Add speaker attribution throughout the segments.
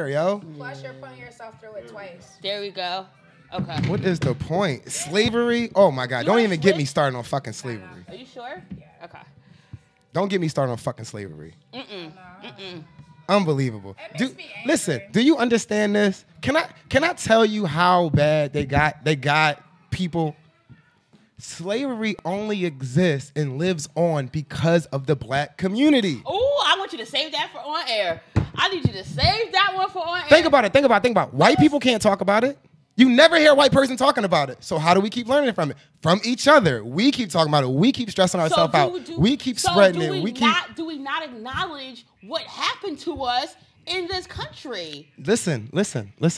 Speaker 1: yo.
Speaker 2: Plus, you're putting yourself through it twice.
Speaker 3: There we go. Okay.
Speaker 1: What is the point? Slavery? Oh my God! Don't even get me started on fucking slavery.
Speaker 3: Are you sure? Yeah. Okay.
Speaker 1: Don't get me started on fucking slavery. Unbelievable. Listen, do you understand this? Can I tell you how bad they got people? Slavery only exists and lives on because of the black community.
Speaker 3: Oh, I want you to save that for on air. I need you to save that one for on air.
Speaker 1: Think about it. White people can't talk about it. You never hear a white person talking about it. So how do we keep learning from it? From each other. We keep talking about it. We keep stressing ourselves out. We keep spreading it.
Speaker 3: Do we not acknowledge what happened to us in this country?
Speaker 1: Listen.
Speaker 2: No, you are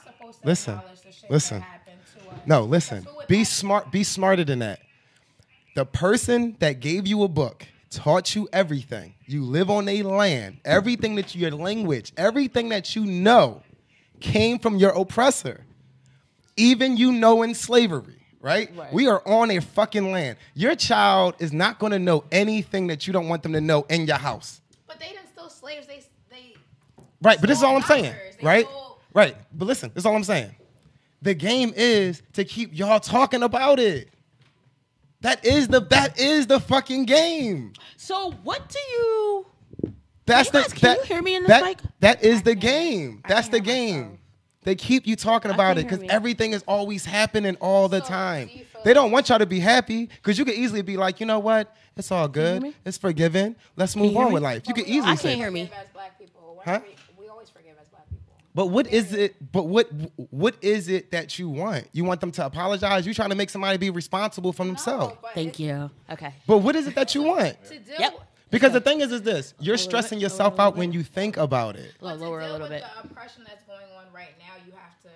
Speaker 2: supposed to acknowledge the shit that happened to us.
Speaker 1: No, listen. Be smart. Be smarter than that. The person that gave you a book taught you everything. You live on a land. Everything that your language, everything that you know came from your oppressor. Even in slavery, right? We are on a fucking land. Your child is not going to know anything that you don't want them to know in your house.
Speaker 2: But they didn't steal slaves. They
Speaker 1: right, but this is all I'm saying, right? Right, but listen, this is all I'm saying. The game is to keep y'all talking about it. That is the fucking game.
Speaker 3: So what do you...
Speaker 1: Can
Speaker 3: you hear me in this mic?
Speaker 1: That is the game. That's the game. They keep you talking about it because everything is always happening all the time. They don't want y'all to be happy because you could easily be like, you know what? It's all good. It's forgiven. Let's move on with life. You could easily say,
Speaker 3: I can't hear me.
Speaker 2: As black people,
Speaker 1: huh?
Speaker 2: We always forgive as black people.
Speaker 1: But what is it? But what is it that you want? You want them to apologize? You trying to make somebody be responsible for themselves?
Speaker 3: Thank you. Okay.
Speaker 1: But what is it that you want? Because the thing is this: you're stressing yourself out when you think about it.
Speaker 3: Lower a little bit.
Speaker 2: The oppression that's going on right now, you have to,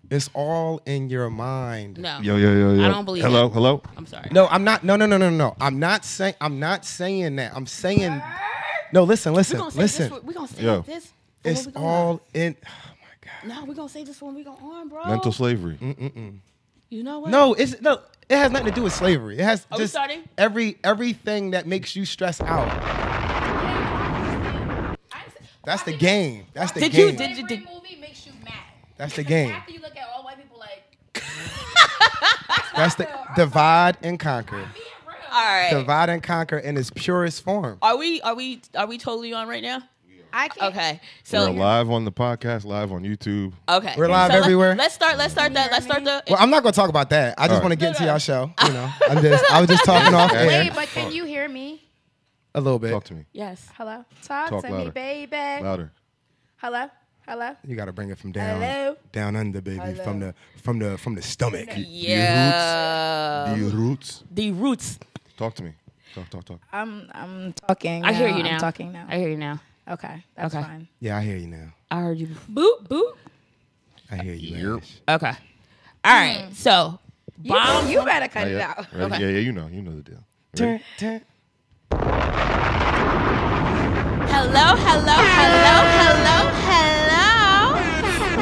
Speaker 1: It's all in your mind.
Speaker 3: No.
Speaker 4: Yo.
Speaker 3: I don't believe
Speaker 4: Hello.
Speaker 3: I'm sorry.
Speaker 1: No, I'm not. No. I'm not saying that. I'm saying. No, listen.
Speaker 3: We're gonna say like this.
Speaker 1: It's all in. Oh my God.
Speaker 3: No, we're gonna say this when we go on, bro.
Speaker 4: Mental slavery.
Speaker 3: You know what?
Speaker 1: No, it has nothing to do with slavery. It has just
Speaker 3: starting?
Speaker 1: everything that makes you stress out. That's the game. That's the game.
Speaker 2: Every movie makes you mad.
Speaker 1: That's the game.
Speaker 2: After you look at all white people like...
Speaker 1: That's the divide and conquer.
Speaker 3: All right.
Speaker 1: Divide and conquer in its purest form.
Speaker 3: Are we totally on right now?
Speaker 2: I can't.
Speaker 3: Okay. So
Speaker 4: we're live on the podcast, live on YouTube.
Speaker 3: Okay.
Speaker 1: We're live everywhere.
Speaker 3: Let's start the.
Speaker 1: Well, I'm not gonna talk about that. I just want to get into y'all show. I was just talking off air.
Speaker 2: Wait, but can you hear me?
Speaker 1: A little bit.
Speaker 4: Talk to me.
Speaker 3: Yes.
Speaker 2: Hello. Talk to
Speaker 4: louder.
Speaker 2: me, baby.
Speaker 4: Louder.
Speaker 2: Hello.
Speaker 1: You gotta bring it from down,
Speaker 2: Hello?
Speaker 1: down under, baby,
Speaker 2: Hello?
Speaker 1: from the stomach.
Speaker 3: Yeah.
Speaker 4: The roots.
Speaker 3: The roots.
Speaker 4: Talk to me. Talk.
Speaker 2: I'm talking.
Speaker 3: I hear you now.
Speaker 2: I'm talking now.
Speaker 3: I hear you now.
Speaker 2: Okay, that's fine.
Speaker 1: Yeah, I hear you now.
Speaker 3: I heard you. Boop boop.
Speaker 1: I hear you.
Speaker 4: Yep.
Speaker 1: Ash.
Speaker 3: Okay. All right. So, bomb.
Speaker 2: You better cut it out.
Speaker 4: Ready?
Speaker 3: Okay.
Speaker 4: Yeah, you know the deal.
Speaker 1: Turn.
Speaker 3: Hello.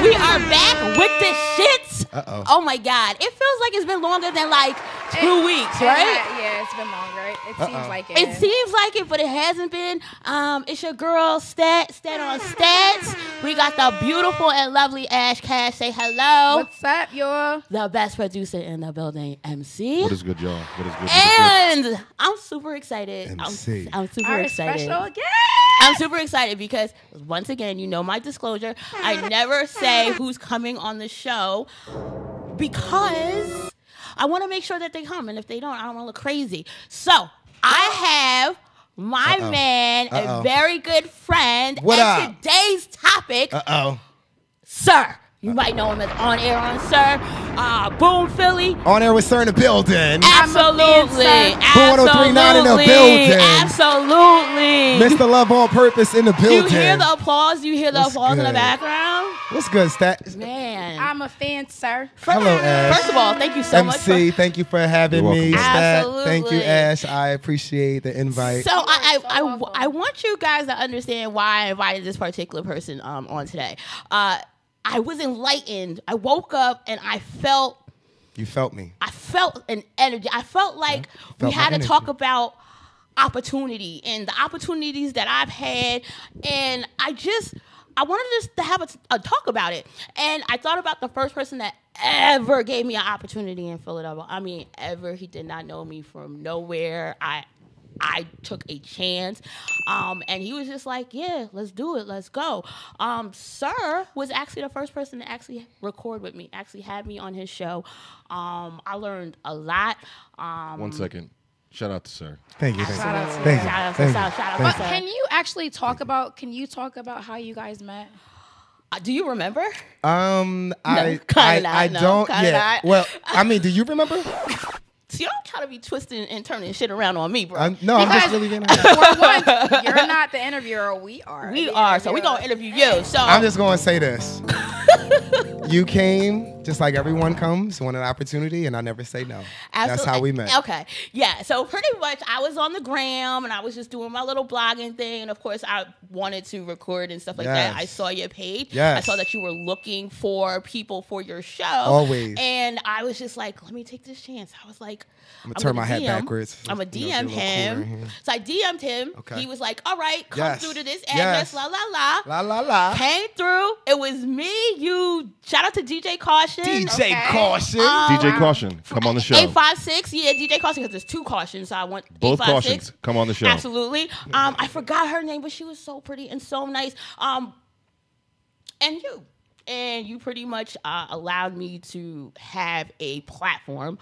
Speaker 3: We are back with the shits.
Speaker 1: Uh-oh.
Speaker 3: Oh my God. It feels like it's been longer than like 2 weeks, right?
Speaker 2: Yeah, it's been longer. It seems like it.
Speaker 3: It seems like it, but it hasn't been. It's your girl, Stat on Stats. We got the beautiful and lovely Ash Cash. Say hello.
Speaker 2: What's up, y'all?
Speaker 3: The best producer in the building, MC.
Speaker 4: What is good, y'all?
Speaker 3: And I'm super excited.
Speaker 1: MC.
Speaker 3: I'm super
Speaker 2: Our
Speaker 3: excited.
Speaker 2: special guest.
Speaker 3: I'm super excited because, once again, you know my disclosure. I never say who's coming on the show because I want to make sure that they come. And if they don't, I don't want to look crazy. So, I have my man, a very good friend.
Speaker 1: What
Speaker 3: and
Speaker 1: up?
Speaker 3: Today's topic, Sir. You might know him as On Air on Sir. Boom Philly.
Speaker 1: On air with Sir in the building.
Speaker 3: Absolutely.
Speaker 1: Boom 1039 in the building.
Speaker 3: Absolutely.
Speaker 1: Mr. Love on Purpose in the building.
Speaker 3: You hear the applause? You hear the applause in the background?
Speaker 1: What's good, Stat?
Speaker 3: Man.
Speaker 2: I'm a fan, sir.
Speaker 1: Hello, Ash.
Speaker 3: First of all, thank you so much.
Speaker 1: MC, thank you for having me. Stat,
Speaker 3: Absolutely.
Speaker 1: thank you, Ash. I appreciate the invite.
Speaker 3: So I want you guys to understand why I invited this particular person on today. I was enlightened. I woke up and I felt...
Speaker 1: You felt me.
Speaker 3: I felt an energy. I felt like
Speaker 1: Felt
Speaker 3: we had
Speaker 1: my
Speaker 3: to talk
Speaker 1: energy.
Speaker 3: about opportunity and the opportunities that I've had, and I wanted just to have a talk about it. And I thought about the first person that ever gave me an opportunity in Philadelphia. I mean, ever. He did not know me from nowhere. I took a chance, and he was just like, yeah, let's do it. Let's go. Sir was actually the first person to actually record with me, actually had me on his show. I learned a lot.
Speaker 4: 1 second. Shout out to Sir.
Speaker 1: Thank you.
Speaker 3: Shout out to
Speaker 2: But
Speaker 3: Sir.
Speaker 2: can you actually talk about how you guys met?
Speaker 3: Do you remember?
Speaker 1: I don't.
Speaker 3: Not.
Speaker 1: Well, I mean, do you remember?
Speaker 3: See, don't try to be twisting and turning shit around on me, bro.
Speaker 1: I'm just really being honest.
Speaker 2: For one, you're not the interviewer. We are.
Speaker 3: So we're going to interview you. So
Speaker 1: I'm just going to say this. You came just like everyone comes, want an opportunity, and I never say no. That's how we met.
Speaker 3: Okay. Yeah. So pretty much I was on the gram and I was just doing my little blogging thing. And of course I wanted to record and stuff like that. I saw your page.
Speaker 1: Yes.
Speaker 3: I saw that you were looking for people for your show.
Speaker 1: Always.
Speaker 3: And I was just like, let me take this chance. I was like,
Speaker 1: I'm going to turn my head backwards.
Speaker 3: I'm going to DM him. So I DM'd him.
Speaker 1: Okay.
Speaker 3: He was like, all right, come through to this address, la, la, la.
Speaker 1: La, la, la.
Speaker 3: Came through. It was me, you. Shout out to DJ Caution.
Speaker 1: DJ Caution.
Speaker 4: DJ Caution, come on the show.
Speaker 3: 856, yeah, DJ Caution, because there's 2 Cautions, so I want
Speaker 4: Both
Speaker 3: 856.
Speaker 4: Cautions, come on the show.
Speaker 3: Absolutely. I forgot her name, but she was so pretty and so nice. And you pretty much allowed me to have a platform.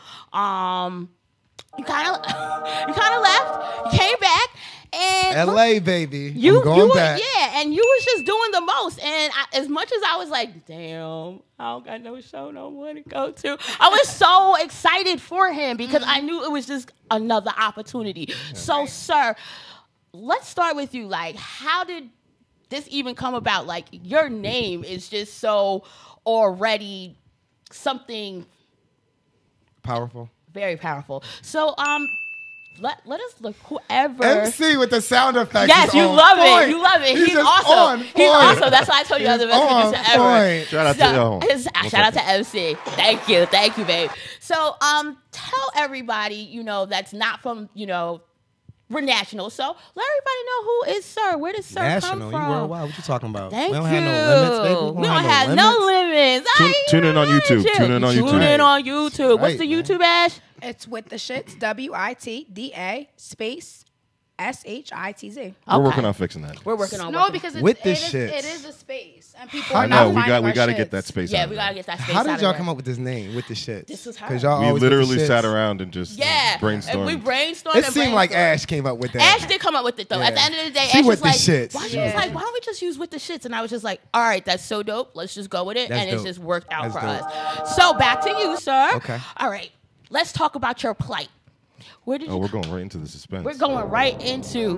Speaker 3: You kind of left. You came back, and
Speaker 1: LA, baby.
Speaker 3: I'm
Speaker 1: going back.
Speaker 3: Yeah, and you was just doing the most. And as much as I was like, damn, I don't got no show no more to go to, I was so excited for him because I knew it was just another opportunity. So, sir, let's start with you. Like, how did this even come about? Like, your name is just so already something
Speaker 1: Powerful.
Speaker 3: very powerful. So, let us look whoever.
Speaker 1: MC with the sound effects.
Speaker 3: Yes, you love it. You love it. He's
Speaker 1: just
Speaker 3: awesome.
Speaker 1: on
Speaker 3: He's
Speaker 1: point.
Speaker 3: awesome. That's why I told you I was the best producer ever.
Speaker 4: Shout out to
Speaker 3: Shout out to MC. Thank you, babe. So, tell everybody, that's not from, we're national. So let everybody know who is Sir. Where does Sir
Speaker 1: national,
Speaker 3: come from?
Speaker 1: You worldwide. What you talking about?
Speaker 3: Thank
Speaker 1: we don't
Speaker 3: you.
Speaker 1: have no limits, baby.
Speaker 3: We don't have no limits.
Speaker 4: Tune in on YouTube. Tune in on YouTube.
Speaker 3: Tune in on YouTube.
Speaker 1: Right,
Speaker 3: What's the YouTube, Ash?
Speaker 2: It's WitDa Shitz. WITDA space SHITZ.
Speaker 4: We're working on fixing that.
Speaker 3: We're working on
Speaker 2: No, because
Speaker 1: WitDa
Speaker 2: it
Speaker 1: Shitz.
Speaker 2: is a space, and people
Speaker 4: I
Speaker 2: are
Speaker 4: know.
Speaker 2: not finding
Speaker 4: We
Speaker 2: our
Speaker 4: got to
Speaker 2: shits.
Speaker 4: get that space.
Speaker 3: Yeah,
Speaker 4: out
Speaker 3: we
Speaker 4: of
Speaker 3: gotta
Speaker 4: there.
Speaker 3: get that space.
Speaker 1: How
Speaker 3: out
Speaker 1: did
Speaker 3: of
Speaker 1: y'all
Speaker 3: there.
Speaker 1: come up with this name, with the shit?
Speaker 3: This was her.
Speaker 1: Because y'all
Speaker 4: We
Speaker 1: always
Speaker 4: literally
Speaker 1: with the
Speaker 4: sat
Speaker 1: shits.
Speaker 4: around and just brainstormed.
Speaker 3: And we brainstormed.
Speaker 1: It
Speaker 3: and
Speaker 1: seemed like
Speaker 3: brainstormed.
Speaker 1: Ash came up with that.
Speaker 3: Ash did come up with it though. At the
Speaker 1: Yeah.
Speaker 3: end of the day,
Speaker 1: She
Speaker 3: Ash
Speaker 1: with
Speaker 3: was
Speaker 1: the
Speaker 3: like,
Speaker 1: shits.
Speaker 3: She was like, why don't we just use with the shits? And I was just like, all right, that's so dope. Let's just go with it.
Speaker 1: That's
Speaker 3: and it's
Speaker 1: dope.
Speaker 3: just worked out
Speaker 1: That's
Speaker 3: for
Speaker 1: dope.
Speaker 3: us. So back to you, sir.
Speaker 1: Okay.
Speaker 3: All right. Let's talk about your plight. Where did you?
Speaker 4: we're going right into the suspense.
Speaker 3: We're going right into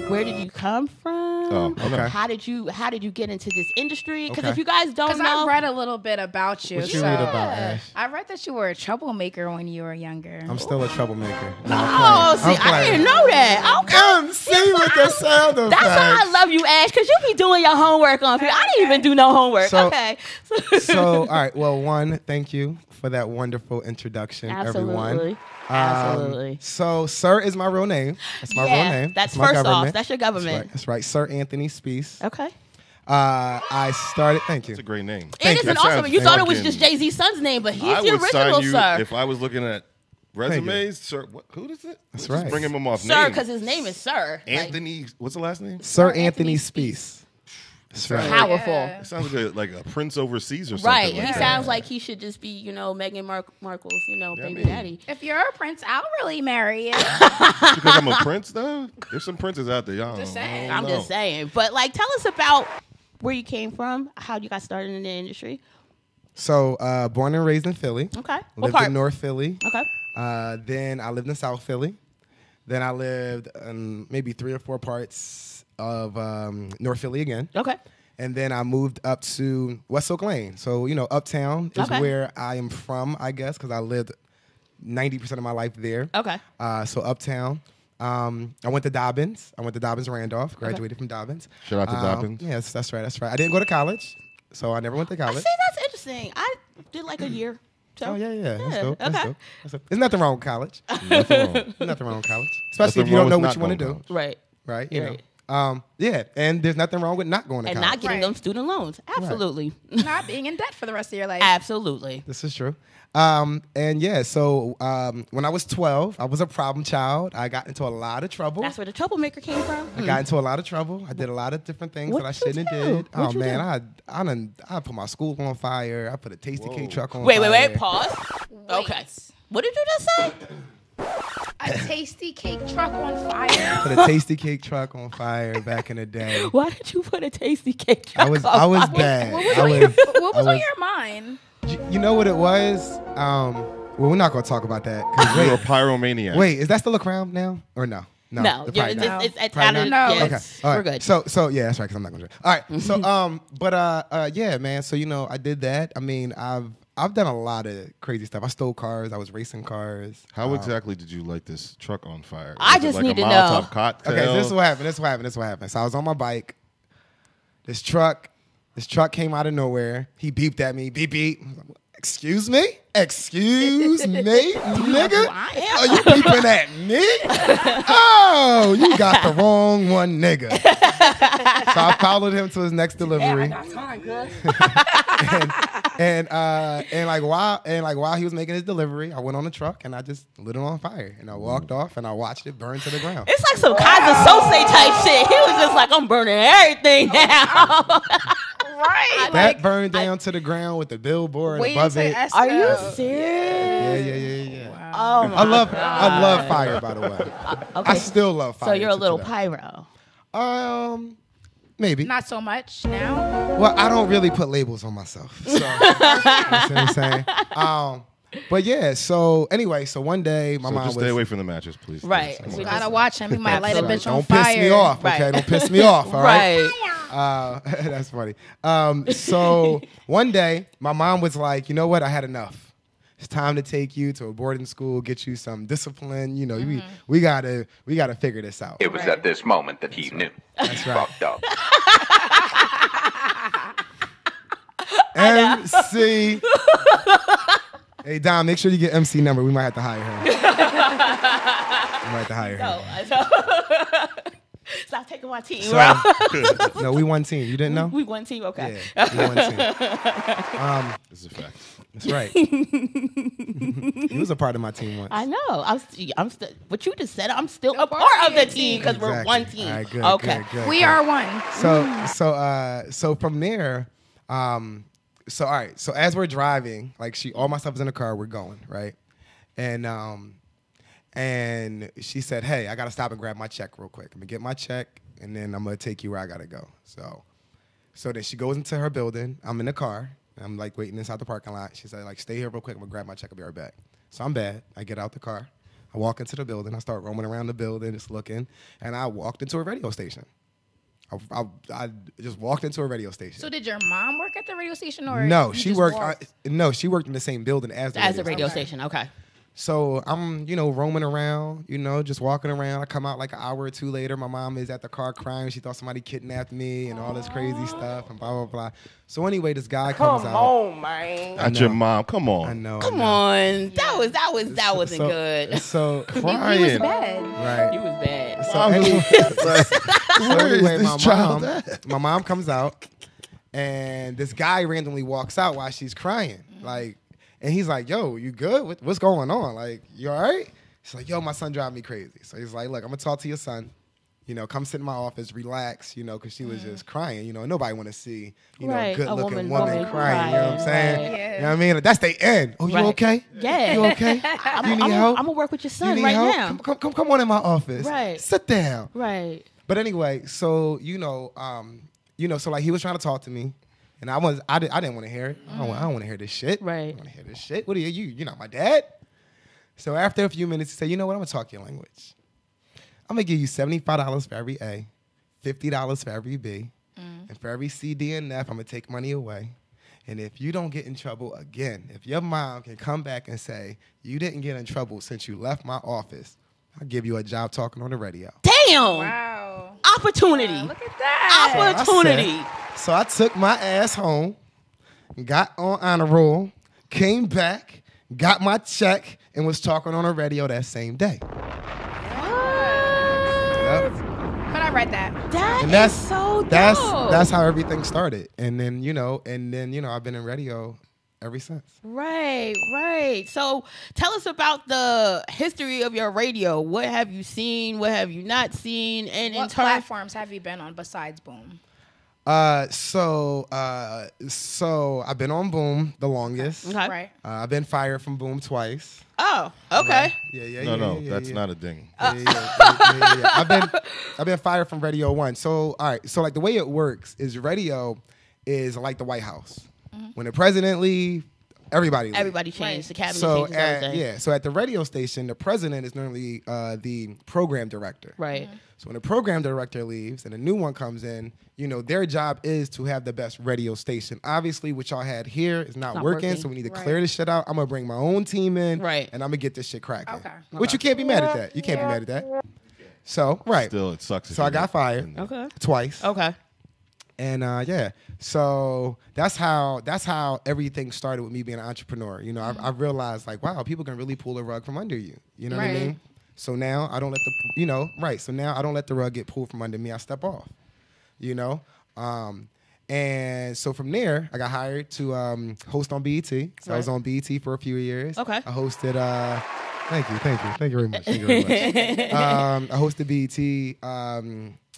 Speaker 3: where did you come from?
Speaker 4: Oh, okay.
Speaker 3: How did you get into this industry? Because
Speaker 1: Okay.
Speaker 3: if you guys don't
Speaker 2: Because
Speaker 3: know,
Speaker 2: I read a little bit about you.
Speaker 1: What you
Speaker 2: so
Speaker 1: read about, Ash?
Speaker 2: I read that you were a troublemaker when you were younger.
Speaker 1: I'm still a troublemaker. No,
Speaker 3: oh,
Speaker 1: I'm
Speaker 3: see,
Speaker 1: playing.
Speaker 3: I didn't know that. Okay.
Speaker 1: MC with the sound effects.
Speaker 3: That's why I love you, Ash, because you be doing your homework on people. I didn't even do no homework.
Speaker 1: So-
Speaker 3: okay.
Speaker 1: So, all right. Well, one, thank you for that wonderful introduction, everyone.
Speaker 3: Absolutely.
Speaker 1: So, Sir is my real name. That's my real name.
Speaker 3: That's
Speaker 1: my
Speaker 3: first off.
Speaker 1: government.
Speaker 3: That's your government.
Speaker 1: That's right. Sir Anthony Spees.
Speaker 3: Okay.
Speaker 1: I started. Thank you.
Speaker 4: It's a great name.
Speaker 3: It is
Speaker 1: you.
Speaker 3: an
Speaker 4: That
Speaker 3: awesome.
Speaker 4: sounds
Speaker 3: You thought it was
Speaker 4: fucking-
Speaker 3: just Jay-Z's son's name, but he's
Speaker 4: I
Speaker 3: the
Speaker 4: would sign
Speaker 3: original,
Speaker 4: you
Speaker 3: sir.
Speaker 4: if I was looking at resumes. Sir, who is it?
Speaker 1: That's
Speaker 4: Just
Speaker 1: right.
Speaker 4: bring him off
Speaker 3: Sir,
Speaker 4: name.
Speaker 3: because his name is Sir. Like,
Speaker 4: Anthony. What's the last name?
Speaker 1: Sir Anthony Spees. That's right.
Speaker 3: powerful.
Speaker 2: Yeah.
Speaker 4: It sounds like a prince overseas or something.
Speaker 3: Right.
Speaker 4: Like
Speaker 3: He
Speaker 4: that.
Speaker 3: sounds like he should just be, Meghan Markle's,
Speaker 4: Yeah,
Speaker 3: baby
Speaker 4: I mean-
Speaker 3: daddy.
Speaker 2: If you're a prince, I'll really marry you.
Speaker 4: Because I'm a prince, though. There's some princes out there, y'all.
Speaker 2: Just saying.
Speaker 3: I'm just saying. But tell us about where you came from, how you got started in the industry.
Speaker 1: So, born and raised in Philly.
Speaker 3: Okay. What
Speaker 1: Lived
Speaker 3: part?
Speaker 1: in North Philly.
Speaker 3: Okay.
Speaker 1: Then I lived in South Philly. Then I lived in maybe 3 or 4 parts of North Philly again.
Speaker 3: Okay.
Speaker 1: And then I moved up to West Oak Lane. So, Uptown is
Speaker 3: Okay.
Speaker 1: where I am from, I guess, because I lived 90% of my life there.
Speaker 3: Okay.
Speaker 1: So Uptown. I went to Dobbins. I went to Dobbins Randolph. Graduated from Dobbins.
Speaker 4: Shout out to Dobbins.
Speaker 1: Yes, that's right. I didn't go to college, so I never went to college.
Speaker 3: See, that's interesting. I did like a year. So,
Speaker 1: Oh yeah. That's dope.
Speaker 3: okay.
Speaker 1: That's dope. There's nothing wrong with college.
Speaker 4: Nothing wrong.
Speaker 1: Nothing wrong with college, especially
Speaker 4: Nothing
Speaker 1: if you don't
Speaker 4: wrong
Speaker 1: know
Speaker 4: with
Speaker 1: what you
Speaker 4: not
Speaker 1: want to
Speaker 4: going
Speaker 1: do.
Speaker 4: to college.
Speaker 3: Right.
Speaker 1: Right.
Speaker 3: Right.
Speaker 1: Yeah, and there's nothing wrong with not going to
Speaker 3: And
Speaker 1: college.
Speaker 3: not getting
Speaker 2: Right.
Speaker 3: them student loans. Absolutely.
Speaker 2: Not being in debt for the rest of your life.
Speaker 3: Absolutely.
Speaker 1: This is true. And yeah, so when I was 12, I was a problem child. I got into a lot of trouble.
Speaker 3: That's where the troublemaker came from.
Speaker 1: I got into a lot of trouble. I did a lot of different things
Speaker 3: What'd
Speaker 1: that I
Speaker 3: you
Speaker 1: shouldn't have
Speaker 3: do?
Speaker 1: did.
Speaker 3: What'd
Speaker 1: Oh
Speaker 3: you
Speaker 1: man, I put my school on fire. I put a tasty
Speaker 4: Whoa.
Speaker 1: cake truck on
Speaker 3: Wait,
Speaker 1: fire.
Speaker 3: pause. Okay. What did you just say?
Speaker 2: A tasty cake truck on fire.
Speaker 1: Put a tasty cake truck on fire back in the day.
Speaker 3: Why did you put a tasty cake truck
Speaker 1: I was
Speaker 3: on fire?
Speaker 1: bad.
Speaker 2: What was,
Speaker 1: I
Speaker 2: on, your,
Speaker 1: was-
Speaker 2: what was
Speaker 1: I
Speaker 2: on your mind?
Speaker 1: You know what it was? Well, we're not gonna talk about that. 'Cause
Speaker 4: You're a
Speaker 1: Wait,
Speaker 4: pyromaniac.
Speaker 1: wait, is that still a crown now or no?
Speaker 3: No,
Speaker 1: it's probably not.
Speaker 3: it's
Speaker 1: Probably
Speaker 3: out of
Speaker 2: not?
Speaker 3: yeah,
Speaker 2: No.
Speaker 3: it's-
Speaker 1: All right.
Speaker 3: we're good.
Speaker 1: So yeah, that's right. Because I'm not gonna drink. All right. So but yeah, man. So I did that. I mean, I've done a lot of crazy stuff. I stole cars. I was racing cars.
Speaker 4: How exactly did you light this truck on fire?
Speaker 3: I
Speaker 4: Was it
Speaker 3: just
Speaker 4: like
Speaker 3: need
Speaker 4: a
Speaker 3: to
Speaker 4: Molotov
Speaker 3: know.
Speaker 4: cocktail?
Speaker 1: Okay, so this is what happened. So I was on my bike. This truck came out of nowhere. He beeped at me. Beep beep. Excuse me? Excuse me, nigga? Are you beeping at me? Oh, you got the wrong one, nigga. So I followed him to his next delivery. And while he was making his delivery, I went on the truck and I just lit it on fire. And I walked off and I watched it burn to the ground.
Speaker 3: It's like some Kaiser type shit. He was just like, I'm burning everything now.
Speaker 2: Right.
Speaker 1: That burned down to the ground with the billboard
Speaker 2: Waiting
Speaker 1: above
Speaker 2: to
Speaker 1: it.
Speaker 2: escalate.
Speaker 3: Are you serious?
Speaker 1: Yeah.
Speaker 3: Oh my
Speaker 1: I love fire, by the way.
Speaker 3: Okay.
Speaker 1: I still love fire.
Speaker 3: So you're a
Speaker 1: to
Speaker 3: little
Speaker 1: today.
Speaker 3: pyro.
Speaker 1: Maybe.
Speaker 2: Not so much now.
Speaker 1: Well, I don't really put labels on myself. So, you see what I'm saying? But yeah, so anyway, so one day my
Speaker 4: So
Speaker 1: mom
Speaker 4: just
Speaker 1: was...
Speaker 4: stay away from the matches, please.
Speaker 3: Right.
Speaker 4: Come on.
Speaker 3: We
Speaker 2: Gotta watch him. He might light a
Speaker 3: Absolutely.
Speaker 2: bitch on
Speaker 1: Don't
Speaker 2: fire.
Speaker 1: piss me off, okay?
Speaker 3: Right.
Speaker 1: Don't piss me off, all right?
Speaker 3: Right.
Speaker 1: That's funny. So one day, my mom was like, you know what? I had enough. It's time to take you to a boarding school, get you some discipline. You know, we gotta figure this out.
Speaker 5: It was at this moment that he knew.
Speaker 1: That's right.
Speaker 5: Fucked up.
Speaker 1: MC. Hey Dom, make sure you get MC number. We might have to hire her.
Speaker 3: Stop taking my team,
Speaker 1: So-
Speaker 3: bro.
Speaker 1: No, we one team. You didn't know?
Speaker 3: We one team, okay.
Speaker 1: Yeah, we one team.
Speaker 4: This is a fact.
Speaker 1: That's right. He was a part of my team once.
Speaker 3: I know. I'm still. What you just said. I'm still a
Speaker 2: part
Speaker 3: part
Speaker 2: of
Speaker 3: of the
Speaker 2: your
Speaker 3: team because we're
Speaker 1: Exactly.
Speaker 3: one team.
Speaker 1: All right, good,
Speaker 3: Okay.
Speaker 1: good.
Speaker 2: We are one.
Speaker 1: So from there, so all right. So as we're driving, like all my stuff is in the car. We're going right, and she said, "Hey, I gotta stop and grab my check real quick. I'm gonna get my check, and then I'm gonna take you where I gotta go." So then she goes into her building. I'm in the car. I'm like waiting inside the parking lot. She said, like, stay here real quick. I'm gonna grab my check. I'll be right back. So I'm bad. I get out the car. I walk into the building. I start roaming around the building, just looking, and I walked into a radio station. I just walked into a radio station.
Speaker 2: So did your mom work at the radio station, or
Speaker 1: No,
Speaker 2: you
Speaker 1: she
Speaker 2: just
Speaker 1: worked.
Speaker 2: walked?
Speaker 1: She worked in the same building as the
Speaker 3: As a
Speaker 1: radio
Speaker 3: radio
Speaker 1: station.
Speaker 3: station, okay.
Speaker 1: So I'm, roaming around, just walking around. I come out like an hour or two later. My mom is at the car crying. She thought somebody kidnapped me and all this crazy stuff and blah blah blah. So anyway, this guy comes out.
Speaker 3: man.
Speaker 4: Not your mom. Come on.
Speaker 1: I know.
Speaker 3: Come
Speaker 1: I know.
Speaker 3: on. That wasn't
Speaker 1: So-
Speaker 3: good.
Speaker 1: So
Speaker 2: He was
Speaker 4: Crying.
Speaker 2: bad.
Speaker 1: right.
Speaker 3: You was bad.
Speaker 1: So anyway,
Speaker 4: Where is
Speaker 1: anyway,
Speaker 4: this child at?
Speaker 1: my mom comes out, and this guy randomly walks out while she's crying. And he's like, yo, you good? What's going on? Like, you all right? She's like, yo, my son driving me crazy. So he's like, look, I'm going to talk to your son. Come sit in my office, relax, because she was just crying. Nobody want to see,
Speaker 3: Right, a
Speaker 1: good-looking
Speaker 3: woman
Speaker 1: woman crying. You know what I'm
Speaker 3: crying,
Speaker 1: saying?
Speaker 3: right.
Speaker 2: Yeah.
Speaker 1: You know what I mean? That's the end. Oh, you
Speaker 3: Right.
Speaker 1: okay?
Speaker 3: Yeah.
Speaker 1: You okay? You need help?
Speaker 3: I'm gonna work with your
Speaker 1: You
Speaker 3: son
Speaker 1: need
Speaker 3: right
Speaker 1: help?
Speaker 3: now.
Speaker 1: Come on in my office.
Speaker 3: Right.
Speaker 1: Sit down.
Speaker 3: Right.
Speaker 1: But anyway, so so like he was trying to talk to me, and I didn't want to hear it. I don't want to hear this shit.
Speaker 3: Right.
Speaker 1: I don't want to hear this shit. What are you? You're not my dad. So after a few minutes, he said, you know what? I'm gonna talk your language. I'm gonna give you $75 for every A, $50 for every B, and for every C, D, and F, I'm gonna take money away. And if you don't get in trouble again, if your mom can come back and say you didn't get in trouble since you left my office, I'll give you a job talking on the radio.
Speaker 3: Damn.
Speaker 2: Wow.
Speaker 3: Opportunity.
Speaker 2: Look at that.
Speaker 3: Opportunity.
Speaker 1: So I took my ass home, got on honor roll, came back, got my check, and was talking on the radio that same day. Yep.
Speaker 2: But I read that.
Speaker 3: That's so dope.
Speaker 1: That's how everything started. And then, I've been in radio ever since.
Speaker 3: Right. So tell us about the history of your radio. What have you seen? What have you not seen? And
Speaker 2: what platforms have you been on besides Boom?
Speaker 1: So I've been on Boom the longest.
Speaker 3: Okay.
Speaker 2: Right.
Speaker 1: I've been fired from Boom twice.
Speaker 3: Oh, okay.
Speaker 1: Yeah.
Speaker 4: No, that's not a ding.
Speaker 1: Yeah. I've been fired from Radio 1. So, all right. So, like, the way it works is radio is like the White House. When the president leaves, everybody leaves.
Speaker 3: Everybody changed. The cabinet
Speaker 1: So,
Speaker 3: changes everything.
Speaker 1: so at the radio station, the president is normally the program director.
Speaker 3: Right.
Speaker 1: So when the program director leaves and a new one comes in, their job is to have the best radio station. Obviously, what y'all had here is not working, so we need to clear this shit out. I'm going to bring my own team in,
Speaker 3: right,
Speaker 1: and I'm going to get this shit cracking.
Speaker 2: Okay.
Speaker 1: Which you can't be mad at that. You can't be mad at that. So, right.
Speaker 4: Still, it sucks.
Speaker 1: So I got fired twice.
Speaker 3: Okay.
Speaker 1: And so that's how everything started with me being an entrepreneur. I realized, like, wow, people can really pull the rug from under you. You know what I mean? So now I don't let So now I don't let the rug get pulled from under me. I step off. And so from there, I got hired to host on BET. So I was on BET for a few years.
Speaker 3: Okay.
Speaker 1: I hosted. Thank you very much. I hosted BET.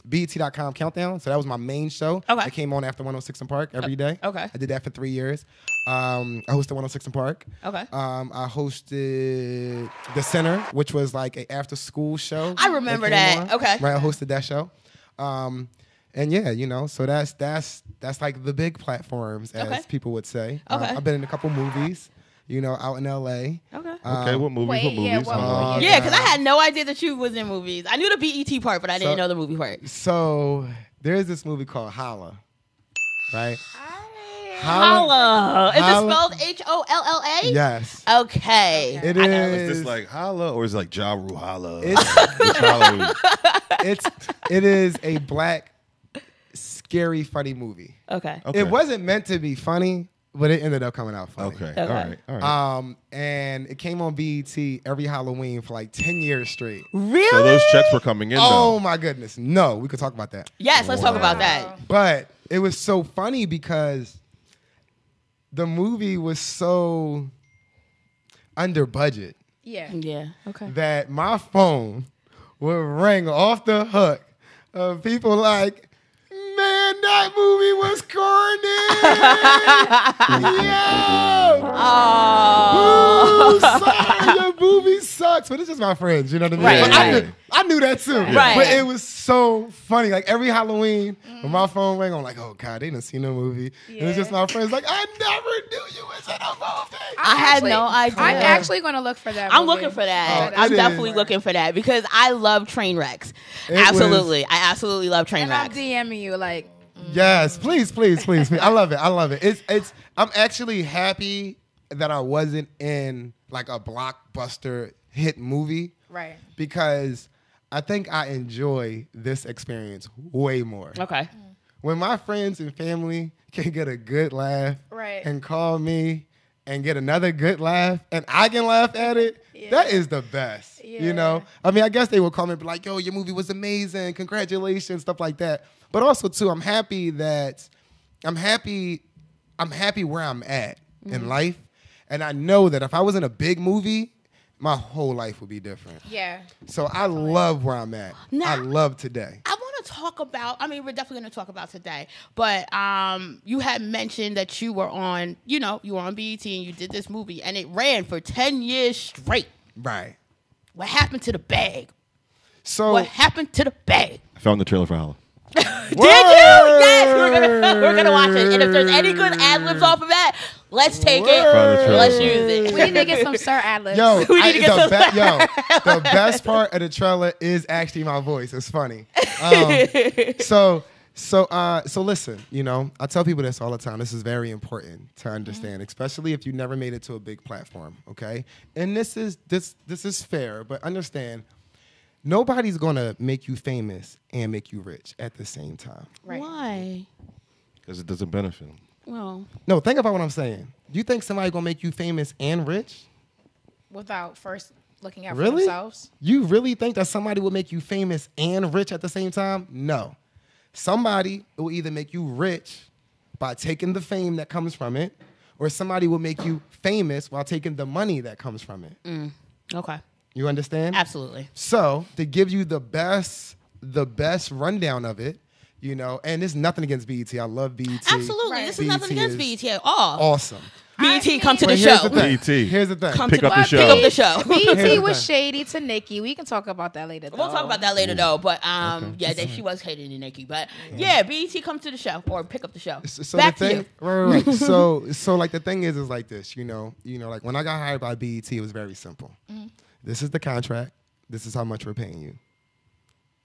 Speaker 1: BET.com Countdown. So that was my main show.
Speaker 3: Okay.
Speaker 1: I came on after 106 in Park every day.
Speaker 3: Okay.
Speaker 1: I did that for 3 years. I hosted 106 in Park.
Speaker 3: Okay.
Speaker 1: I hosted The Center, which was like an after school show.
Speaker 3: I remember that. Okay.
Speaker 1: Right, I hosted that show. And so that's like the big platforms, as people would say.
Speaker 3: Okay.
Speaker 1: I've been in a couple movies, out in LA.
Speaker 3: Okay.
Speaker 4: Okay, what movies?
Speaker 2: Yeah, what movie?
Speaker 3: Yeah, because I had no idea that you was in movies. I knew the BET part, but I didn't know the movie part.
Speaker 1: So there's this movie called Holla, right?
Speaker 3: Holla. Is it spelled Holla?
Speaker 1: Yes.
Speaker 3: Okay.
Speaker 1: It
Speaker 4: Is
Speaker 1: is.
Speaker 4: this like Holla or is it like Ja Rule Holla?
Speaker 1: It is a black, scary, funny movie.
Speaker 3: Okay.
Speaker 1: It wasn't meant to be funny, but it ended up coming out funny.
Speaker 4: Okay. All right.
Speaker 1: And it came on BET every Halloween for like 10 years straight.
Speaker 3: Really?
Speaker 4: So those checks were coming in.
Speaker 1: Oh my goodness. No, we could talk about that.
Speaker 3: Yes, let's talk about that.
Speaker 1: But it was so funny because the movie was so under budget.
Speaker 3: Yeah. Okay.
Speaker 1: That my phone would ring off the hook of people like, man, that movie was corny. Yo.
Speaker 3: Oh.
Speaker 1: Boo, sorry, your movie sucks. But it's just my friends, you know what I mean?
Speaker 3: Right,
Speaker 1: But
Speaker 3: right.
Speaker 1: I knew that too.
Speaker 3: Right.
Speaker 1: But it was so funny. Like every Halloween, when my phone rang, I'm like, oh God, they didn't see no movie. And it's just my friends like, I never knew you was in a movie.
Speaker 3: I had no idea.
Speaker 2: I'm actually going to look for that.
Speaker 3: I'm looking for that. I'm definitely looking for that because I love train wrecks. Absolutely. I absolutely love train
Speaker 2: and I'm
Speaker 3: wrecks.
Speaker 2: DMing you like.
Speaker 1: Yes, please. I love it. It's. I'm actually happy that I wasn't in like a blockbuster hit movie,
Speaker 2: Right.
Speaker 1: because I think I enjoy this experience way more.
Speaker 3: Okay.
Speaker 1: When my friends and family can get a good laugh,
Speaker 2: Right.
Speaker 1: and call me and get another good laugh, and I can laugh at it, that is the best.
Speaker 2: Yeah.
Speaker 1: You know, I mean, I guess they will call me and be like, "Yo, your movie was amazing, congratulations," stuff like that. But also too, I'm happy where I'm at in life, and I know that if I was in a big movie, my whole life would be different.
Speaker 2: Yeah.
Speaker 1: So I love where I'm at.
Speaker 3: Now,
Speaker 1: I love today.
Speaker 3: I want to talk about, I mean, we're definitely going to talk about today, but you had mentioned that you were on BET and you did this movie and it ran for 10 years straight.
Speaker 1: Right.
Speaker 3: What happened to the bag?
Speaker 1: So
Speaker 3: What happened to the bag?
Speaker 4: I found the trailer for Holla.
Speaker 3: Did you? Yes, we're gonna watch it. And if there's any good ad libs off of that, let's take it. Let's use it.
Speaker 2: We need to get some Sir ad-libs.
Speaker 1: Yo,
Speaker 3: We need to get
Speaker 1: the best part of the trailer is actually my voice. It's funny. So listen, I tell people this all the time. This is very important to understand, especially if you never made it to a big platform, okay? And this is fair, but understand, nobody's gonna make you famous and make you rich at the same time.
Speaker 2: Right.
Speaker 3: Why?
Speaker 4: Because it doesn't benefit them.
Speaker 3: Well,
Speaker 1: No, think about what I'm saying. Do you think somebody's gonna make you famous and rich?
Speaker 2: without first looking out for
Speaker 1: Really?
Speaker 2: themselves.
Speaker 1: You really think that somebody will make you famous and rich at the same time? No. Somebody will either make you rich by taking the fame that comes from it, or somebody will make you famous while taking the money that comes from it.
Speaker 3: Okay.
Speaker 1: You understand?
Speaker 3: Absolutely.
Speaker 1: So to give you the best rundown of it, you know, and there's nothing against BET. I love BET.
Speaker 3: Absolutely.
Speaker 2: Right.
Speaker 3: This is nothing
Speaker 1: BET
Speaker 3: against
Speaker 1: is
Speaker 3: BET at all.
Speaker 1: Awesome.
Speaker 3: BET, come to the
Speaker 1: But here's
Speaker 3: show.
Speaker 1: the thing.
Speaker 4: BET.
Speaker 1: Here's the thing.
Speaker 3: Come
Speaker 4: Pick
Speaker 3: to
Speaker 4: up the show.
Speaker 3: Pick up the show.
Speaker 1: Here's the
Speaker 2: BET was
Speaker 1: thing.
Speaker 2: shady to Nicki. We can talk about that later.
Speaker 3: We'll talk about that later, though. But she was hating to Nicki. But BET, come to the show or pick up the show.
Speaker 1: So
Speaker 3: Back
Speaker 1: the
Speaker 3: to
Speaker 1: thing,
Speaker 3: you.
Speaker 1: right. So like the thing is like this, you know, like when I got hired by BET, it was very simple. This is the contract. This is how much we're paying you.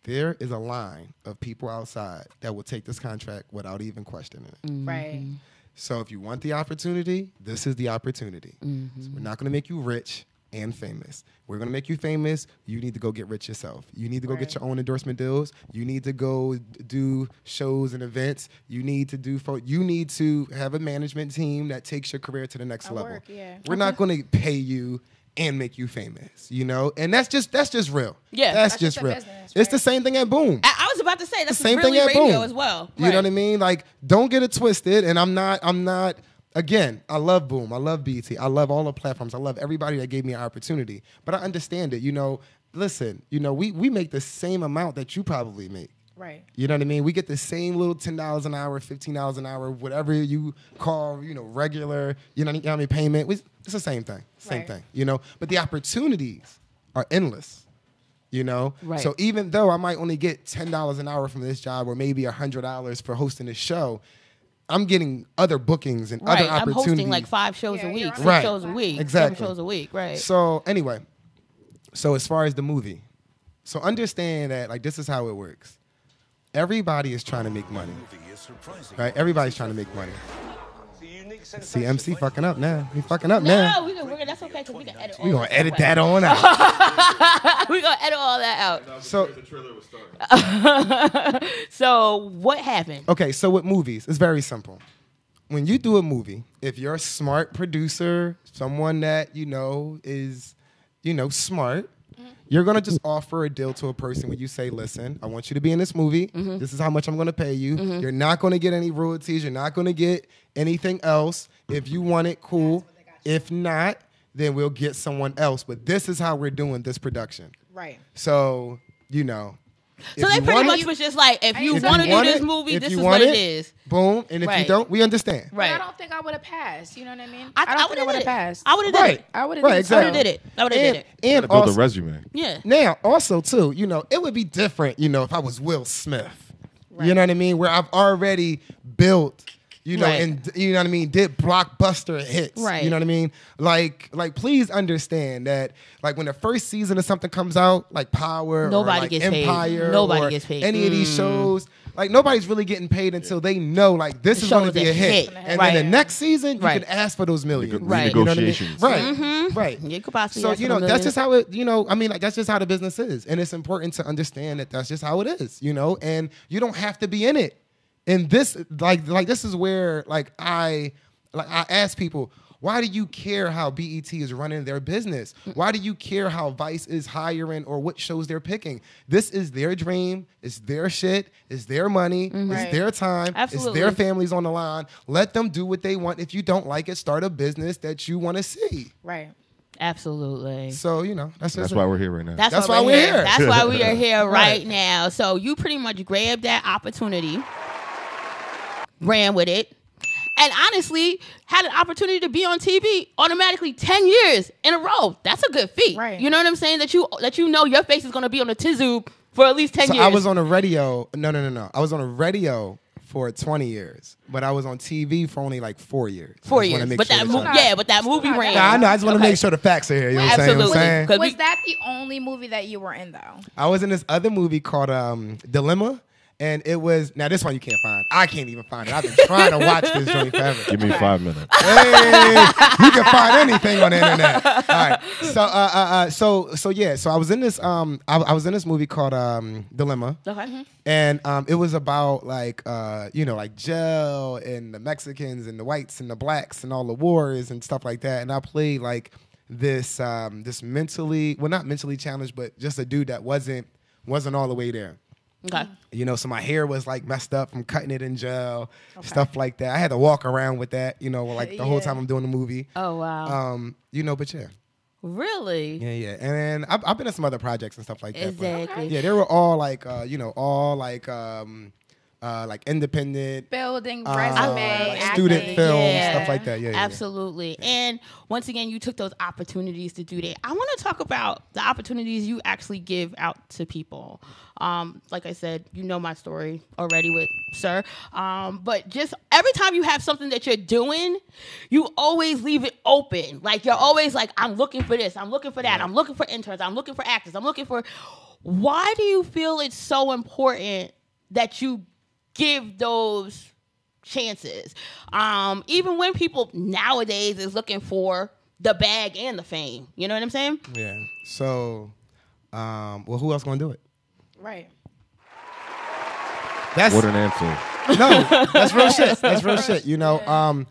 Speaker 1: There is a line of people outside that will take this contract without even questioning it.
Speaker 2: Right.
Speaker 1: So if you want the opportunity, this is the opportunity. So we're not going to make you rich and famous. We're going to make you famous. You need to go get rich yourself. You need to go get your own endorsement deals. You need to go do shows and events. You need to have a management team that takes your career to the next level.
Speaker 2: Work, yeah.
Speaker 1: We're not going to pay you and make you famous, you know? And that's just real.
Speaker 3: Yeah.
Speaker 1: That's
Speaker 2: That's
Speaker 1: just
Speaker 2: just a
Speaker 1: real.
Speaker 2: business,
Speaker 1: It's
Speaker 2: right.
Speaker 1: the same thing at Boom.
Speaker 3: I was about to say that's
Speaker 1: The same
Speaker 3: really
Speaker 1: thing at
Speaker 3: radio
Speaker 1: Boom.
Speaker 3: as well.
Speaker 1: You know what I mean? Like, don't get it twisted. And I'm not. Again, I love Boom. I love BT. I love all the platforms. I love everybody that gave me an opportunity. But I understand it. You know, listen. You know, we make the same amount that you probably make.
Speaker 2: Right.
Speaker 1: You know what I mean? We get the same little $10 an hour, $15 an hour, whatever you call, you know, regular. You know what I mean? Payment. It's the same thing. Same
Speaker 2: Right.
Speaker 1: thing. You know, but the opportunities are endless. You know,
Speaker 3: Right.
Speaker 1: So even though I might only get $10 an hour from this job, or maybe $100 for hosting this show, I'm getting other bookings and
Speaker 3: Right.
Speaker 1: other
Speaker 3: I'm
Speaker 1: opportunities.
Speaker 3: hosting like 5 shows
Speaker 2: Yeah,
Speaker 3: a week,
Speaker 2: you're
Speaker 3: 6
Speaker 1: Right.
Speaker 3: shows a week,
Speaker 1: Exactly.
Speaker 3: 7 shows a week. Right.
Speaker 1: So anyway, so as far as the movie, so understand that like this is how it works. Everybody is trying to make money, right? Everybody's trying to make money. See, MC fucking up now. He fucking up now.
Speaker 3: No, that's okay because we can edit.
Speaker 1: We gonna edit that on out.
Speaker 3: We're gonna edit all that out.
Speaker 1: So
Speaker 4: The trailer was starting.
Speaker 3: So what happened?
Speaker 1: okay, so with movies, it's very simple. When you do a movie, if you're a smart producer, someone that you know is, you know, smart, you're gonna just offer a deal to a person when you say, "Listen, I want you to be in this movie. This is how much I'm gonna pay you. You're not gonna get any royalties. You're not gonna get anything else. If you want it, cool. If not, then we'll get someone else. But this is how we're doing this production.
Speaker 2: Right.
Speaker 1: So, you know."
Speaker 3: So
Speaker 1: if
Speaker 3: they
Speaker 1: you
Speaker 3: pretty
Speaker 1: want
Speaker 3: much
Speaker 1: it-
Speaker 3: was just like, if you
Speaker 2: If
Speaker 3: want to
Speaker 1: you
Speaker 3: do
Speaker 1: want
Speaker 3: this
Speaker 1: it,
Speaker 3: movie,
Speaker 1: if
Speaker 3: this
Speaker 1: you
Speaker 3: is
Speaker 1: want
Speaker 3: what it
Speaker 1: it,
Speaker 3: is.
Speaker 1: Boom. And if you
Speaker 3: Right.
Speaker 1: don't, we understand.
Speaker 3: Right.
Speaker 2: But I don't think I would have passed. You know what I mean?
Speaker 3: I
Speaker 2: don't think I
Speaker 3: would've
Speaker 2: would
Speaker 3: did
Speaker 2: have
Speaker 3: it.
Speaker 2: passed.
Speaker 3: I would've did
Speaker 1: Right.
Speaker 3: it.
Speaker 2: I would've
Speaker 1: right,
Speaker 2: did it.
Speaker 1: exactly.
Speaker 3: I would've did it. I would've did it.
Speaker 1: And
Speaker 4: Build a
Speaker 1: also,
Speaker 4: resume.
Speaker 3: Yeah.
Speaker 1: now, also too, you know, it would be different, you know, if I was Will Smith. You know what I mean? Where I've already built, you know,
Speaker 3: Right.
Speaker 1: and you know what I mean, did blockbuster hits.
Speaker 3: Right.
Speaker 1: You know what I mean? Like please understand that like when the first season of something comes out, like Power
Speaker 3: Nobody
Speaker 1: or like
Speaker 3: gets paid.
Speaker 1: Empire
Speaker 3: Nobody
Speaker 1: or
Speaker 3: gets paid.
Speaker 1: any of these shows, like nobody's really getting paid until they know like this
Speaker 3: The
Speaker 1: is going to
Speaker 3: show's
Speaker 1: be
Speaker 3: a
Speaker 1: a hit.
Speaker 3: hit.
Speaker 1: And
Speaker 3: Right.
Speaker 1: then the next season you
Speaker 3: Right.
Speaker 1: can ask for those millions.
Speaker 3: Right.
Speaker 1: You know what I mean?
Speaker 4: Renegotiations.
Speaker 1: Right. Right.
Speaker 3: You could possibly
Speaker 1: So
Speaker 3: ask
Speaker 1: you
Speaker 3: for
Speaker 1: know
Speaker 3: the
Speaker 1: that's
Speaker 3: millions.
Speaker 1: just how it. You know, I mean, like that's just how the business is, and it's important to understand that that's just how it is. You know, and you don't have to be in it. And this, like this is where I ask people, why do you care how BET is running their business? Why do you care how Vice is hiring or what shows they're picking? This is their dream. It's their shit. It's their money.
Speaker 2: Right.
Speaker 1: It's their time.
Speaker 3: Absolutely.
Speaker 1: It's their families on the line. Let them do what they want. If you don't like it, start a business that you want to see.
Speaker 2: Right.
Speaker 3: Absolutely.
Speaker 1: So, you know, that's
Speaker 4: That's why we're here right now.
Speaker 3: That's
Speaker 1: why we're here.
Speaker 3: That's why we are here right
Speaker 1: Right.
Speaker 3: now. So you pretty much grabbed that opportunity, ran with it, and honestly had an opportunity to be on TV automatically 10 years in a row. That's a good feat.
Speaker 2: Right.
Speaker 3: You know what I'm saying? That you know your face is going to be on the Tizoo for at least 10
Speaker 1: So
Speaker 3: years.
Speaker 1: I was on a radio. No. I was on a radio for 20 years, but I was on TV for only like 4 years. I
Speaker 3: 4
Speaker 1: just wanna
Speaker 3: years.
Speaker 1: make
Speaker 3: But
Speaker 1: sure
Speaker 3: that
Speaker 1: that's-
Speaker 3: but that movie ran.
Speaker 1: Nah, I know. I just want to
Speaker 3: Okay.
Speaker 1: make sure the facts are here. You know what I'm
Speaker 3: Absolutely.
Speaker 1: saying?
Speaker 3: Cause
Speaker 2: Was
Speaker 3: we-
Speaker 2: that the only movie that you were in though?
Speaker 1: I was in this other movie called Dilemma, and it was now this one you can't find. I can't even find it. I've been trying to watch this joint forever.
Speaker 4: Give me 5 minutes.
Speaker 1: Hey, you can find anything on the internet. All right. So yeah. So I was in this I was in this movie called Dilemma.
Speaker 3: Okay.
Speaker 1: And it was about like like jail and the Mexicans and the whites and the blacks and all the wars and stuff like that. And I played like this mentally, well, not mentally challenged, but just a dude that wasn't all the way there.
Speaker 3: Okay.
Speaker 1: You know, so my hair was like messed up from cutting it in gel, stuff like that. I had to walk around with that, you know, like the whole time I'm doing the movie.
Speaker 3: Oh wow.
Speaker 1: You know, but yeah.
Speaker 3: Really?
Speaker 1: Yeah. And I've been in some other projects and stuff like that.
Speaker 3: Exactly.
Speaker 1: But yeah, they were all like, like independent,
Speaker 2: building resume,
Speaker 1: like student
Speaker 2: acting.
Speaker 1: film, stuff like that. Yeah,
Speaker 3: absolutely. Yeah. And once again, you took those opportunities to do that. I want to talk about the opportunities you actually give out to people. Like I said, you know my story already with Sir. But just every time you have something that you're doing, you always leave it open. Like you're always like, I'm looking for this, I'm looking for that, I'm looking for interns, I'm looking for actors, I'm looking for. Why do you feel it's so important that you give those chances? Even when people nowadays is looking for the bag and the fame. You know what I'm saying?
Speaker 1: Yeah. So, well, who else gonna do it?
Speaker 2: Right.
Speaker 4: What an answer.
Speaker 1: No, that's real shit. That's real shit. You know, I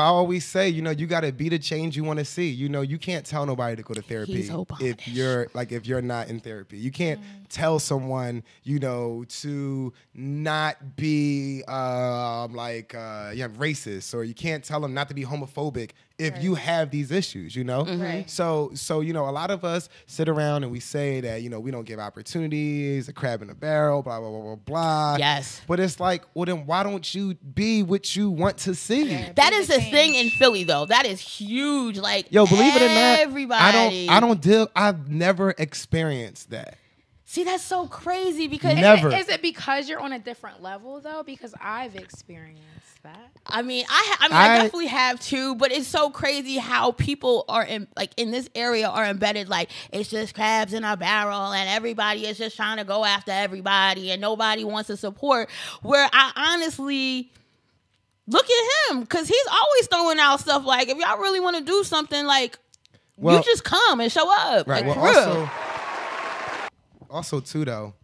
Speaker 1: always say, you know, you got to be the change you want to see. You know, you can't tell nobody to go to therapy if you're not in therapy. You can't tell someone, you know, to not be racist, or you can't tell them not to be homophobic if you have these issues, you know?
Speaker 2: Right.
Speaker 1: So, you know, a lot of us sit around and we say that, you know, we don't give opportunities, a crab in a barrel, blah, blah, blah, blah, blah.
Speaker 3: Yes.
Speaker 1: But it's like, well, then why don't you be what you want to see?
Speaker 2: Yeah,
Speaker 3: that is the thing in Philly, though. That is huge. Like,
Speaker 1: yo, believe it or not,
Speaker 3: everybody.
Speaker 1: I've never experienced that.
Speaker 3: See, that's so crazy because
Speaker 1: Never.
Speaker 2: Is it because you're on a different level though? Because I've experienced that.
Speaker 3: I mean, I definitely have too, but it's so crazy how people are in this area are embedded. Like, it's just crabs in a barrel, and everybody is just trying to go after everybody, and nobody wants to support. Where I honestly look at him, because he's always throwing out stuff like, if y'all really want to do something, like, you just come and show up.
Speaker 1: Right.
Speaker 3: Like,
Speaker 1: Well,
Speaker 3: for real.
Speaker 1: also too though,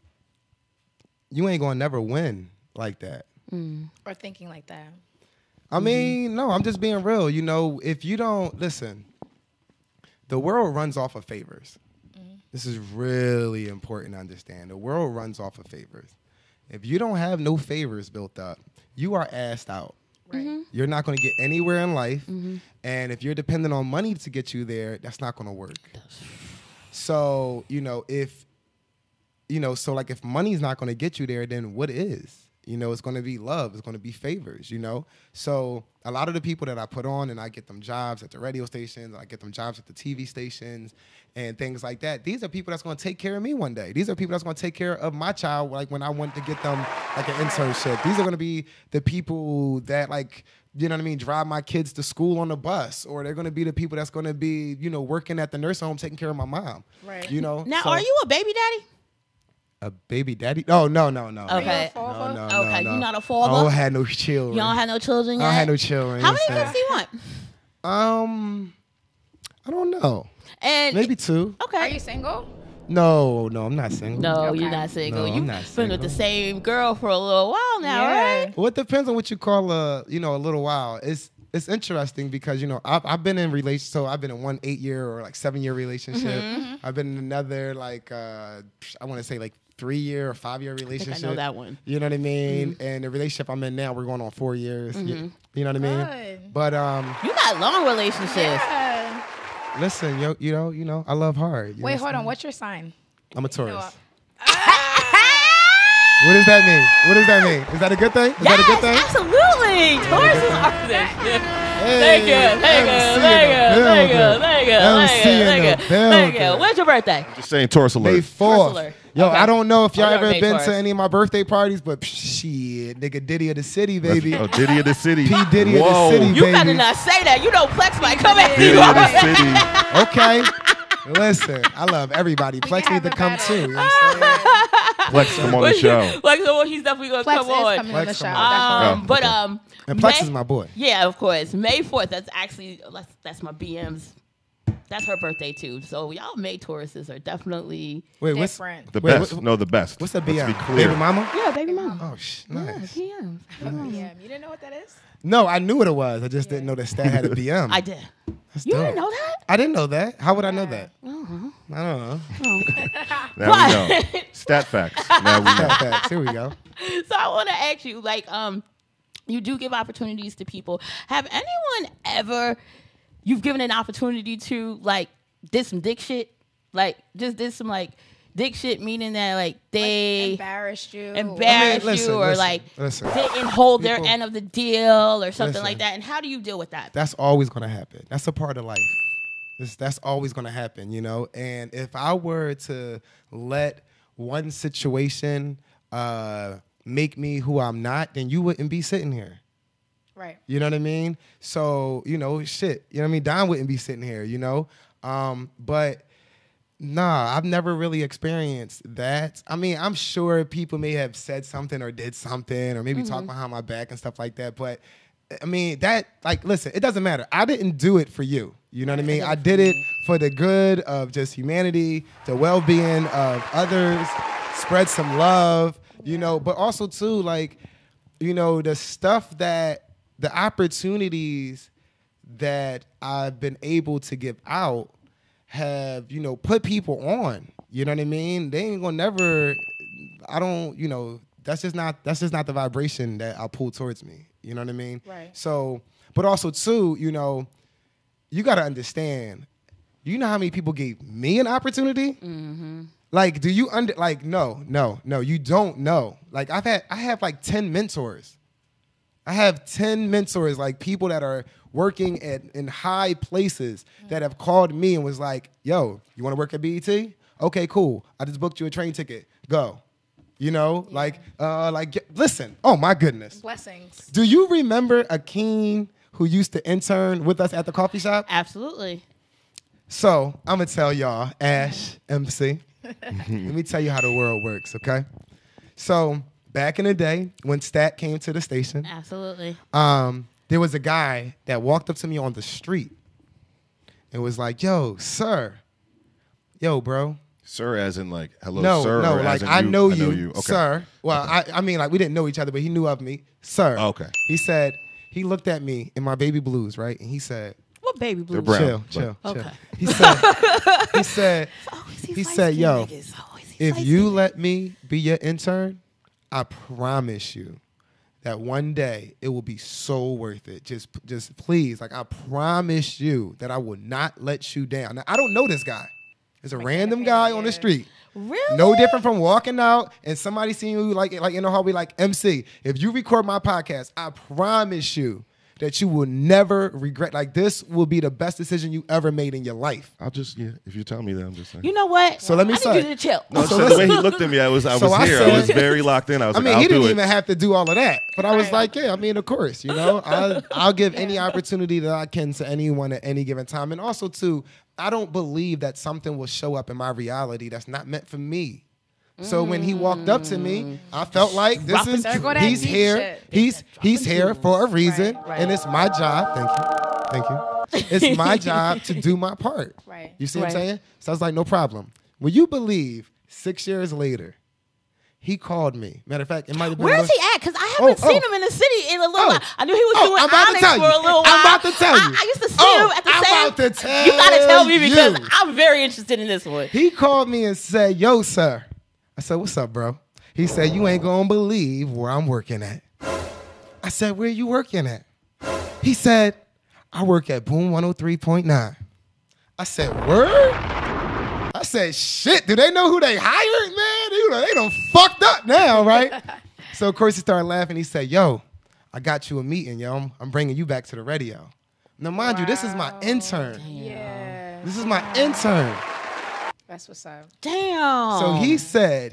Speaker 1: you ain't gonna never win like that.
Speaker 2: Or thinking like that.
Speaker 1: I mean, no, I'm just being real. You know, if you don't listen, the world runs off of favors. This is really important to understand. The world runs off of favors. If you don't have no favors built up, you are assed out.
Speaker 2: Right.
Speaker 1: You're not going to get anywhere in life. And if you're dependent on money to get you there, that's not going to work. So, you know, if money's not going to get you there, then what is? You know, it's going to be love. It's going to be favors, you know? So a lot of the people that I put on, and I get them jobs at the radio stations, I get them jobs at the TV stations and things like that. These are people that's going to take care of me one day. These are people that's going to take care of my child, like when I want to get them like an internship. These are going to be the people that, like, you know what I mean, drive my kids to school on the bus, or they're going to be the people that's going to be, you know, working at the nursing home taking care of my mom.
Speaker 2: Right.
Speaker 1: You know?
Speaker 3: Now, are you a baby daddy?
Speaker 1: A baby daddy? Oh, no.
Speaker 3: Okay.
Speaker 1: No.
Speaker 3: Okay, you're not a father?
Speaker 1: I don't have no children.
Speaker 3: You don't have no children yet?
Speaker 1: I don't have no children.
Speaker 3: How many kids do you want?
Speaker 1: I don't know.
Speaker 3: And
Speaker 1: Maybe 2.
Speaker 2: Are
Speaker 3: Okay.
Speaker 2: you single?
Speaker 1: No, I'm not single.
Speaker 3: No,
Speaker 2: Okay.
Speaker 3: you're not single.
Speaker 1: No, I'm
Speaker 3: You've
Speaker 1: not
Speaker 3: been
Speaker 1: single.
Speaker 3: with the same girl for a little while now, right?
Speaker 1: Well, it depends on what you call a little while. It's interesting because, you know, I've been in relations, so I've been in one 8-year or like 7-year relationship. I've been in another like I want to say like 3-year or 5-year relationship.
Speaker 3: I think I know that one.
Speaker 1: You know what I mean? And the relationship I'm in now, we're going on 4 years. You know what I mean?
Speaker 2: Good.
Speaker 1: But
Speaker 3: You got long relationships.
Speaker 2: Yeah.
Speaker 1: listen, you know, I love hard.
Speaker 2: Wait, hold on. What's your sign?
Speaker 1: I'm a Taurus.
Speaker 2: No.
Speaker 1: What does that mean? What does that mean? Is that a good thing? Is that a good thing?
Speaker 3: Absolutely. Tauruses are
Speaker 1: Hey,
Speaker 3: Thank you. When's your birthday?
Speaker 4: Just saying Taurus
Speaker 1: May
Speaker 4: alert.
Speaker 1: 4th.
Speaker 3: alert.
Speaker 1: Yo,
Speaker 3: Okay.
Speaker 1: I don't know if y'all
Speaker 3: you're
Speaker 1: ever
Speaker 3: May
Speaker 1: been
Speaker 3: 4th.
Speaker 1: to any of my birthday parties, but shit, nigga Diddy of the city, baby.
Speaker 4: Oh, Diddy of the city.
Speaker 1: P. Diddy of the
Speaker 4: Whoa.
Speaker 1: city.
Speaker 3: You better
Speaker 1: baby.
Speaker 3: not say that. You know Plex might come at
Speaker 4: Diddy
Speaker 3: you.
Speaker 4: of the city.
Speaker 1: Okay. Listen, I love everybody. Plex
Speaker 2: can
Speaker 1: need to
Speaker 2: have a
Speaker 1: come
Speaker 2: battle.
Speaker 1: too. You know what I'm saying?
Speaker 4: Flex, come on the show.
Speaker 3: Like, he's definitely going to
Speaker 2: Flex
Speaker 3: come
Speaker 2: is
Speaker 3: on.
Speaker 2: coming on the
Speaker 1: Flex
Speaker 2: show.
Speaker 1: come on.
Speaker 3: But
Speaker 1: And Plex
Speaker 3: May-
Speaker 1: is my boy.
Speaker 3: Yeah, of course. May 4th. That's actually that's my BM's. That's her birthday too. So y'all May Tauruses are definitely
Speaker 1: Wait, what's
Speaker 2: Different.
Speaker 4: The
Speaker 1: Wait,
Speaker 4: best.
Speaker 1: what-
Speaker 4: No, the best.
Speaker 1: what's a
Speaker 4: Let's
Speaker 1: BM?
Speaker 4: be clear.
Speaker 1: Baby mama?
Speaker 3: yeah, baby mom.
Speaker 1: Oh, nice.
Speaker 3: Yeah, BMs.
Speaker 2: Yeah, you didn't know what that is?
Speaker 1: No, I knew what it was. I just didn't know that Stat had a BM.
Speaker 3: I did.
Speaker 1: That's
Speaker 3: You
Speaker 1: dope.
Speaker 3: didn't know that?
Speaker 1: I didn't know that. How would I know that?
Speaker 3: Uh-huh.
Speaker 1: I don't know.
Speaker 4: Now we know. Stat facts. Now we know.
Speaker 1: Facts. Here we go.
Speaker 3: So I want to ask you, like, you do give opportunities to people. Have anyone ever you've given an opportunity to, like, did some dick shit? Like, just did some, like, dick shit, meaning that, like, they
Speaker 2: embarrassed you,
Speaker 3: listen, or like didn't hold their end of the deal or something like that. And how do you deal with that?
Speaker 1: That's always going to happen. That's a part of life. That's always going to happen, you know? And if I were to let one situation make me who I'm not, then you wouldn't be sitting here.
Speaker 2: Right.
Speaker 1: You know what I mean? So, you know, shit. You know what I mean? Don wouldn't be sitting here, you know? But nah, I've never really experienced that. I mean, I'm sure people may have said something or did something or maybe talked behind my back and stuff like that. But, I mean, that, like, listen, it doesn't matter. I didn't do it for you. You know what I mean? I did it for the good of just humanity, the well-being of others, spread some love, you know, but also, too, like, you know, the opportunities that I've been able to give out have, you know, put people on. You know what I mean? They ain't gonna never, I don't, you know, that's just not the vibration that I pull towards me. You know what I mean?
Speaker 2: Right.
Speaker 1: So, but also, too, you know, you got to understand, you know how many people gave me an opportunity? Mm-hmm. Like, do you no, you don't know. Like, I have like 10 mentors. I have 10 mentors, like people that are working in high places that have called me and was like, yo, you want to work at BET? Okay, cool. I just booked you a train ticket. Go. You know, listen, oh my goodness.
Speaker 2: Blessings.
Speaker 1: Do you remember Akeem who used to intern with us at the coffee shop?
Speaker 3: Absolutely.
Speaker 1: So I'm going to tell y'all, Ash, MC, let me tell you how the world works, okay? So back in the day when Stat came to the station,
Speaker 3: absolutely,
Speaker 1: there was a guy that walked up to me on the street and was like, yo, sir. Yo, bro.
Speaker 4: Sir, as in like, hello,
Speaker 1: no,
Speaker 4: sir?
Speaker 1: No, like, I know you,
Speaker 4: okay.
Speaker 1: sir. Well, okay. I mean, like, we didn't know each other, but he knew of me. Sir.
Speaker 4: Oh, okay.
Speaker 1: He said, he looked at me in my baby blues, right? And he said,
Speaker 3: what baby blues?
Speaker 4: Brown,
Speaker 1: chill.
Speaker 3: Okay.
Speaker 1: He said, yo, if you let me be your intern, I promise you that one day it will be so worth it. Just please, like, I promise you that I will not let you down. Now, I don't know this guy. It's a random guy on the street.
Speaker 3: Really?
Speaker 1: No different from walking out and somebody seeing you like in the hallway like, MC, if you record my podcast, I promise you that you will never regret. Like, this will be the best decision you ever made in your life.
Speaker 4: I'll just, if you tell me that, I'm just saying.
Speaker 3: You know what?
Speaker 1: So let me say.
Speaker 3: I need you to chill.
Speaker 4: No, so the way he looked at me, I was here. I was very locked in. I
Speaker 1: mean, he didn't even have to do all of that. But I was like, yeah, I mean, of course, you know. I'll give any opportunity that I can to anyone at any given time. And also, too, I don't believe that something will show up in my reality that's not meant for me. So when he walked up to me, I felt like he's here. He's here for a reason, and it's my job. Thank you. It's my job to do my part.
Speaker 2: Right.
Speaker 1: You see what I'm saying? So I was like, no problem. Will you believe 6 years later, he called me. Matter of fact, it might have been.
Speaker 3: Where is he at? Because I haven't seen him in the city in a little while. I knew he was doing Onyx for a little while.
Speaker 1: I'm about to tell you.
Speaker 3: I used to see him at the same.
Speaker 1: I'm about to tell
Speaker 3: you. Gotta tell me because I'm very interested in this one.
Speaker 1: He called me and said, yo, sir. I said, what's up, bro? He said, you ain't gonna believe where I'm working at. I said, where you working at? He said, I work at Boom 103.9. I said, word? I said, shit, do they know who they hired, man? They done fucked up now, right? So, of course, he started laughing. He said, yo, I got you a meeting, yo. I'm bringing you back to the radio. Now, mind you, this is my intern.
Speaker 2: Yeah.
Speaker 1: This is my intern.
Speaker 2: That's what's up.
Speaker 3: Damn.
Speaker 1: So he said,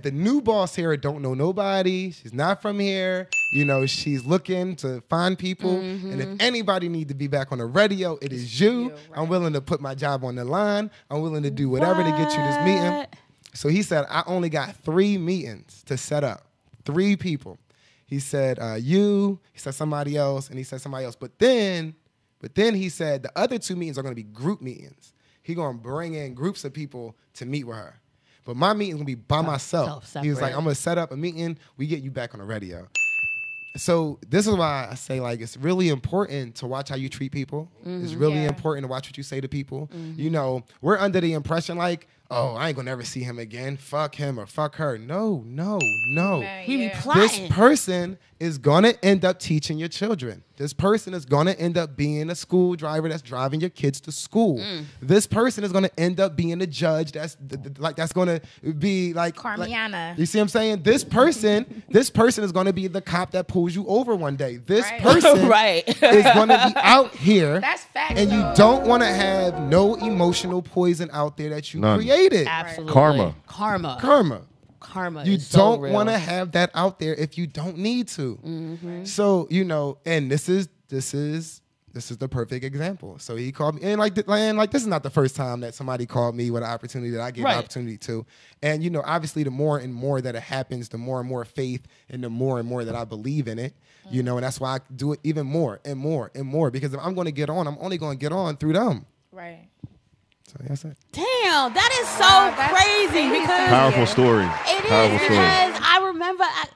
Speaker 1: the new boss here don't know nobody. She's not from here. You know, she's looking to find people. And if anybody need to be back on the radio, it is you. Right. I'm willing to put my job on the line. I'm willing to do whatever to get you this meeting. So he said, I only got 3 meetings to set up. 3 people. He said, you. He said somebody else. And he said somebody else. But then he said the other 2 meetings are going to be group meetings. He gonna bring in groups of people to meet with her. But my meeting's gonna be by myself. He was like, I'm gonna set up a meeting. We get you back on the radio. So this is why I say, like, it's really important to watch how you treat people. It's really important to watch what you say to people. You know, we're under the impression, like, oh, I ain't gonna never see him again. Fuck him or fuck her. No.
Speaker 2: Man,
Speaker 3: We be
Speaker 2: yeah.
Speaker 3: plotting.
Speaker 1: This person is gonna end up teaching your children. This person is gonna end up being a school driver that's driving your kids to school. This person is gonna end up being a judge that's that's gonna be like
Speaker 2: Carmiana.
Speaker 1: you see what I'm saying? This person is gonna be the cop that pulls you over one day. This
Speaker 2: Right.
Speaker 1: person
Speaker 3: Right.
Speaker 1: is gonna be out here.
Speaker 2: That's facts.
Speaker 1: And you
Speaker 2: though.
Speaker 1: don't want to have no emotional poison out there that you
Speaker 4: None.
Speaker 1: created.
Speaker 3: Absolutely.
Speaker 4: Karma.
Speaker 1: Karma.
Speaker 3: You
Speaker 1: You don't want to have that out there if you don't need to. So, you know, and this is the perfect example. So he called me, and like this is not the first time that somebody called me with an opportunity that I gave an opportunity to. And you know, obviously, the more and more that it happens, the more and more faith, and the more that I believe in it. You know, and that's why I do it even more and more and more. Because if I'm going to get on, I'm only going to get on through them.
Speaker 2: Right.
Speaker 1: So that's it.
Speaker 3: Damn, that is so
Speaker 2: Wow, that's
Speaker 3: crazy
Speaker 2: crazy.
Speaker 3: because
Speaker 4: Powerful story.
Speaker 3: it
Speaker 4: Powerful
Speaker 3: is
Speaker 4: story.
Speaker 3: because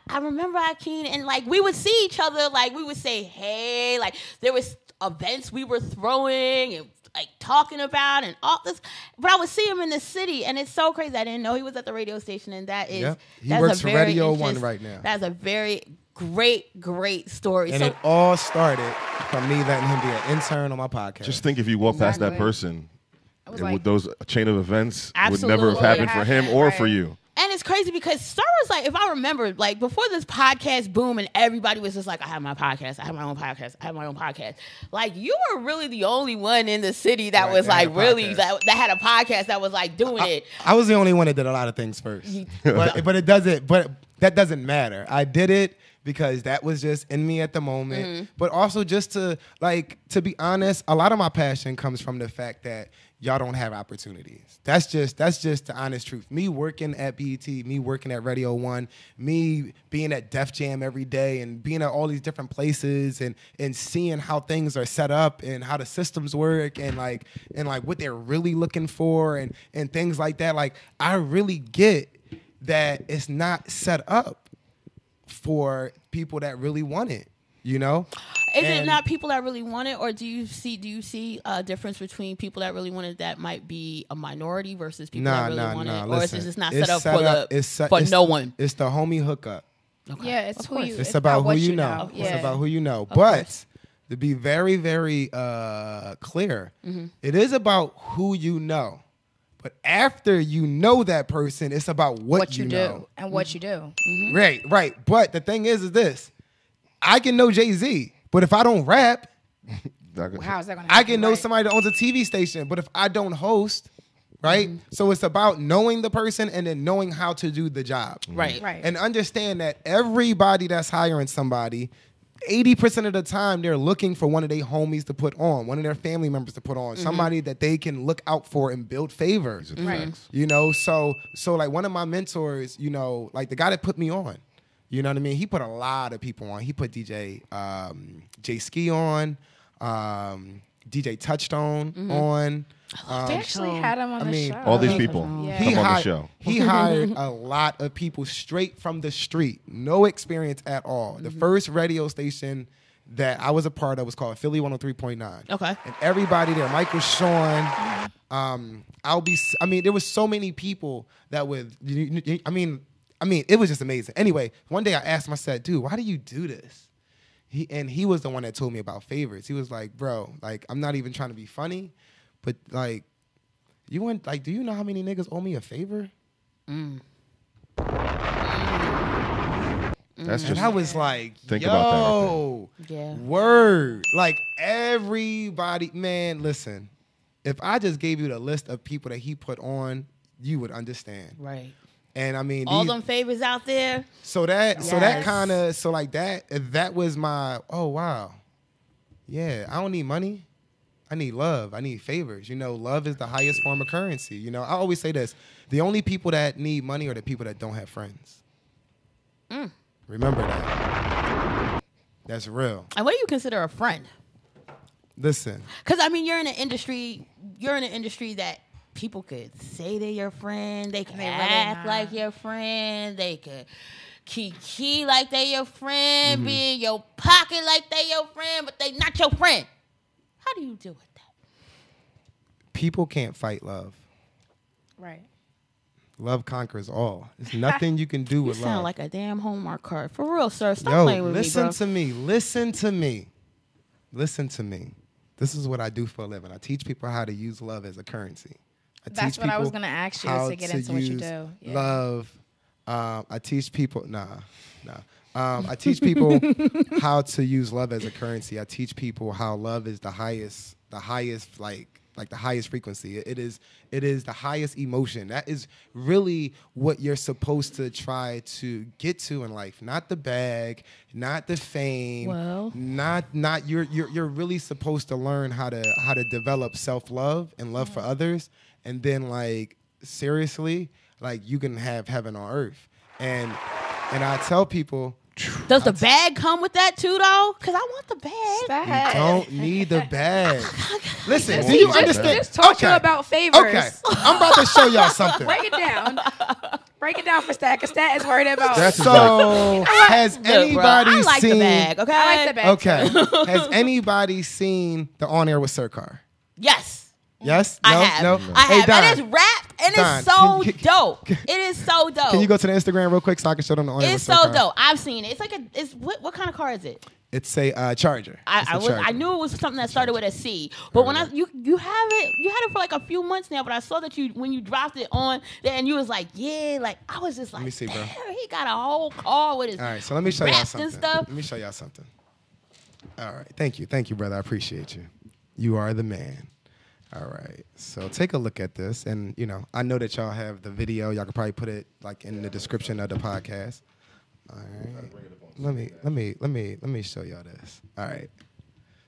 Speaker 3: I remember Akeem, and like we would see each other, like we would say hey, like there was events we were throwing and like talking about and all this, but I would see him in the city, and it's so crazy. I didn't know he was at the radio station, and that is
Speaker 1: Yep. He
Speaker 3: that's
Speaker 1: works
Speaker 3: a
Speaker 1: for
Speaker 3: very
Speaker 1: Radio 1
Speaker 3: interest-
Speaker 1: right now.
Speaker 3: That's a very great story.
Speaker 1: And
Speaker 3: So
Speaker 1: it all started from me letting him be an intern on my podcast.
Speaker 4: Just think if you walk past that
Speaker 2: Exactly.
Speaker 4: person,
Speaker 2: was
Speaker 4: it
Speaker 2: like-
Speaker 4: would, those chain of events would never have
Speaker 3: Absolutely.
Speaker 4: happened for him or for
Speaker 2: Right.
Speaker 4: you.
Speaker 3: And it's crazy because Star was like, if I remember, like before this podcast boom and everybody was just like, I have my podcast, I have my own podcast, I have my own podcast. Like you were really the only one in the city that
Speaker 1: Right,
Speaker 3: was
Speaker 1: that had
Speaker 3: like
Speaker 1: a
Speaker 3: really
Speaker 1: podcast.
Speaker 3: that had a podcast that was like doing it.
Speaker 1: I was the only one that did a lot of things first. but it doesn't. But that doesn't matter. I did it because that was just in me at the moment. But also just to be honest, a lot of my passion comes from the fact that y'all don't have opportunities. That's just the honest truth. Me working at BET, me working at Radio 1, me being at Def Jam every day and being at all these different places and seeing how things are set up and how the systems work and what they're really looking for and things like that. Like I really get that it's not set up for people that really want it, you know?
Speaker 3: Is it
Speaker 1: And-
Speaker 3: not people that really want it, or do you see a difference between people that really want it that might be a minority versus people that really want it, or is it just not set up for no one?
Speaker 1: It's the homie hookup.
Speaker 3: Okay.
Speaker 2: Yeah, it's
Speaker 3: Of
Speaker 2: who
Speaker 3: course.
Speaker 2: you.
Speaker 1: It's about who
Speaker 2: what
Speaker 1: you know.
Speaker 2: Yeah.
Speaker 1: It's about who you know. But
Speaker 3: course.
Speaker 1: to be very, very clear, it is about who you know. But after you know that person, it's about what you
Speaker 2: do
Speaker 1: know.
Speaker 2: and what you do.
Speaker 1: Right. But the thing is this. I can know Jay-Z, but if I don't rap,
Speaker 2: How is that going to?
Speaker 1: I can know somebody that owns a TV station, but if I don't host, right? So it's about knowing the person and then knowing how to do the job.
Speaker 3: Right.
Speaker 2: Right.
Speaker 1: And understand that everybody that's hiring somebody, 80% of the time they're looking for one of their homies to put on, one of their family members to put on, somebody that they can look out for and build favor.
Speaker 4: These are
Speaker 2: Right.
Speaker 4: facts.
Speaker 1: You know, so like one of my mentors, you know, like the guy that put me on, you know what I mean? He put a lot of people on. He put DJ J Ski on, DJ Touchstone on.
Speaker 2: They actually had him on the show.
Speaker 4: All these people
Speaker 2: Yeah.
Speaker 4: come on the show.
Speaker 1: He hired a lot of people straight from the street, no experience at all. The first radio station that I was a part of was called Philly 103.9.
Speaker 3: Okay.
Speaker 1: And everybody there, Michael Sean, there was so many people that would, I mean, it was just amazing. Anyway, one day I asked him, I said, dude, why do you do this? He was the one that told me about favorites. He was like, bro, like, I'm not even trying to be funny, but like, do you know how many niggas owe me a favor?
Speaker 4: That's
Speaker 1: And
Speaker 4: just
Speaker 1: I was like,
Speaker 4: Think
Speaker 1: yo,
Speaker 4: about that right
Speaker 3: Yeah.
Speaker 1: word. Like everybody, man, listen, if I just gave you the list of people that he put on, you would understand.
Speaker 3: Right.
Speaker 1: And I mean,
Speaker 3: All them favors out there.
Speaker 1: that
Speaker 3: Yes.
Speaker 1: kind of, that was my, oh, wow. Yeah, I don't need money. I need love. I need favors. You know, love is the highest form of currency. You know, I always say this. The only people that need money are the people that don't have friends. Remember that. That's real.
Speaker 3: And what do you consider a friend?
Speaker 1: Listen,
Speaker 3: Because I mean, you're in an industry that people could say they're your friend. They can
Speaker 2: They really
Speaker 3: act
Speaker 2: not.
Speaker 3: like your friend. They could kiki like they your friend, be in your pocket like they your friend, but they not your friend. How do you deal with that?
Speaker 1: People can't fight love.
Speaker 2: Right.
Speaker 1: Love conquers all. There's nothing you can do with
Speaker 3: You
Speaker 1: love.
Speaker 3: sound like a damn Hallmark card. For real, sir. Stop
Speaker 1: Yo,
Speaker 3: playing with
Speaker 1: listen
Speaker 3: me, bro.
Speaker 1: to me. Listen to me. Listen to me. This is what I do for a living. I teach people how to use love as a currency.
Speaker 2: That's what I was going to ask you is to get into what you do. Yeah.
Speaker 1: Love. I teach people. I teach people how to use love as a currency. I teach people how love is the highest, like the highest frequency. It is the highest emotion. That is really what you're supposed to try to get to in life. Not the bag, not the fame.
Speaker 3: Well.
Speaker 1: Not you're really supposed to learn how to develop self-love and love for others, and then like seriously, like you can have heaven on earth. And I tell people,
Speaker 3: Does the bag come with that too, though? Because I want the bag.
Speaker 1: you don't need the bag. Listen,
Speaker 2: Just-
Speaker 1: do you
Speaker 2: just-
Speaker 1: understand?
Speaker 2: Just talk to you about favors.
Speaker 1: Okay, I'm about to show y'all something.
Speaker 2: Break it down. Break it down for Stat, because Stat is worried about.
Speaker 1: So, has
Speaker 3: Look,
Speaker 1: anybody
Speaker 3: bro, I like
Speaker 1: seen?
Speaker 3: the bag, okay?
Speaker 2: I like the bag.
Speaker 1: Okay, has anybody seen the On Air with Sirkar?
Speaker 3: Yes.
Speaker 1: Yes,
Speaker 3: I
Speaker 1: no,
Speaker 3: have.
Speaker 1: no.
Speaker 3: I
Speaker 1: Hey,
Speaker 3: have.
Speaker 1: Don,
Speaker 3: And it's wrapped, and
Speaker 1: Don,
Speaker 3: it's so
Speaker 1: can-
Speaker 3: dope. It is so dope.
Speaker 1: can you go to the Instagram real quick so I can show them the On Air with
Speaker 3: It's so
Speaker 1: Sirkar?
Speaker 3: dope. I've seen it. It's like what kind of car is it?
Speaker 1: It's a Charger. It's a
Speaker 3: I
Speaker 1: Charger.
Speaker 3: knew it was something that started with a C, but when you had it for like a few months now. But I saw that when you dropped it on there, and you was like, yeah, like I was just like,
Speaker 1: me see, bro.
Speaker 3: damn, he got a whole car with his.
Speaker 1: All right, so let me show y'all
Speaker 3: wraps
Speaker 1: something.
Speaker 3: and stuff.
Speaker 1: Let me show y'all something. All right, thank you, brother. I appreciate you. You are the man. All right, so take a look at this, and I know that y'all have the video. Y'all could probably put it like in the description of the podcast. All right, let me show y'all this. All right,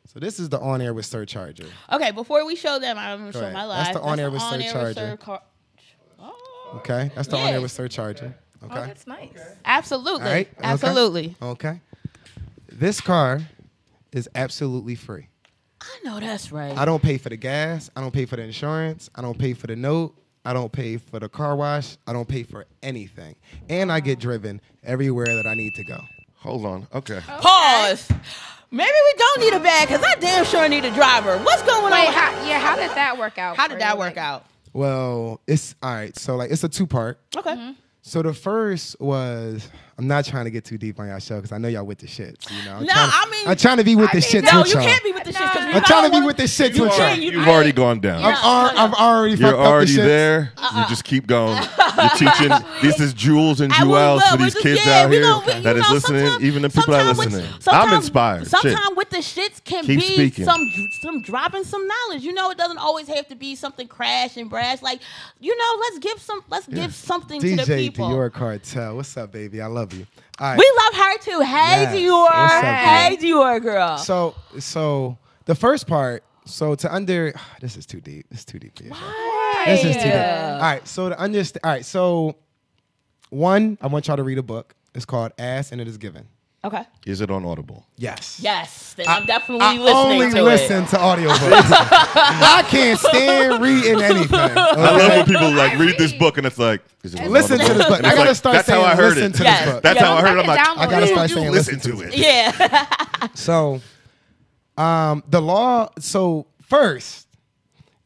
Speaker 1: so this is the On Air with Sir Charger.
Speaker 3: Okay, before we show them, I'm gonna
Speaker 1: Go
Speaker 3: show
Speaker 1: ahead.
Speaker 3: my live.
Speaker 1: That's the On Air with Sir Charger. Okay, that's the On Air
Speaker 3: Yeah.
Speaker 1: with Sir Charger. Okay,
Speaker 2: Oh, that's nice.
Speaker 3: Absolutely,
Speaker 1: all right, okay.
Speaker 3: absolutely.
Speaker 1: Okay, this car is absolutely free.
Speaker 3: I know that's right.
Speaker 1: I don't pay for the gas. I don't pay for the insurance. I don't pay for the note. I don't pay for the car wash. I don't pay for anything. And I get driven everywhere that I need to go.
Speaker 4: Hold on. Okay.
Speaker 3: Pause. Maybe we don't need a bag because I damn sure need a driver. What's going
Speaker 2: Wait,
Speaker 3: on?
Speaker 2: how did that work out?
Speaker 3: How
Speaker 2: for
Speaker 3: did that
Speaker 2: you?
Speaker 3: work out?
Speaker 1: Well, it's all right. So like it's a 2-part.
Speaker 3: Okay.
Speaker 1: So the first was, I'm not trying to get too deep on y'all show because I know y'all with the shits.
Speaker 3: I'm
Speaker 1: trying to be with the shits
Speaker 3: No,
Speaker 1: with
Speaker 3: you
Speaker 1: y'all.
Speaker 3: can't be with the shit because
Speaker 1: I'm trying to be with the shits with y'all.
Speaker 3: You-
Speaker 4: You've already gone down.
Speaker 1: I've already
Speaker 4: You're
Speaker 1: fucked up
Speaker 4: already
Speaker 1: the shits.
Speaker 4: there. You just keep going. You're teaching. This is jewels and
Speaker 3: I will
Speaker 4: jewels
Speaker 3: love
Speaker 4: for
Speaker 3: it.
Speaker 4: these
Speaker 3: Just-
Speaker 4: kids
Speaker 3: yeah,
Speaker 4: out
Speaker 3: we
Speaker 4: here
Speaker 3: gonna-
Speaker 4: that is listening.
Speaker 3: sometimes-
Speaker 4: Even the people that are
Speaker 3: sometimes
Speaker 4: listening.
Speaker 3: sometimes-
Speaker 4: I'm inspired. Shit.
Speaker 3: Sometimes with the shits can
Speaker 4: Keep
Speaker 3: be
Speaker 4: speaking.
Speaker 3: some dropping some knowledge. It doesn't always have to be something crash and brash. Like, let's give something to the
Speaker 1: DJ
Speaker 3: people.
Speaker 1: Dior Cartel. What's up, baby? I love you. All right.
Speaker 3: We love her too. Hey,
Speaker 1: Yes.
Speaker 3: Dior.
Speaker 1: What's up,
Speaker 3: Hey, Dior girl.
Speaker 1: So the first part. So this is too deep. This is too deep. For your show.
Speaker 3: Why?
Speaker 1: This is too deep. All right. So to understand. All right. So one, I want y'all to read a book. It's called Ask and It Is Given.
Speaker 3: Okay.
Speaker 4: Is it on Audible?
Speaker 1: Yes.
Speaker 3: Yes. Then I'm definitely
Speaker 1: I
Speaker 3: listening
Speaker 1: only
Speaker 3: to
Speaker 1: listen
Speaker 3: it.
Speaker 1: to audiobooks. I can't stand reading anything.
Speaker 4: I love when people like read this book and it's like, is it on
Speaker 1: Listen to
Speaker 4: Audible?
Speaker 1: this book.
Speaker 4: And
Speaker 1: I
Speaker 4: it's
Speaker 1: gotta
Speaker 4: like,
Speaker 1: start
Speaker 4: that's
Speaker 1: saying
Speaker 4: how I heard
Speaker 1: listen
Speaker 4: it.
Speaker 1: to
Speaker 3: Yes.
Speaker 1: this book.
Speaker 4: That's how I heard it. I'm
Speaker 2: I
Speaker 4: like,
Speaker 2: can download
Speaker 1: I gotta
Speaker 2: it.
Speaker 1: start saying
Speaker 4: listen to it.
Speaker 3: Yeah.
Speaker 1: So, the law. So first,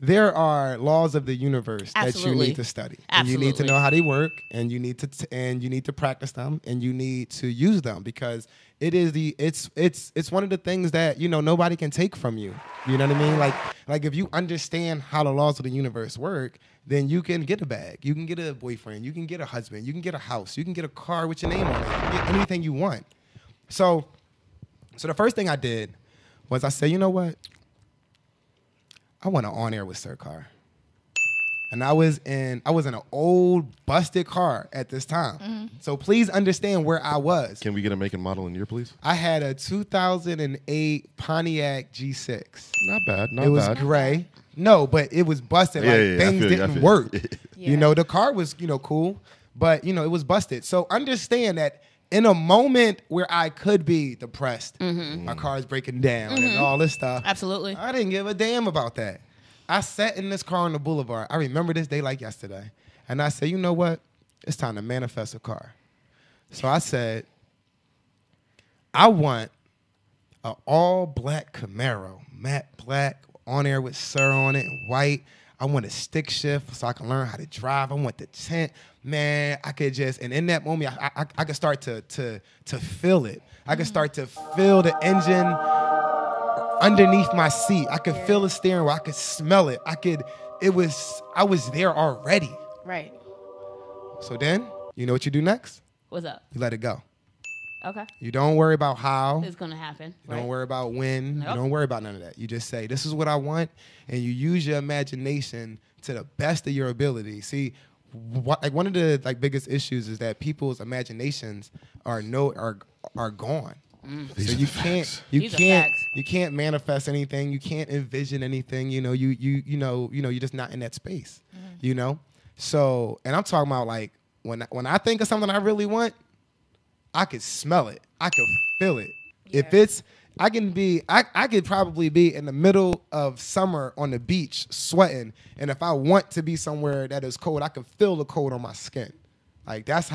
Speaker 1: there are laws of the universe that you
Speaker 3: Absolutely.
Speaker 1: need to study, and you need to
Speaker 3: Absolutely.
Speaker 1: know how they work, and you need to practice them, and you need to use them because it's one of the things that nobody can take from you. You know what I mean? Like if you understand how the laws of the universe work, then you can get a bag, you can get a boyfriend, you can get a husband, you can get a house, you can get a car with your name on it, you can get anything you want. So the first thing I did was I said, you know what? I want an On Air with Sirkar. And I was in an old busted car at this time. So please understand where I was.
Speaker 4: Can we get a make and model in year, please?
Speaker 1: I had a 2008 Pontiac G6.
Speaker 4: Not bad. Not
Speaker 1: It was
Speaker 4: bad.
Speaker 1: gray. No, but it was busted.
Speaker 4: Yeah,
Speaker 1: Like
Speaker 4: yeah, I
Speaker 1: things
Speaker 4: feel you, I
Speaker 1: didn't
Speaker 4: feel you.
Speaker 1: work.
Speaker 2: Yeah.
Speaker 1: The car was, cool, but it was busted. So understand that in a moment where I could be depressed, my car is breaking down and all this stuff.
Speaker 3: Absolutely.
Speaker 1: I didn't give a damn about that. I sat in this car on the boulevard. I remember this day like yesterday. And I said, you know what? It's time to manifest a car. So I said, I want an all-black Camaro, matte black, on air with Sir on it, white. I want a stick shift so I can learn how to drive. I want the tint. Man, I could just, and in that moment, I could start to feel it. I could start to feel the engine underneath my seat. I could feel the steering wheel. I could smell it. I was there already.
Speaker 2: Right.
Speaker 1: So then, you know what you do next?
Speaker 3: What's up?
Speaker 1: You let it go.
Speaker 3: Okay.
Speaker 1: You don't worry about how.
Speaker 3: It's gonna happen.
Speaker 1: You don't worry about when.
Speaker 3: Nope.
Speaker 1: You don't worry about none of that. You just say, this is what I want, and you use your imagination to the best of your ability. See, one of the biggest issues is that people's imaginations are gone. So you can't manifest anything. You can't envision anything. You're just not in that space. You know. So, and I'm talking about like when I think of something I really want, I could smell it. I could feel it. Yeah. I could probably be in the middle of summer on the beach sweating, and if I want to be somewhere that is cold, I can feel the cold on my skin. Like that's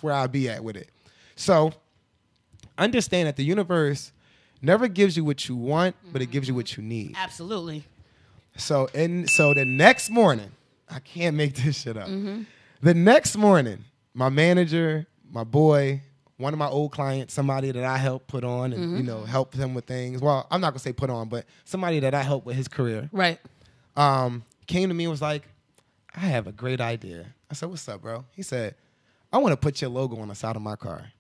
Speaker 1: where I'll be at with it. So understand that the universe never gives you what you want, but it gives you what you need.
Speaker 3: Absolutely.
Speaker 1: So the next morning, I can't make this shit up. The next morning, my manager, my boy, one of my old clients, somebody that I helped put on and help him with things. Well, I'm not gonna say put on, but somebody that I helped with his career.
Speaker 3: Right.
Speaker 1: Came to me and was like, I have a great idea. I said, what's up, bro? He said, I want to put your logo on the side of my car.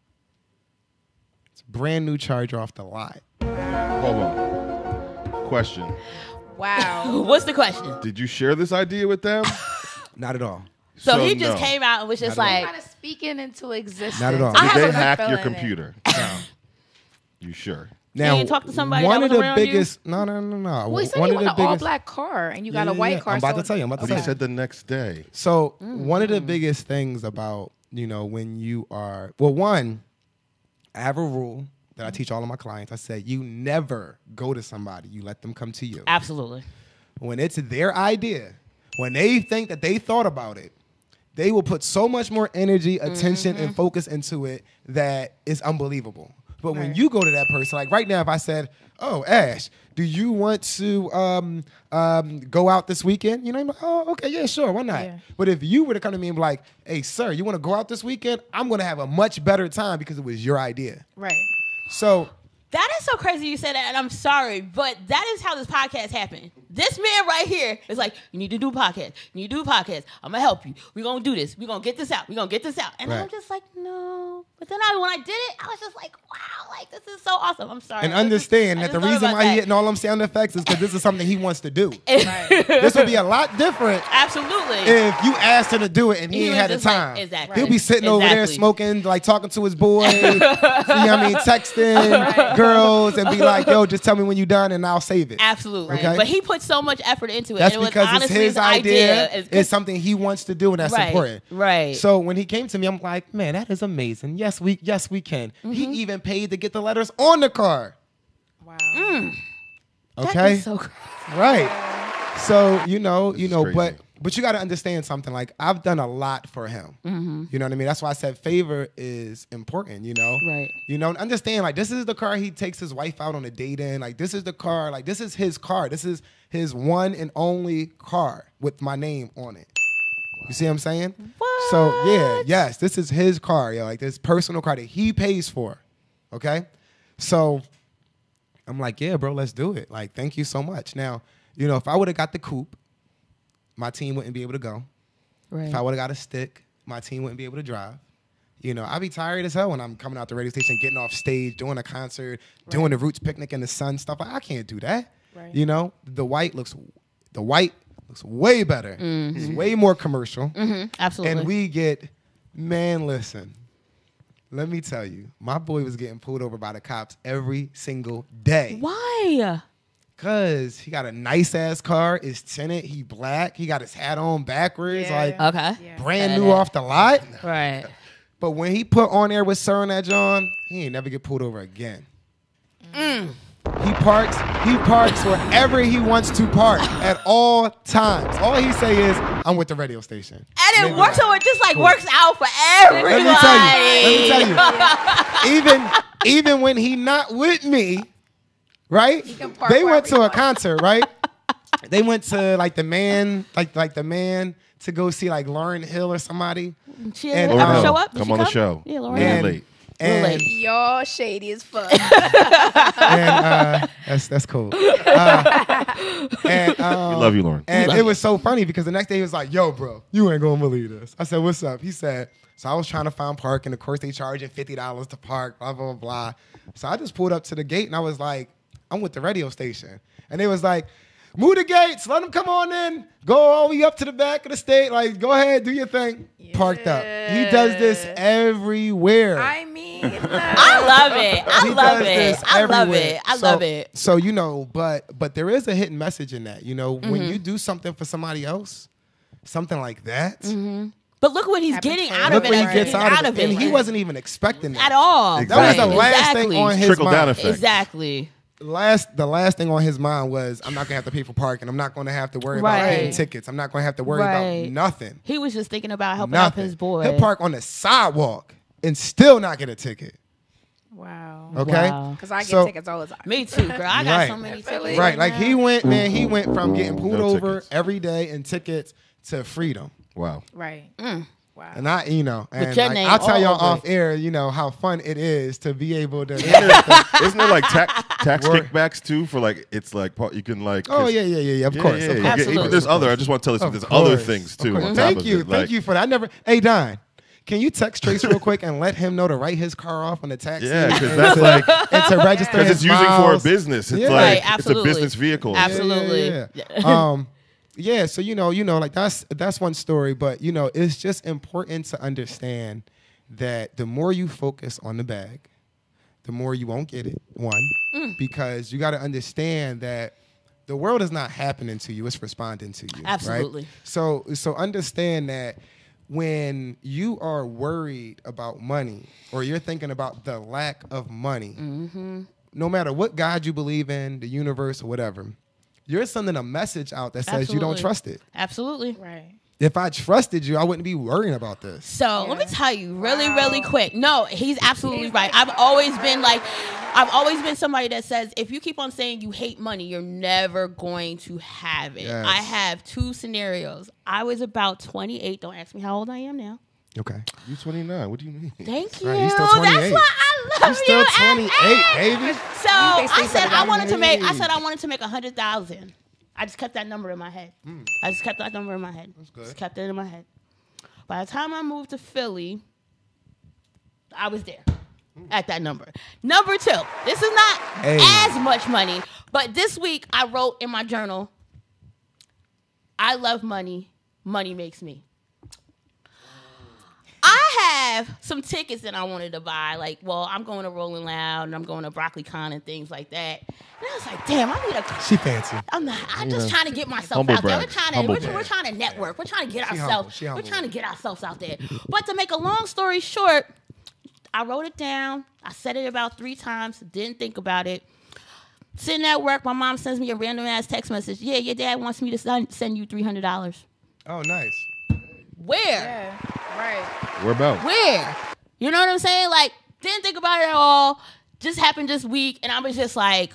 Speaker 1: It's a brand new Charger off the lot.
Speaker 4: Hold on. Question.
Speaker 2: Wow.
Speaker 3: What's the question?
Speaker 4: Did you share this idea with them?
Speaker 1: Not at all.
Speaker 3: So he just came out and was just like,
Speaker 2: kind of speaking into existence.
Speaker 1: Not at all.
Speaker 4: Did they
Speaker 2: a
Speaker 4: hack your
Speaker 2: feeling
Speaker 4: computer?
Speaker 1: No.
Speaker 4: You sure?
Speaker 1: Now,
Speaker 3: you talk to somebody
Speaker 1: one
Speaker 3: that
Speaker 1: of
Speaker 3: was
Speaker 1: the
Speaker 3: around
Speaker 1: biggest. No.
Speaker 2: Well, he said you want an all-black car, and you got a white car.
Speaker 1: I'm about to tell you.
Speaker 4: But he said the next day.
Speaker 1: So one of the biggest things about when you are one, I have a rule that I teach all of my clients. I say you never go to somebody. You let them come to you.
Speaker 3: absolutely.
Speaker 1: When it's their idea, when they think that they thought about it, they will put so much more energy, attention, and focus into it that it's unbelievable. But when you go to that person, like right now, if I said, oh, Ash, do you want to go out this weekend? I'm like, oh, okay, yeah, sure, why not? Yeah. But if you were to come to me and be like, hey, sir, you want to go out this weekend? I'm going to have a much better time because it was your idea.
Speaker 2: Right.
Speaker 1: So
Speaker 3: That is so crazy you said that, and I'm sorry, but that is how this podcast happened. This man right here is like, you need to do a podcast. You need to do a podcast. I'm going to help you. We're going to do this. We're going to get this out. We're going to get this out. And I'm just like, no. But then when I did it, I was just like, wow, like this is so awesome. I'm sorry.
Speaker 1: And understand that the reason why he's hitting all them sound effects is because this is something he wants to do. This would be a lot different.
Speaker 3: Absolutely.
Speaker 1: If you asked him to do it and he ain't had the time.
Speaker 3: Like, exactly.
Speaker 1: He'll be sitting over there smoking, like talking to his boy, texting girls and be like, yo, just tell me when you're done and I'll save it.
Speaker 3: Absolutely.
Speaker 1: Okay?
Speaker 3: But he put so much effort into it.
Speaker 1: That's
Speaker 3: and it
Speaker 1: because
Speaker 3: was
Speaker 1: it's his idea. It's something he wants to do, and that's important.
Speaker 3: Right.
Speaker 1: So when he came to me, I'm like, man, that is amazing. Yes, we can. He even paid to get the letters on the car.
Speaker 2: Wow.
Speaker 1: Okay.
Speaker 3: That is so crazy.
Speaker 1: Right. So
Speaker 4: Crazy.
Speaker 1: but you got to understand something. Like I've done a lot for him. You know what I mean? That's why I said favor is important.
Speaker 3: Right.
Speaker 1: Understand. Like this is the car he takes his wife out on a date in. Like this is the car. Like this is his car. This is his one and only car with my name on it. You see what I'm saying?
Speaker 3: What?
Speaker 1: So yes, this is his car, yo. Like this personal car that he pays for. Okay? So I'm like, yeah, bro, let's do it. Like, thank you so much. Now, if I would have got the coupe, my team wouldn't be able to go.
Speaker 3: Right.
Speaker 1: If I would have got a stick, my team wouldn't be able to drive. I'd be tired as hell when I'm coming out the radio station, getting off stage, doing a concert, doing the Roots picnic in the sun, stuff. I can't do that.
Speaker 2: Right.
Speaker 1: The white looks way better. It's way more commercial.
Speaker 3: Absolutely.
Speaker 1: And we get, man, listen. Let me tell you, my boy was getting pulled over by the cops every single day.
Speaker 3: Why?
Speaker 1: Because he got a nice-ass car. It's tinted. He black. He got his hat on backwards.
Speaker 3: Okay.
Speaker 1: Brand new off the lot.
Speaker 3: Right.
Speaker 1: But when he put on air with Sir on that John, he ain't never get pulled over again. He parks wherever he wants to park at all times. All he say is, I'm with the radio station.
Speaker 3: And it works, so it just like
Speaker 1: Cool.
Speaker 3: works out for everybody.
Speaker 1: Let me tell you. Even when he not with me, right? They went to a concert, right? They went to like the man to go see like Lauryn Hill or somebody.
Speaker 3: She didn't ever show up.
Speaker 4: Come on the show.
Speaker 3: Yeah, Lauryn.
Speaker 4: And late.
Speaker 1: And
Speaker 2: Y'all shady as fuck.
Speaker 1: that's cool.
Speaker 4: We love you, Lauren.
Speaker 1: And it was so funny because the next day he was like, "Yo, bro, you ain't gonna believe this." I said, "What's up?" He said, "So I was trying to find parking. Of course, they charging $50 to park. Blah blah blah." So I just pulled up to the gate and I was like, "I'm with the radio station," and they was like, "Move the gates, let them come on in. Go all the way up to the back of the state. Like, go ahead, do your thing." Yeah. Parked up. He does this everywhere.
Speaker 2: I mean,
Speaker 3: I love it. I love it.
Speaker 1: So you know, but there is a hidden message in that. You know, when you do something for somebody else, something like that.
Speaker 3: Mm-hmm. But look what he's getting out
Speaker 1: look
Speaker 3: of it.
Speaker 1: Look what he gets out of it. And he
Speaker 3: like,
Speaker 1: wasn't even expecting that
Speaker 3: at all.
Speaker 1: Exactly. That was the last thing on his
Speaker 4: trickle
Speaker 1: mind.
Speaker 4: Down effect.
Speaker 3: Exactly.
Speaker 1: The last thing on his mind was, I'm not gonna have to pay for parking. I'm not gonna have to worry about getting tickets. I'm not gonna have to worry about nothing.
Speaker 3: He was just thinking about helping out his boy.
Speaker 1: He'll park on the sidewalk and still not get a ticket.
Speaker 2: Wow.
Speaker 1: Okay.
Speaker 2: Because I get tickets all the time.
Speaker 3: Me too, girl. I got so many tickets.
Speaker 1: Right. Like he went from getting pulled over every day and tickets to freedom.
Speaker 4: Wow.
Speaker 2: Right. Wow.
Speaker 1: And and
Speaker 3: like,
Speaker 1: I'll tell y'all off air, how fun it is to be able to.
Speaker 4: Isn't there like tax kickbacks too for like it's like you can like.
Speaker 1: Oh yeah. Of course.
Speaker 3: Absolutely.
Speaker 4: There's other. I just want to tell you there's other things too. On top
Speaker 1: Thank you.
Speaker 4: of it. Like,
Speaker 1: Thank you for that. I never. Hey Don, can you text Trace real quick and let him know to write his car off on the taxi?
Speaker 4: Yeah, because that's like
Speaker 1: and to register
Speaker 4: because
Speaker 1: his
Speaker 4: it's using for a
Speaker 1: miles.
Speaker 4: business. It's
Speaker 1: Yeah.
Speaker 4: like
Speaker 3: Right,
Speaker 4: it's a business vehicle.
Speaker 3: Absolutely.
Speaker 1: Yeah. So like that's one story, but it's just important to understand that the more you focus on the bag, the more you won't get it. Because you got to understand that the world is not happening to you; it's responding to you.
Speaker 3: Absolutely.
Speaker 1: Right? So understand that when you are worried about money or you're thinking about the lack of money, no matter what God you believe in, the universe or whatever, you're sending a message out that says you don't trust it.
Speaker 3: Absolutely.
Speaker 2: Right.
Speaker 1: If I trusted you, I wouldn't be worrying about this.
Speaker 3: So let me tell you really quick. No, he's absolutely right. I've always been somebody that says if you keep on saying you hate money, you're never going to have it.
Speaker 1: Yes.
Speaker 3: I have two scenarios. I was about 28. Don't ask me how old I am now.
Speaker 1: Okay.
Speaker 4: You 29. What do you mean?
Speaker 3: Thank you.
Speaker 1: Right, he's still 28.
Speaker 3: That's why I love
Speaker 1: He's still
Speaker 3: you.
Speaker 1: 28, baby.
Speaker 3: So I said I wanted to make 100,000. I just kept that number in my head. That's good. Just kept it in my head. By the time I moved to Philly, I was there at that number. Number 2. This is not as much money, but this week I wrote in my journal, I love money. Money makes me. I have some tickets that I wanted to buy. Like, I'm going to Rolling Loud and I'm going to BroccoliCon and things like that. And I was like, damn, I need a...
Speaker 1: She fancy.
Speaker 3: I'm just trying to get myself out there. We're trying to network. We're trying to get ourselves. We're trying to get ourselves out there. But to make a long story short, I wrote it down. I said it about 3 times. Didn't think about it. Sitting at work, my mom sends me a random ass text message. Yeah, your dad wants me to send you $300.
Speaker 1: Oh, nice.
Speaker 3: Where?
Speaker 2: Yeah. Right.
Speaker 4: Where about?
Speaker 3: Where? You know what I'm saying? Like, didn't think about it at all. Just happened this week, and I was just like,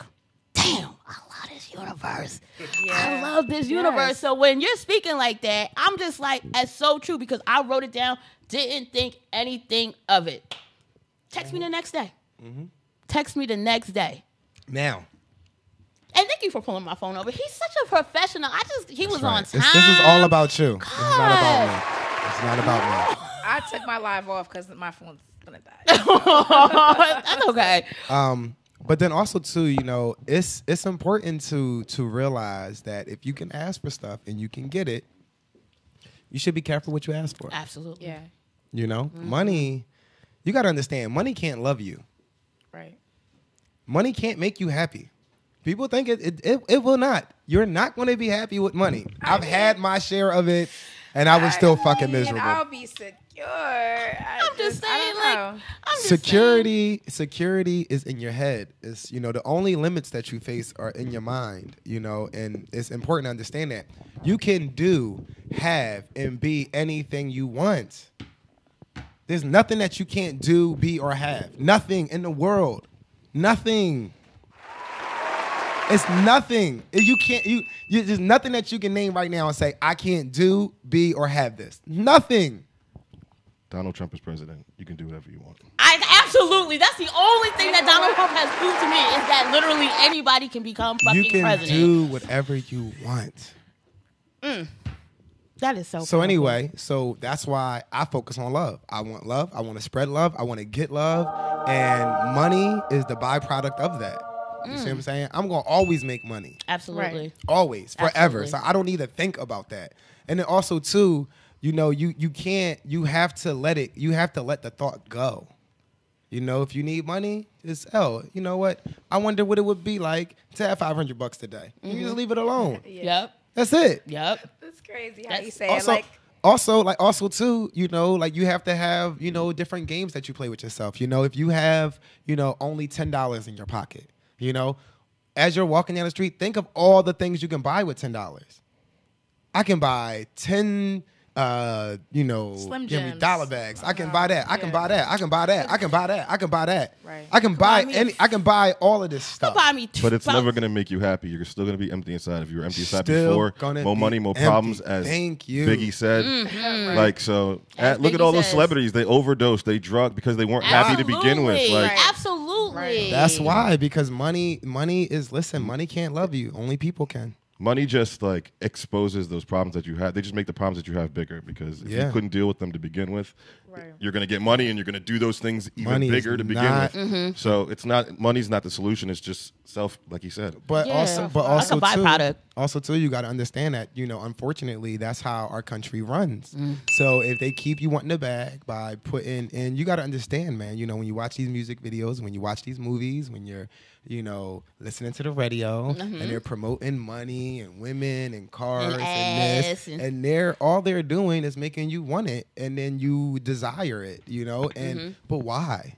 Speaker 3: damn, I love this universe. Yeah. I love this universe. So when you're speaking like that, I'm just like, that's so true because I wrote it down, didn't think anything of it. Text me the next day. Text me the next day.
Speaker 1: Now.
Speaker 3: And thank you for pulling my phone over. He's such a professional. He was on time.
Speaker 1: This is all about you.
Speaker 3: God.
Speaker 1: This is not about me. It's not about me.
Speaker 2: I took my live off because my phone's gonna die.
Speaker 3: That's okay.
Speaker 1: But then also too, it's important to realize that if you can ask for stuff and you can get it, you should be careful what you ask for.
Speaker 3: Absolutely.
Speaker 2: Yeah.
Speaker 1: Money, you got to understand, money can't love you.
Speaker 2: Right.
Speaker 1: Money can't make you happy. People think it will not. You're not going to be happy with money. I've had my share of it, and I was still fucking miserable.
Speaker 2: I'll be sick. Sure.
Speaker 3: I'm just saying, I'm just
Speaker 1: Security is in your head. It's the only limits that you face are in your mind. And it's important to understand that you can do, have, and be anything you want. There's nothing that you can't do, be, or have. Nothing in the world. Nothing. It's nothing. You can't. There's nothing that you can name right now and say I can't do, be, or have this. Nothing.
Speaker 4: Donald Trump is president. You can do whatever you want.
Speaker 3: Absolutely. That's the only thing that Donald Trump has proved to me is that literally anybody can become fucking president.
Speaker 1: You can do whatever you want.
Speaker 3: That is so
Speaker 1: So anyway, that's why I focus on love. I want love. I want to spread love. I want to get love. And money is the byproduct of that. You see what I'm saying? I'm going to always make money.
Speaker 3: Absolutely.
Speaker 2: Right.
Speaker 1: Always. Forever.
Speaker 3: Absolutely.
Speaker 1: So I don't need to think about that. And then also, too, you have to let the thought go. If you need money, it's you know what? I wonder what it would be like to have $500 today. You just leave it alone.
Speaker 3: Yep.
Speaker 1: That's it.
Speaker 3: Yep.
Speaker 2: That's crazy how
Speaker 3: That's
Speaker 2: you say
Speaker 1: Also,
Speaker 2: it.
Speaker 1: also too, you have to have, different games that you play with yourself. If you have, only $10 in your pocket, as you're walking down the street, think of all the things you can buy with $10. I can buy 10
Speaker 2: Slim
Speaker 1: give me
Speaker 2: Jims.
Speaker 1: dollar bags. I can buy that. I can buy that. I can buy that. I can buy that. I can buy that.
Speaker 2: Right.
Speaker 1: I can buy all of this stuff.
Speaker 3: Buy me
Speaker 4: But it's never going to make you happy. You're still going to be empty inside. If you were empty inside
Speaker 1: Still
Speaker 4: before,
Speaker 1: gonna
Speaker 4: more
Speaker 1: be
Speaker 4: money, more
Speaker 1: empty.
Speaker 4: problems, as
Speaker 1: Thank you.
Speaker 4: Biggie said.
Speaker 3: As
Speaker 4: Look at
Speaker 3: Biggie
Speaker 4: all those
Speaker 3: says.
Speaker 4: celebrities. They overdosed. They drug because they weren't happy to begin with.
Speaker 3: Absolutely.
Speaker 4: Like,
Speaker 3: Absolutely.
Speaker 2: Right.
Speaker 1: That's why, because money can't love you. Only people can.
Speaker 4: money just like exposes those problems that you have. They just make the problems that you have bigger, because if you couldn't deal with them to begin with, you're going to get money and you're going to do those things even
Speaker 1: Money
Speaker 4: bigger
Speaker 1: is
Speaker 4: to begin
Speaker 1: not-
Speaker 4: with. So it's not, money's not the solution. It's just self, like he said.
Speaker 1: But
Speaker 3: Yeah.
Speaker 1: also,
Speaker 3: Like a
Speaker 1: too,
Speaker 3: byproduct.
Speaker 1: also too, you got to understand that, you know, unfortunately, that's how our country runs. So if they keep you wanting the bag by putting in, you got to understand, man, you know, when you watch these music videos, when you watch these movies, when you're, you know, listening to the radio and they're promoting money and women and cars and
Speaker 3: ass
Speaker 1: this, and they're all they're doing is making you want it, and then you desire it, you know, and but why?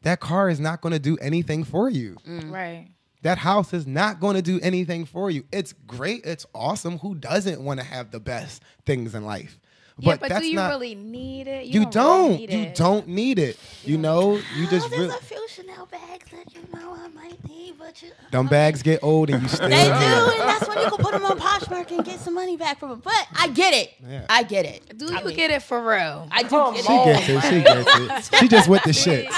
Speaker 1: That car is not going to do anything for you.
Speaker 2: Right.
Speaker 1: That house is not going to do anything for you. It's great. It's awesome. Who doesn't want to have the best things in life?
Speaker 2: Yeah,
Speaker 1: But
Speaker 2: but
Speaker 1: that's
Speaker 2: do you
Speaker 1: not,
Speaker 2: really need it?
Speaker 1: you
Speaker 2: really
Speaker 1: don't.
Speaker 2: need
Speaker 1: You
Speaker 2: it.
Speaker 1: don't need it. You know, you just
Speaker 3: There's
Speaker 1: really.
Speaker 3: a few Chanel bags that you know I might need, but you.
Speaker 1: Them bags get old and you still.
Speaker 3: They do,
Speaker 1: need it.
Speaker 3: and that's when you can put them on Poshmark and get some money back from them. But I get it.
Speaker 1: Yeah.
Speaker 3: I get it.
Speaker 2: Do you get it for real?
Speaker 3: I do get
Speaker 1: She
Speaker 3: it.
Speaker 1: gets it. She gets it. She just with the shits.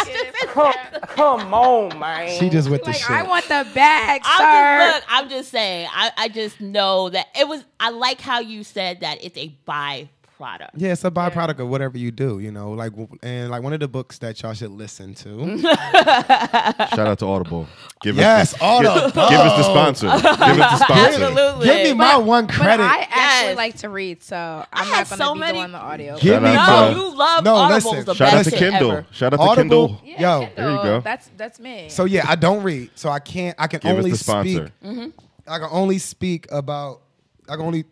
Speaker 5: Come on, man.
Speaker 1: She just with the
Speaker 2: Like,
Speaker 1: shit.
Speaker 2: I want the bag, sir.
Speaker 3: I'm just saying. I just know that it was. I like how you said that it's a byproduct.
Speaker 1: Yeah, it's a byproduct of whatever you do, you know. Like, and like one of the books that y'all should listen to.
Speaker 4: Shout out to Audible. Give
Speaker 1: Yes,
Speaker 4: us
Speaker 1: Audible.
Speaker 4: Give us the sponsor. Give us the sponsor.
Speaker 3: Absolutely.
Speaker 1: Give me my one
Speaker 2: But
Speaker 1: credit.
Speaker 2: I actually
Speaker 3: Yes.
Speaker 2: like to read, so I'm
Speaker 3: had
Speaker 2: not
Speaker 3: so
Speaker 2: going to be
Speaker 3: many-
Speaker 2: doing the audio.
Speaker 1: Give
Speaker 4: Shout
Speaker 1: me
Speaker 4: out
Speaker 3: No,
Speaker 4: to-
Speaker 3: you love
Speaker 1: No,
Speaker 3: Audible's
Speaker 1: listen.
Speaker 3: the
Speaker 4: Shout out
Speaker 3: best
Speaker 4: to
Speaker 3: shit
Speaker 4: Kindle.
Speaker 3: ever.
Speaker 4: Shout out to
Speaker 1: Audible.
Speaker 4: Kindle.
Speaker 2: Yeah,
Speaker 1: Yo.
Speaker 2: Kindle,
Speaker 4: There you go.
Speaker 2: That's me.
Speaker 1: So yeah, I don't read, so I can
Speaker 4: Give
Speaker 1: only
Speaker 4: us the sponsor.
Speaker 1: speak. I can only speak about. I can only.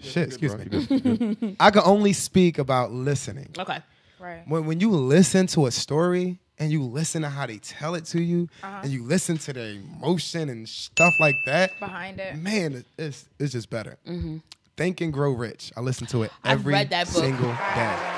Speaker 1: Shit, excuse me. I can only speak about listening.
Speaker 3: Okay.
Speaker 2: right.
Speaker 1: When you listen to a story and you listen to how they tell it to you, and you listen to their emotion and stuff like that,
Speaker 2: Behind it.
Speaker 1: man, it's just better. Think and Grow Rich. I listen to it
Speaker 3: I've
Speaker 1: every
Speaker 3: read that book.
Speaker 1: single day.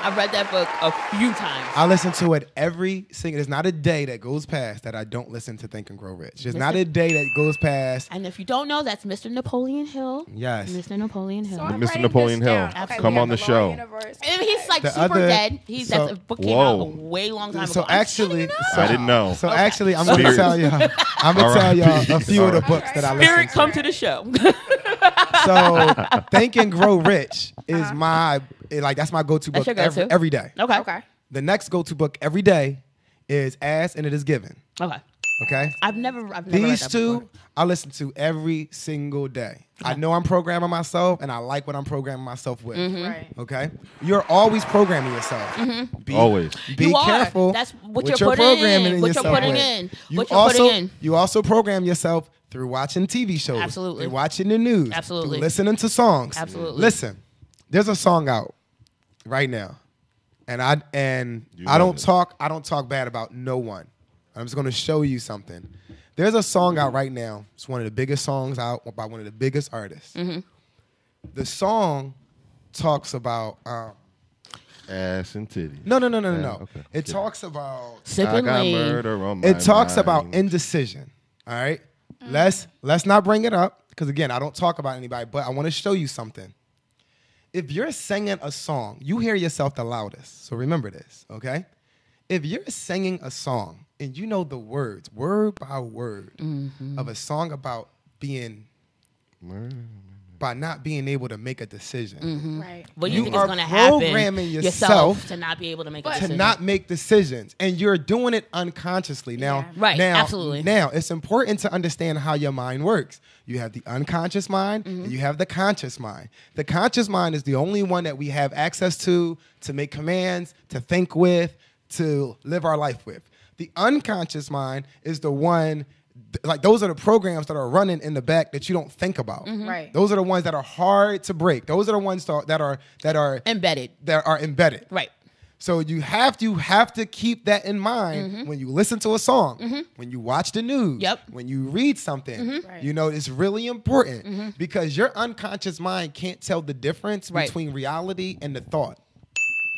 Speaker 3: I've read that book a few times.
Speaker 1: I listen to it every single. There's not a day that goes past that I don't listen to Think and Grow Rich. There's not a day that goes past.
Speaker 3: And if you don't know, that's Mr. Napoleon Hill.
Speaker 1: Yes.
Speaker 3: Mr. Napoleon Hill.
Speaker 2: So I'm
Speaker 4: Mr.
Speaker 2: writing
Speaker 4: Napoleon
Speaker 2: this
Speaker 4: Hill.
Speaker 2: down. Okay,
Speaker 4: Come
Speaker 2: we
Speaker 4: on
Speaker 2: have
Speaker 4: the
Speaker 2: a
Speaker 4: show.
Speaker 2: law universe.
Speaker 3: And he's like
Speaker 1: The
Speaker 3: super
Speaker 1: other-
Speaker 3: dead. That's a book came out a
Speaker 4: Whoa.
Speaker 3: way long time
Speaker 1: So
Speaker 3: ago. I'm
Speaker 1: actually,
Speaker 3: kidding
Speaker 1: so,
Speaker 4: I didn't know.
Speaker 1: So actually, I'm gonna
Speaker 4: Spirit.
Speaker 1: tell y'all. I'm gonna tell y'all a
Speaker 4: R.I.P.
Speaker 1: few of the books that I listen
Speaker 3: Spirit,
Speaker 1: to.
Speaker 3: come to the show.
Speaker 1: So Think and Grow Rich is my that's my go-to
Speaker 3: That's
Speaker 1: book
Speaker 3: your go-to?
Speaker 1: every day.
Speaker 3: Okay.
Speaker 2: Okay.
Speaker 1: The next go-to book every day is Ask and It Is Given.
Speaker 3: Okay.
Speaker 1: Okay.
Speaker 3: I've never read
Speaker 1: These
Speaker 3: that
Speaker 1: two
Speaker 3: before.
Speaker 1: I listen to every single day. I know I'm programming myself, and I like what I'm programming myself with.
Speaker 2: Right.
Speaker 1: Okay, you're always programming yourself. Be,
Speaker 4: Always.
Speaker 1: Be
Speaker 3: You are.
Speaker 1: careful.
Speaker 3: That's what
Speaker 1: with
Speaker 3: you're
Speaker 1: your
Speaker 3: putting
Speaker 1: programming
Speaker 3: in, what you're
Speaker 1: yourself
Speaker 3: putting
Speaker 1: with.
Speaker 3: in,
Speaker 1: You
Speaker 3: what you're
Speaker 1: also,
Speaker 3: putting in.
Speaker 1: You also program yourself through watching TV shows.
Speaker 3: Absolutely.
Speaker 1: Through watching the news.
Speaker 3: Absolutely.
Speaker 1: Through listening to songs.
Speaker 3: Absolutely.
Speaker 1: Listen, there's a song out right now And I don't talk bad about no one. I'm just gonna show you something. There's a song out right now. It's one of the biggest songs out by one of the biggest artists. Mm-hmm. The song talks about
Speaker 4: ass and titties.
Speaker 1: No.
Speaker 4: Okay.
Speaker 1: It talks about
Speaker 3: Sipping lean.
Speaker 1: It talks about indecision. All right. Let's not bring it up because again, I don't talk about anybody, but I want to show you something. If you're singing a song, you hear yourself the loudest. So remember this, okay? If you're singing a song and you know the words, word by word, of a song about by not being able to make a decision.
Speaker 2: Right.
Speaker 3: What do you think
Speaker 1: are
Speaker 3: is going to happen
Speaker 1: programming yourself
Speaker 3: to not be able to make a
Speaker 1: to
Speaker 3: decision?
Speaker 1: not make decisions, and you're doing it unconsciously. Now,
Speaker 3: Right, absolutely.
Speaker 1: Now, it's important to understand how your mind works. You have the unconscious mind, and you have the conscious mind. The conscious mind is the only one that we have access to make commands, to think with, to live our life with. The unconscious mind is the one, like those are the programs that are running in the back that you don't think about.
Speaker 2: Right.
Speaker 1: Those are the ones that are hard to break. Those are the ones that are
Speaker 3: Embedded. Right.
Speaker 1: So you have to keep that in mind when you listen to a song, when you watch the news, when you read something.
Speaker 2: Right.
Speaker 1: You know, it's really important because your unconscious mind can't tell the difference between reality and the thought.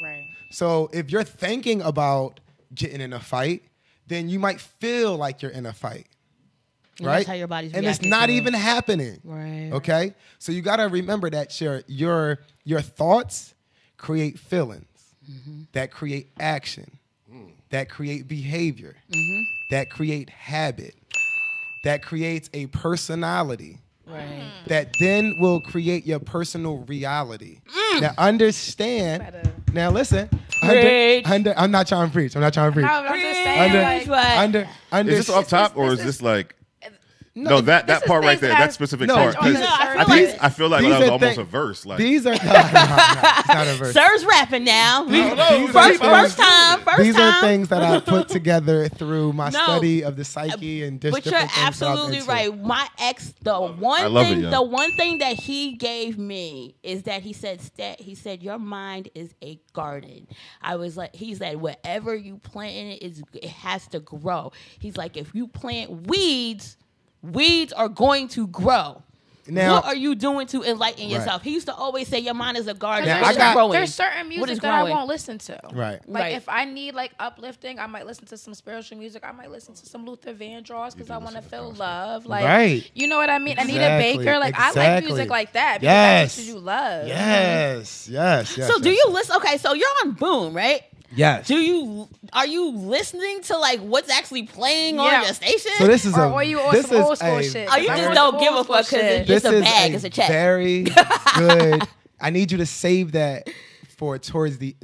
Speaker 2: Right.
Speaker 1: So if you're thinking about getting in a fight, then you might feel like you're in a fight.
Speaker 3: And
Speaker 1: right?
Speaker 3: That's how your body's
Speaker 1: and it's
Speaker 3: reacting
Speaker 1: not
Speaker 3: to it.
Speaker 1: even happening.
Speaker 3: Right.
Speaker 1: Okay? So you got to remember that your thoughts create feelings that create action, that create behavior, that create habit, that creates a personality.
Speaker 3: Right.
Speaker 1: That then will create your personal reality. Now understand. Now listen. I'm not trying to preach.
Speaker 2: No, I'm just saying.
Speaker 4: Is this off top or is this like? No, that part right there, that specific part. I feel like that was almost a verse. Like
Speaker 1: these are it's not a verse.
Speaker 3: Sir's rapping now.
Speaker 1: First
Speaker 3: time.
Speaker 1: These are things that I put together through my study of the psyche and just
Speaker 3: But you're absolutely right. My ex, the one thing that he gave me is that he said your mind is a garden. I was like, he said whatever you plant in it has to grow. He's like, if you plant weeds are going to grow. Now, what are you doing to enlighten yourself? He used to always say your mind is a garden.
Speaker 2: There's certain music that I won't listen to.
Speaker 1: Right.
Speaker 2: If I need like uplifting, I might listen to some spiritual music. I might listen to some Luther Vandross because I want to feel love. Like, you know what I mean?
Speaker 1: Exactly.
Speaker 2: Anita Baker. Like I like music like that because that's what you love.
Speaker 1: Yes.
Speaker 3: So do you listen? Okay, so you're on Boom, right?
Speaker 1: Yes.
Speaker 3: Are you listening to like what's actually playing on your station?
Speaker 1: So this is
Speaker 2: or you on some old school shit?
Speaker 3: Oh, you just don't give a fuck because it's a bag, it's a check.
Speaker 1: Very good. I need you to save that for towards the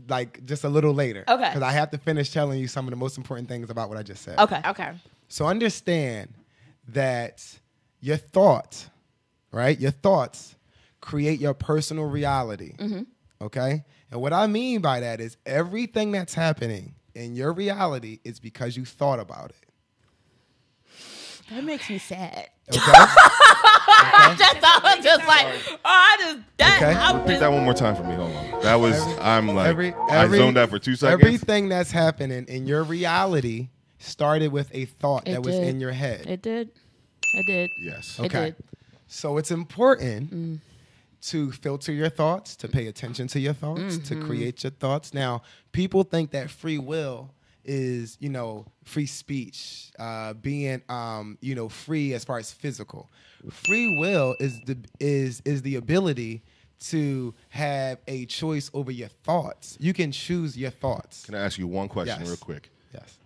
Speaker 1: just a little later.
Speaker 3: Okay.
Speaker 1: Because I have to finish telling you some of the most important things about what I just said.
Speaker 2: Okay.
Speaker 1: So understand that your thoughts, right? Your thoughts create your personal reality. Okay? And what I mean by that is everything that's happening in your reality is because you thought about it.
Speaker 3: That makes me sad.
Speaker 1: Okay?
Speaker 4: Repeat that one more time for me. Hold on. That was, I zoned out for 2 seconds.
Speaker 1: Everything that's happening in your reality started with a thought that was in your head.
Speaker 3: It did.
Speaker 4: Yes.
Speaker 1: Okay.
Speaker 3: It did.
Speaker 1: So it's important to filter your thoughts, to pay attention to your thoughts, to create your thoughts. Now, people think that free will is, free speech, being, free as far as physical. Free will is the ability to have a choice over your thoughts. You can choose your thoughts.
Speaker 4: Can I ask you one question real quick?
Speaker 1: Yes.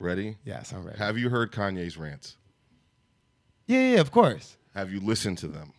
Speaker 4: Ready?
Speaker 1: Yes, I'm ready.
Speaker 4: Have you heard Kanye's rants?
Speaker 1: Yeah, of course.
Speaker 4: Have you listened to them?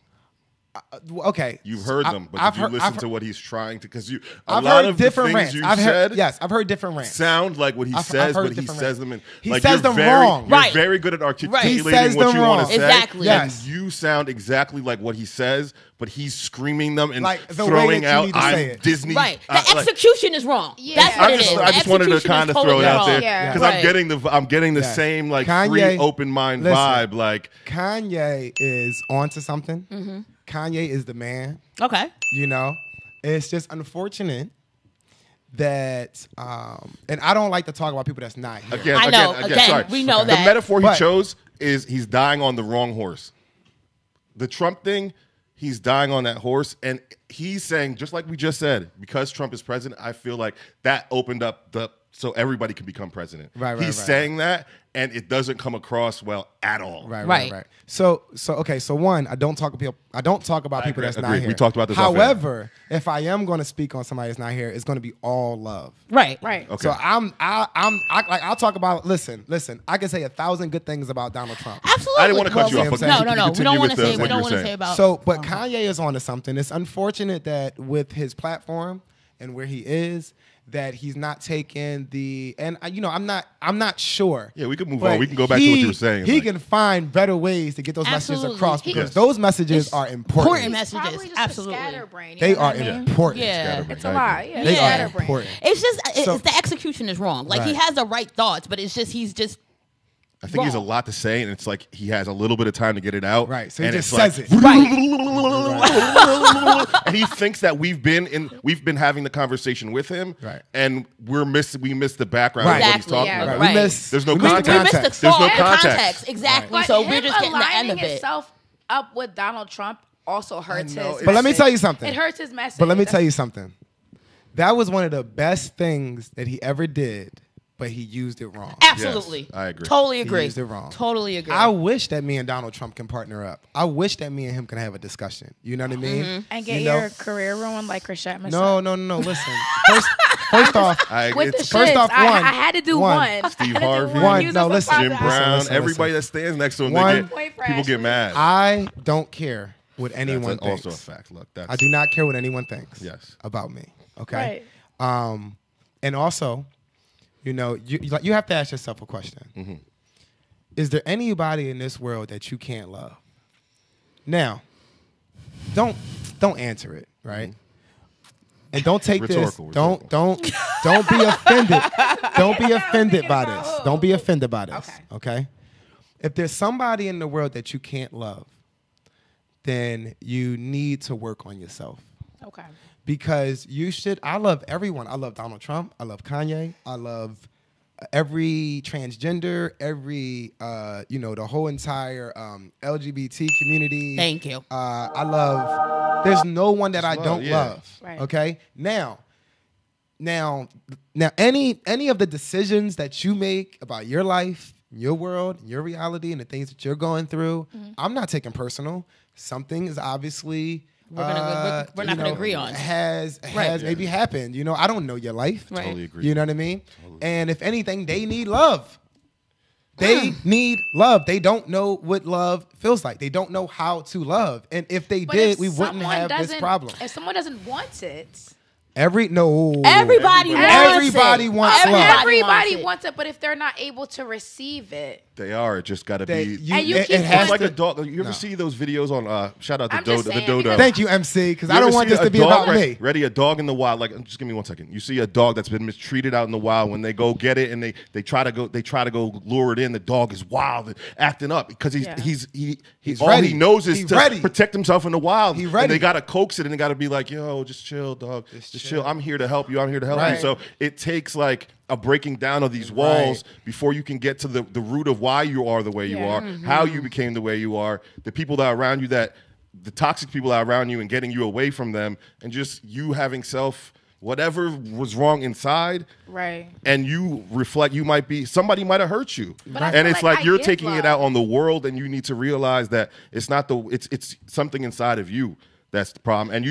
Speaker 1: Okay,
Speaker 4: you've heard them, but did you listen to what he's trying to? Because
Speaker 1: I've heard different rants. I've heard different rants.
Speaker 4: Sound like what he says, but he says them,
Speaker 1: he says them wrong.
Speaker 4: You're very good at articulating what you want to say.
Speaker 3: Exactly.
Speaker 4: Yes. And you sound exactly like what he says, but he's screaming them and
Speaker 1: like the
Speaker 4: throwing out,
Speaker 1: I'm
Speaker 4: Disney.
Speaker 3: Right. The execution is wrong.
Speaker 2: Yeah.
Speaker 3: That's what it is.
Speaker 4: I just wanted to kind of throw it out there because I'm getting the same
Speaker 1: Kanye,
Speaker 4: free, open mind vibe. Like
Speaker 1: Kanye is onto something. Kanye is the man.
Speaker 3: Okay.
Speaker 1: It's just unfortunate that, and I don't like to talk about people that's not here.
Speaker 3: Again, we know that.
Speaker 4: The metaphor he chose is he's dying on the wrong horse. The Trump thing, he's dying on that horse, and he's saying, just like we just said, because Trump is president, I feel like that opened up so everybody can become president. He's saying that, and it doesn't come across well at all.
Speaker 1: Right. So one, I don't talk about people that's not here.
Speaker 4: We talked about this.
Speaker 1: However, if I am going to speak on somebody that's not here, it's going to be all love.
Speaker 3: Right.
Speaker 4: Okay.
Speaker 1: So I'll talk about. Listen. I can say 1,000 good things about Donald Trump.
Speaker 3: Absolutely.
Speaker 4: I didn't want to cut you off.
Speaker 3: No. We don't want to say. We don't want to say about.
Speaker 1: So, but Kanye is onto something. It's unfortunate that with his platform and where he is, that he's not taking I'm not sure.
Speaker 4: Yeah, we can move on. We can go back to what you were saying.
Speaker 1: He can find better ways to get those messages across because those messages are important.
Speaker 3: Important messages,
Speaker 2: absolutely.
Speaker 1: They are important.
Speaker 3: Yeah,
Speaker 2: it's a lot. Yeah,
Speaker 1: they are important.
Speaker 3: It's just it's the execution is wrong. Like he has the right thoughts, but it's just he's just.
Speaker 4: I think he has a lot to say, and it's like he has a little bit of time to get it out.
Speaker 1: Right, so he just says it.
Speaker 3: Right.
Speaker 4: And he thinks that we've been having the conversation with him,
Speaker 1: right?
Speaker 4: And we missed the background of what he's talking about.
Speaker 3: Right.
Speaker 4: There's no context.
Speaker 3: There's
Speaker 4: no context.
Speaker 3: Exactly.
Speaker 2: But
Speaker 3: so we're just getting the end of it.
Speaker 2: Itself up with Donald Trump also hurts his message.
Speaker 1: But let me tell you something.
Speaker 2: It hurts his message.
Speaker 1: But let me tell you something. That was one of the best things that he ever did. But he used it wrong.
Speaker 3: Absolutely.
Speaker 4: Yes, I agree.
Speaker 3: Totally agree.
Speaker 1: He used it wrong.
Speaker 3: Totally agree.
Speaker 1: I wish that me and Donald Trump can partner up. I wish that me and him can have a discussion. You know what I mean?
Speaker 2: And get your career ruined like Chris Chapman.
Speaker 1: No. Listen. First off,
Speaker 2: with the shits, I had to do one.
Speaker 4: Steve Harvey.
Speaker 1: One. No, listen.
Speaker 4: Jim Brown. Everybody that stands next to him, people get mad.
Speaker 1: I don't care what anyone thinks.
Speaker 4: Also a fact. Look,
Speaker 1: I do not care what anyone thinks.
Speaker 4: Yes.
Speaker 1: About me. Okay. Right. And also, you have to ask yourself a question. Mm-hmm. Is there anybody in this world that you can't love? Now, don't answer it, right? And don't take
Speaker 4: rhetorical.
Speaker 1: Don't be offended. Don't be offended by this. Don't be offended by this. Okay? If there's somebody in the world that you can't love, then you need to work on yourself. Okay. Because I love everyone. I love Donald Trump. I love Kanye. I love every transgender, every, the whole entire LGBT community.
Speaker 3: Thank you.
Speaker 1: There's no one that I don't love.
Speaker 2: Right.
Speaker 1: Okay? Now, any of the decisions that you make about your life, your world, your reality, and the things that you're going through, I'm not taking personal. Something is obviously...
Speaker 3: we're not going to agree on.
Speaker 1: Has maybe happened. I don't know your life.
Speaker 3: Right.
Speaker 4: Totally agree.
Speaker 1: You know what I mean? Totally. And if anything, they need love. They need love. They don't know what love feels like. They don't know how to love. And if they did, we wouldn't have this problem.
Speaker 2: If someone doesn't want it.
Speaker 1: Everybody wants love.
Speaker 2: Everybody wants it, but if they're not able to receive it,
Speaker 4: they are. It just got to be.
Speaker 2: It's
Speaker 4: like a dog. You ever see those videos on? Shout out to the Dodo.
Speaker 1: Thank you, MC, because I don't want this to be about me.
Speaker 4: Ready, a dog in the wild. Like, just give me 1 second. You see a dog that's been mistreated out in the wild. When they go get it and they try to go lure it in, the dog is wild and acting up because he's all ready. He knows is to protect himself in the wild. He's ready. And they gotta coax it and they gotta be like, yo, just chill, dog. Just chill. I'm here to help you. I'm here to help you. So it takes like a breaking down of these walls before you can get to the root of why you are the way you are, how you became the way you are, the people that are around you, the toxic people that are around you, and getting you away from them, and just you having whatever was wrong inside,
Speaker 2: right?
Speaker 4: And you reflect. Somebody might have hurt you, and it's like you're taking it out on the world, and you need to realize that it's not it's something inside of you. That's the problem, and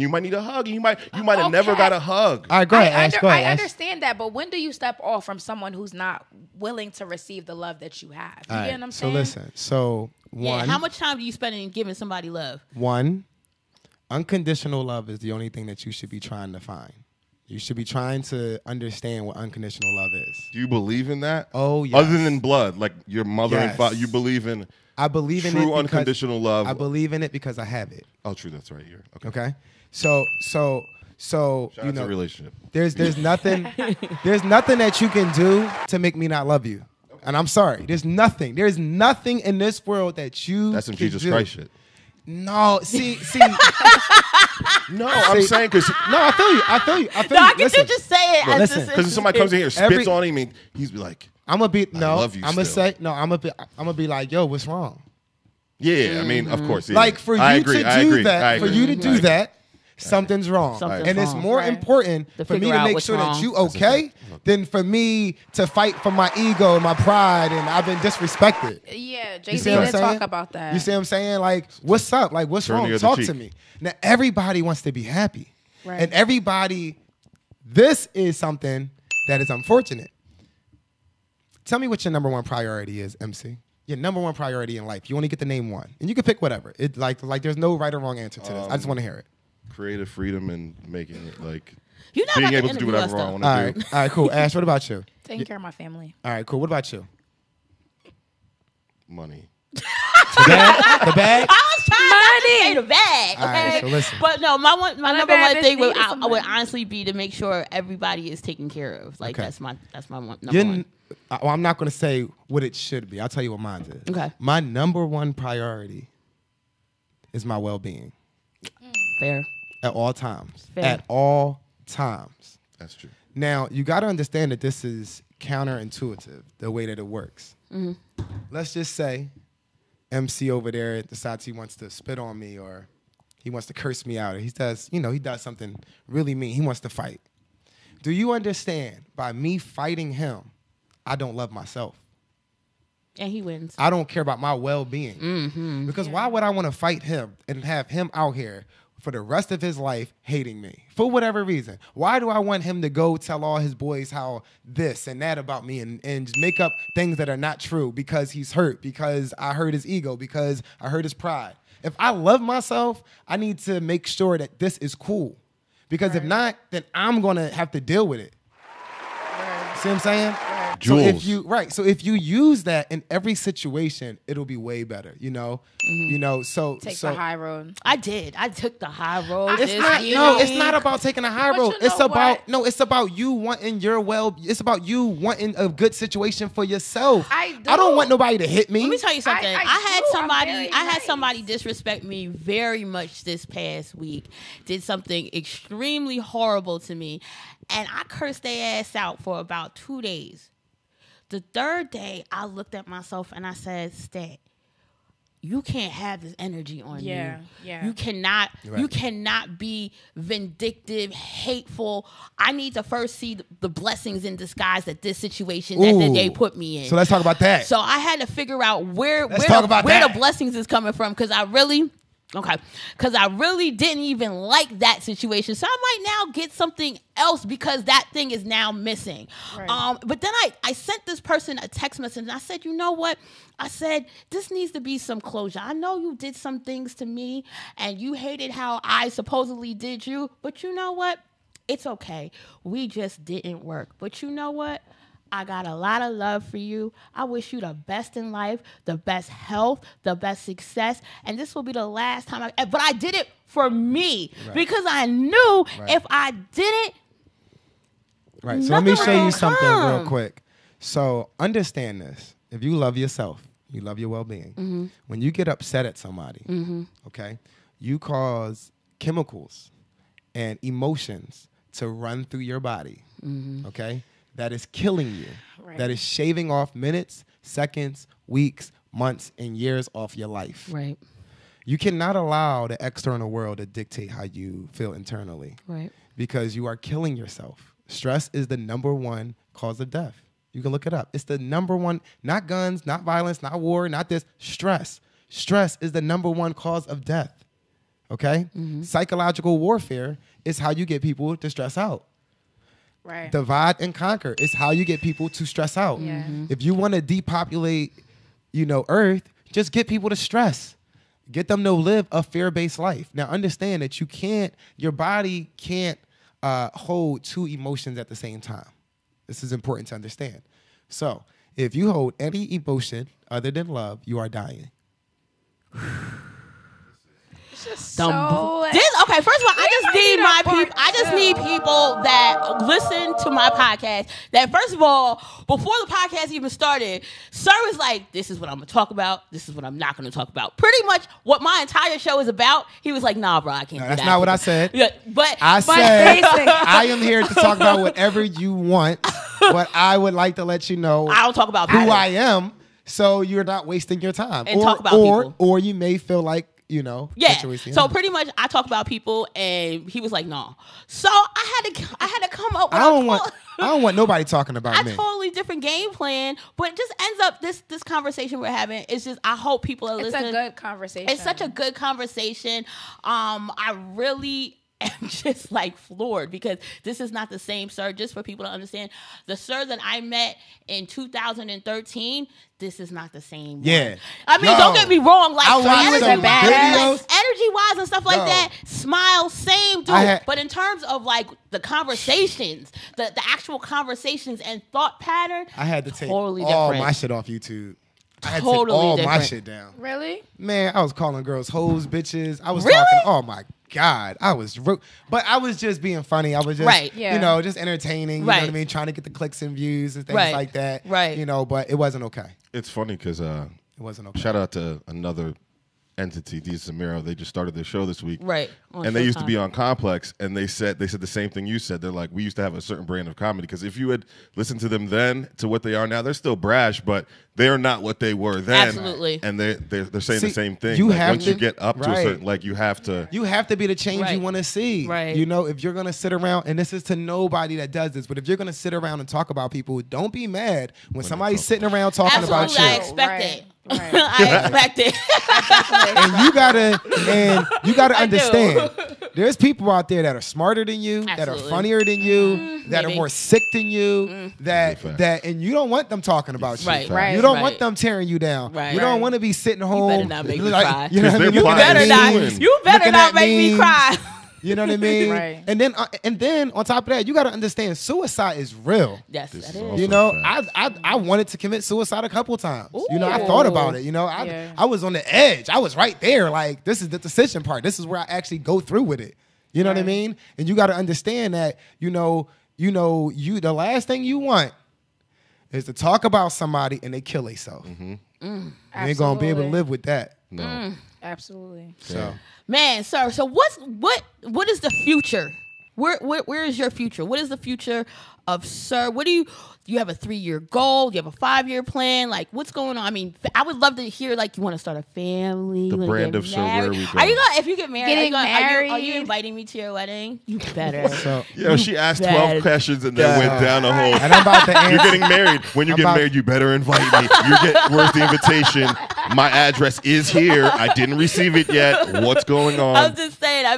Speaker 4: you might need a hug. You might have never got a hug.
Speaker 1: All right, go ahead, Ash.
Speaker 2: I understand that, but when do you step off from someone who's not willing to receive the love that you have? You get what I'm saying?
Speaker 1: So listen.
Speaker 3: How much time do you spend in giving somebody love?
Speaker 1: One, unconditional love is the only thing that you should be trying to find. You should be trying to understand what unconditional love is.
Speaker 4: Do you believe in that?
Speaker 1: Oh, yes.
Speaker 4: Other than blood, like your mother and father, you believe in.
Speaker 1: I believe in
Speaker 4: true unconditional love.
Speaker 1: I believe in it because I have it.
Speaker 4: Oh, true. That's right here.
Speaker 1: Okay. So
Speaker 4: shout out to relationship.
Speaker 1: There's nothing that you can do to make me not love you. And I'm sorry. There's nothing in this world that you.
Speaker 4: That's some Jesus Christ shit.
Speaker 1: No, see.
Speaker 4: No, I'm saying because
Speaker 1: no, I feel you. I feel you.
Speaker 3: No, I get you just say it.
Speaker 1: Listen,
Speaker 4: because if somebody comes in here, spits on him, and he's be like,
Speaker 1: I'm gonna be no.
Speaker 4: love you
Speaker 1: I'm gonna
Speaker 4: still.
Speaker 1: say no. I'm gonna be like, yo, what's wrong?
Speaker 4: yeah. I mean, of course. Yeah.
Speaker 1: Like for you to do that, for you to do that, something's wrong.
Speaker 3: Something's
Speaker 1: and it's
Speaker 3: wrong.
Speaker 1: more important
Speaker 3: To
Speaker 1: for me
Speaker 3: figure
Speaker 1: to
Speaker 3: out
Speaker 1: make
Speaker 3: what's
Speaker 1: sure that
Speaker 3: wrong.
Speaker 1: you okay than for me to fight for my ego and my pride and I've been disrespected.
Speaker 2: Yeah,
Speaker 1: You
Speaker 2: Jay-Z
Speaker 1: see what I'm
Speaker 2: didn't
Speaker 1: saying?
Speaker 2: talk about that.
Speaker 1: You see what I'm saying? Like, what's up? Like, what's
Speaker 4: Turn
Speaker 1: wrong?
Speaker 4: the other
Speaker 1: Talk
Speaker 4: cheek.
Speaker 1: to me. Now, everybody wants to be happy.
Speaker 2: Right.
Speaker 1: And everybody, this is something that is unfortunate. Tell me what your number one priority is, MC. Your number one priority in life. You only get to name one. And you can pick whatever. It like there's no right or wrong answer to this. I just want to hear it.
Speaker 4: creative freedom and making it like
Speaker 3: You're not
Speaker 4: being
Speaker 3: about
Speaker 4: able
Speaker 3: to
Speaker 4: to do
Speaker 3: interview
Speaker 4: whatever
Speaker 3: us,
Speaker 4: I
Speaker 3: though.
Speaker 4: want
Speaker 1: All
Speaker 4: to
Speaker 1: right.
Speaker 4: do.
Speaker 1: All right, cool. Ash, what about you?
Speaker 2: Taking care of my family.
Speaker 1: All right, cool. What about you?
Speaker 4: Money.
Speaker 1: The bag?
Speaker 3: I was trying to say the bag,
Speaker 1: All right,
Speaker 3: okay?
Speaker 1: so listen.
Speaker 3: But no, my number
Speaker 2: bad
Speaker 3: one
Speaker 2: bitch
Speaker 3: thing would,
Speaker 2: needed
Speaker 3: I
Speaker 2: some
Speaker 3: would
Speaker 2: money.
Speaker 3: honestly be to make sure everybody is taken care of. Like
Speaker 1: Okay.
Speaker 3: that's my number
Speaker 1: You're
Speaker 3: one.
Speaker 1: well, I'm not going to say what it should be. I'll tell you what mine is.
Speaker 3: Okay.
Speaker 1: My number one priority is my well-being
Speaker 3: Fair.
Speaker 1: at all times.
Speaker 3: Fair.
Speaker 1: At all times.
Speaker 4: That's true.
Speaker 1: Now, you got to understand that this is counterintuitive, the way that it works. Let's just say MC over there decides he wants to spit on me or he wants to curse me out or he does something really mean. He wants to fight. Do you understand by me fighting him, I don't love myself?
Speaker 3: And he wins.
Speaker 1: I don't care about my well-being. Because why would I want to fight him and have him out here for the rest of his life hating me for whatever reason? Why do I want him to go tell all his boys how this and that about me and make up things that are not true because he's hurt, because I hurt his ego, because I hurt his pride? If I love myself, I need to make sure that this is cool. Because if not, then I'm going to have to deal with it. See what I'm saying?
Speaker 4: Jules.
Speaker 1: So if you use that in every situation, it'll be way better, you know? So
Speaker 2: Take the high road.
Speaker 3: I did. I took the high road.
Speaker 1: It's not about taking a high
Speaker 2: But
Speaker 1: road.
Speaker 2: you know
Speaker 1: It's about you wanting it's about you wanting a good situation for yourself.
Speaker 2: I do.
Speaker 1: don't want nobody to hit me.
Speaker 3: Let me tell you something.
Speaker 2: I
Speaker 3: had
Speaker 2: do. I'm
Speaker 3: somebody.
Speaker 2: very
Speaker 3: I had
Speaker 2: nice.
Speaker 3: somebody disrespect me very much this past week. Did something extremely horrible to me, and I cursed their ass out for about 2 days. The third day, I looked at myself and I said, "Stat, you can't have this energy on you.
Speaker 2: Yeah.
Speaker 3: You cannot.
Speaker 1: Right.
Speaker 3: You cannot be vindictive, hateful. I need to first see the blessings in disguise that this situation that they put me in.
Speaker 1: So let's talk about that.
Speaker 3: So I had to figure out where
Speaker 1: talk about
Speaker 3: the
Speaker 1: that.
Speaker 3: blessings is coming from because I really didn't even like that situation. So I might now get something else because that thing is now missing.
Speaker 2: Right.
Speaker 3: But then I sent this person a text message and I said, you know what? I said, this needs to be some closure. I know you did some things to me and you hated how I supposedly did you, but you know what? It's okay. We just didn't work. But you know what? I got a lot of love for you. I wish you the best in life, the best health, the best success. And this will be the last time but I did it for me because I knew if I didn't,
Speaker 1: Right. So let me show you
Speaker 3: will
Speaker 1: something
Speaker 3: come.
Speaker 1: real quick. So understand this. If you love yourself, you love your well-being. When you get upset at somebody, okay, you cause chemicals and emotions to run through your body, okay? That is killing you.
Speaker 2: Right.
Speaker 1: That is shaving off minutes, seconds, weeks, months, and years off your life.
Speaker 3: Right.
Speaker 1: You cannot allow the external world to dictate how you feel internally.
Speaker 3: Right.
Speaker 1: Because you are killing yourself. Stress is the number one cause of death. You can look it up. It's the number one, not guns, not violence, not war, not this. Stress. Stress is the number one cause of death. Okay? Psychological warfare is how you get people to stress out.
Speaker 2: Right.
Speaker 1: Divide and conquer is how you get people to stress out.
Speaker 2: Yeah.
Speaker 1: If you want to depopulate, Earth, just get people to stress. Get them to live a fear-based life. Now, understand that your body can't hold two emotions at the same time. This is important to understand. So, if you hold any emotion other than love, you are dying.
Speaker 2: It's just
Speaker 3: Dumb.
Speaker 2: so
Speaker 3: Okay, first of all, I just need people that listen to my podcast. That first of all, before the podcast even started, Sir was like, "This is what I'm gonna talk about. This is what I'm not gonna talk about." Pretty much what my entire show is about. He was like, "Nah, bro, I can't."
Speaker 1: No, that's not what I said.
Speaker 3: Yeah, but
Speaker 1: I said I am here to talk about whatever you want, but I would like to let you know
Speaker 3: I don't talk about
Speaker 1: who I am, so you're not wasting your time.
Speaker 3: And talk about people.
Speaker 1: Or you may feel like, you know,
Speaker 3: yeah. So pretty much, I talk about people, and he was like, "No." So I had to come up with.
Speaker 1: I don't want nobody talking about me.
Speaker 3: A totally different game plan, but it just ends up this conversation we're having. It's just I hope people are listening.
Speaker 2: It's a good conversation.
Speaker 3: It's such a good conversation. I really am just like floored because this is not the same Sir. Just for people to understand, the Sir that I met in 2013. This is not the same.
Speaker 1: Yeah.
Speaker 3: One. I mean, don't get me wrong. Like,
Speaker 1: energy-wise
Speaker 3: and stuff like that. Smile, same dude. But in terms of like the conversations, the actual conversations and thought pattern,
Speaker 1: I had to take
Speaker 3: totally
Speaker 1: all
Speaker 3: different.
Speaker 1: my shit off YouTube. I had
Speaker 3: totally
Speaker 1: to take all
Speaker 3: different.
Speaker 1: my shit down.
Speaker 2: Really?
Speaker 1: Man, I was calling girls hoes, bitches. I was
Speaker 3: really?
Speaker 1: talking. Oh my God, I was, but I was just being funny. I was just, you know, just entertaining. You know what I mean? Trying to get the clicks and views and things like that.
Speaker 3: Right.
Speaker 1: You know, but it wasn't okay.
Speaker 4: It's funny because it
Speaker 1: wasn't okay.
Speaker 4: Shout out to another entity, D. Zamiro. They just started their show this week,
Speaker 3: right?
Speaker 4: And they used to be on Complex, and they said the same thing you said. They're like, we used to have a certain brand of comedy because if you had listened to them then to what they are now, they're still brash, but they're not what they were then.
Speaker 3: Absolutely.
Speaker 4: And they're saying the same thing.
Speaker 1: You
Speaker 4: like,
Speaker 1: have
Speaker 4: once
Speaker 1: to,
Speaker 4: you get up to a certain, like you have to
Speaker 1: be the change you want to see.
Speaker 3: Right.
Speaker 1: You know, if you're gonna sit around, and this is to nobody that does this, but if you're gonna sit around and talk about people, don't be mad when somebody's sitting around talking about you.
Speaker 3: I expect it. Right. I expect it.
Speaker 1: And you gotta understand. There's people out there that are smarter than you, that are funnier than you, that are more sick than you, that and you don't want them talking about you.
Speaker 3: Right.
Speaker 1: You don't want them tearing you down.
Speaker 3: Right.
Speaker 1: You don't want to be sitting home.
Speaker 3: You better not make me cry.
Speaker 1: You know what I mean?
Speaker 3: You better not make me cry.
Speaker 1: You know what I mean?
Speaker 2: Right.
Speaker 1: And then on top of that, you got to understand suicide is real.
Speaker 3: Yes, that is.
Speaker 1: You know, I wanted to commit suicide a couple times. Ooh. You know, I thought about it. You know, I was on the edge. I was right there. Like, this is the decision part. This is where I actually go through with it. You know what I mean? And you got to understand that, you the last thing you want is to talk about somebody and they kill themselves.
Speaker 4: Mm-hmm.
Speaker 1: You ain't gonna be able to live with that.
Speaker 4: No.
Speaker 2: Absolutely.
Speaker 1: So,
Speaker 3: man, sir. So what is the future? Where is your future? What is the future of Sir? What do you have a 3-year goal? Do you have a 5-year plan? Like, what's going on? I mean, I would love to hear, like, you want to start a family.
Speaker 4: The brand of Sir, where we go.
Speaker 3: Are you going, if you get married,
Speaker 2: married?
Speaker 3: Are you inviting me to your wedding? You better.
Speaker 4: She asked 12 questions and then went down a hole.
Speaker 1: And I'm about to answer.
Speaker 4: You're getting married. When you get married, you better invite me. Where's the invitation? My address is here. I didn't receive it yet. What's going on?
Speaker 3: I'm just saying. I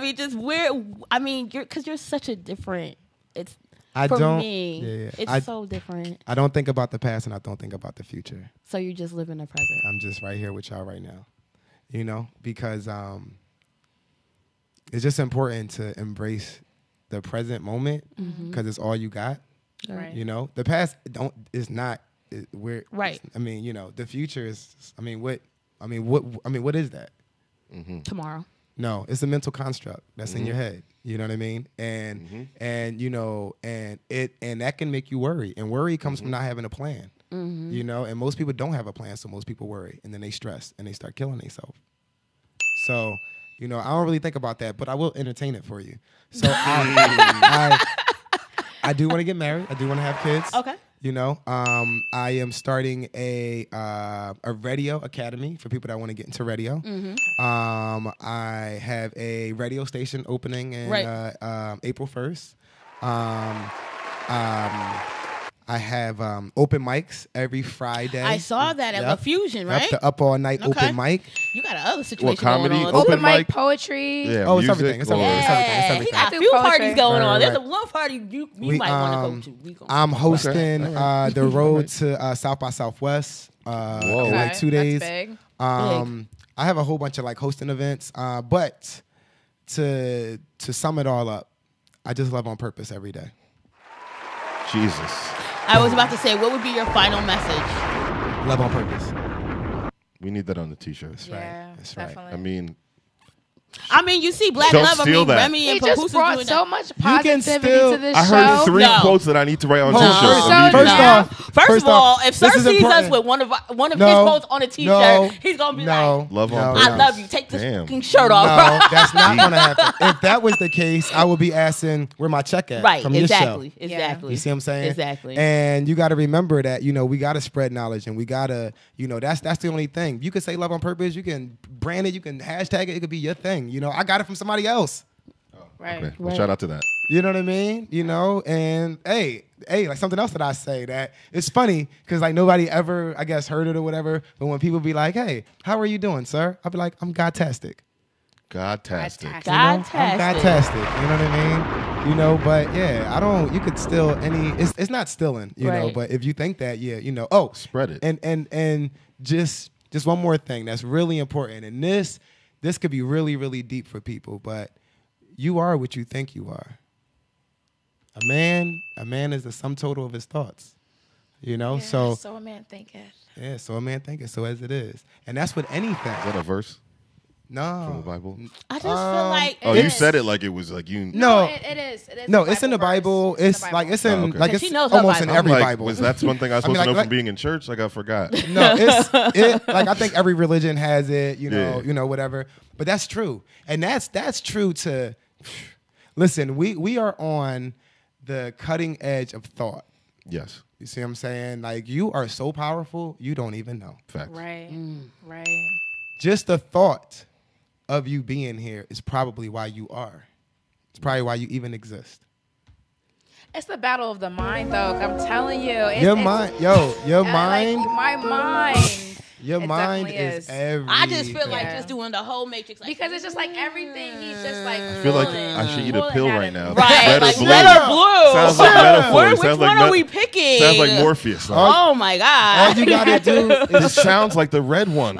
Speaker 3: mean, because you're such a different. It's. It's so different.
Speaker 1: I don't think about the past and I don't think about the future.
Speaker 3: So you just live in the present.
Speaker 1: I'm just right here with y'all right now. You know, because it's just important to embrace the present moment because it's all you got.
Speaker 3: Right.
Speaker 1: You know, the past is not where.
Speaker 3: Right.
Speaker 1: I mean, you know, the future is. What is that?
Speaker 4: Mm-hmm.
Speaker 3: Tomorrow.
Speaker 1: No, it's a mental construct that's in your head. You know what I mean? And you know, and that can make you worry. And worry comes from not having a plan.
Speaker 3: Mm-hmm.
Speaker 1: You know, and most people don't have a plan, so most people worry, and then they stress and they start killing themselves. So, you know, I don't really think about that, but I will entertain it for you. So I do want to get married. I do want to have kids.
Speaker 3: Okay.
Speaker 1: You know, I am starting a radio academy for people that want to get into radio.
Speaker 3: Mm-hmm.
Speaker 1: I have a radio station opening in April 1st. I have open mics every Friday.
Speaker 3: I saw that at La Fusion, right?
Speaker 1: The Up All Night open mic.
Speaker 3: You got another situation
Speaker 4: comedy?
Speaker 3: going on.
Speaker 2: Open mic, poetry.
Speaker 4: Yeah,
Speaker 1: it's everything. It's everything.
Speaker 3: He got a few parties going on. There's a one party you might want to go to.
Speaker 1: I'm hosting the road to South by Southwest. Like 2 days.
Speaker 2: That's big.
Speaker 1: I have a whole bunch of like hosting events, but to sum it all up, I just love on purpose every day.
Speaker 4: Jesus.
Speaker 3: I was about to say, what would be your final message?
Speaker 1: Love on purpose.
Speaker 4: We need that on the t-shirt.
Speaker 1: That's right. That's
Speaker 2: definitely.
Speaker 1: right.
Speaker 4: I mean,
Speaker 3: I mean, you see Black
Speaker 4: Don't
Speaker 3: Love. I
Speaker 4: steal
Speaker 3: mean,
Speaker 4: that.
Speaker 3: Remy and
Speaker 2: He just
Speaker 3: Papoose
Speaker 2: brought
Speaker 3: doing
Speaker 2: so
Speaker 3: that.
Speaker 2: much
Speaker 1: can
Speaker 2: positivity
Speaker 1: still-
Speaker 2: to this
Speaker 4: I
Speaker 2: show.
Speaker 4: heard 3
Speaker 3: No.
Speaker 4: quotes that I need to write on
Speaker 3: No.
Speaker 4: t-shirts.
Speaker 3: So
Speaker 4: immediately.
Speaker 3: First of all, if Sir
Speaker 1: this is
Speaker 3: sees us
Speaker 1: important.
Speaker 3: with one of his
Speaker 1: No.
Speaker 3: quotes on a T-shirt,
Speaker 1: No.
Speaker 3: he's gonna be
Speaker 1: No.
Speaker 3: like,
Speaker 4: Love on
Speaker 1: No.
Speaker 4: purpose.
Speaker 3: "I love you. Take this
Speaker 4: Damn.
Speaker 3: fucking shirt off."
Speaker 1: No, that's not going to happen. If that was the case, I would be asking where my check at
Speaker 3: Right,
Speaker 1: from your
Speaker 3: exactly,
Speaker 1: show.
Speaker 3: exactly.
Speaker 1: You see what I'm saying?
Speaker 3: Exactly.
Speaker 1: And you got to remember that, we got to spread knowledge and we got to, that's the only thing. You can say love on purpose. You can brand it. You can hashtag it. It could be your thing. I got it from somebody else.
Speaker 2: Right.
Speaker 4: Okay. Well, shout out to that.
Speaker 1: You know what I mean? And hey, like something else that I say that it's funny because like nobody ever, I guess, heard it or whatever. But when people be like, "Hey, how are you doing, sir?" I'll be like, "I'm Godtastic."
Speaker 4: Godtastic.
Speaker 1: I'm
Speaker 3: Godtastic.
Speaker 1: Godtastic. You know what I mean? But yeah, I don't. You could steal any. It's not stealing, you know.
Speaker 3: Right.
Speaker 1: But if you think that, yeah, Oh,
Speaker 4: Spread it.
Speaker 1: And just one more thing that's really important, and this could be really, really deep for people, but you are what you think you are. A man is the sum total of his thoughts.
Speaker 2: Yeah,
Speaker 1: so
Speaker 2: a man thinketh.
Speaker 1: yeah, so a man thinketh, so as it is, and that's with anything.
Speaker 4: Is that a verse
Speaker 1: No,
Speaker 4: from the Bible?
Speaker 3: I just feel like
Speaker 4: Oh, you said it like it was like you.
Speaker 1: No,
Speaker 2: it is. It is.
Speaker 1: No, it's in the Bible. It's like it's in
Speaker 4: okay.
Speaker 1: like
Speaker 3: She
Speaker 1: it's
Speaker 3: knows her
Speaker 1: almost in
Speaker 3: Bible.
Speaker 1: every
Speaker 4: Like,
Speaker 1: Bible.
Speaker 4: was that one thing I was supposed to know
Speaker 1: like-
Speaker 4: from being in church? Like I forgot.
Speaker 1: No, it's like I think every religion has it,
Speaker 4: Yeah.
Speaker 1: whatever. But that's true. And that's true to listen, we are on the cutting edge of thought.
Speaker 4: Yes.
Speaker 1: You see what I'm saying? Like you are so powerful, you don't even know.
Speaker 4: Facts.
Speaker 2: Right. Right.
Speaker 1: Just the thought of you being here is probably why you are. It's probably why you even exist.
Speaker 2: It's the battle of the mind, though. I'm telling you.
Speaker 1: Your mind.
Speaker 2: My mind.
Speaker 1: Your
Speaker 2: It
Speaker 1: mind
Speaker 2: definitely
Speaker 1: is
Speaker 2: is.
Speaker 1: everything.
Speaker 3: I just feel like
Speaker 2: Yeah.
Speaker 3: just doing the whole Matrix. Like,
Speaker 2: Because it's just like everything. He's just like.
Speaker 4: I feel like I should eat a
Speaker 2: pulling
Speaker 4: pill
Speaker 2: at
Speaker 4: right
Speaker 2: it.
Speaker 4: now.
Speaker 3: right,
Speaker 4: Red
Speaker 3: like
Speaker 4: or blue.
Speaker 3: red or blue.
Speaker 4: Sounds like metaphor.
Speaker 3: Which
Speaker 4: Sounds
Speaker 3: one
Speaker 4: like
Speaker 3: are we picking?
Speaker 4: Sounds like Morpheus.
Speaker 3: Oh my god!
Speaker 1: All you gotta do
Speaker 4: This sounds like the red one.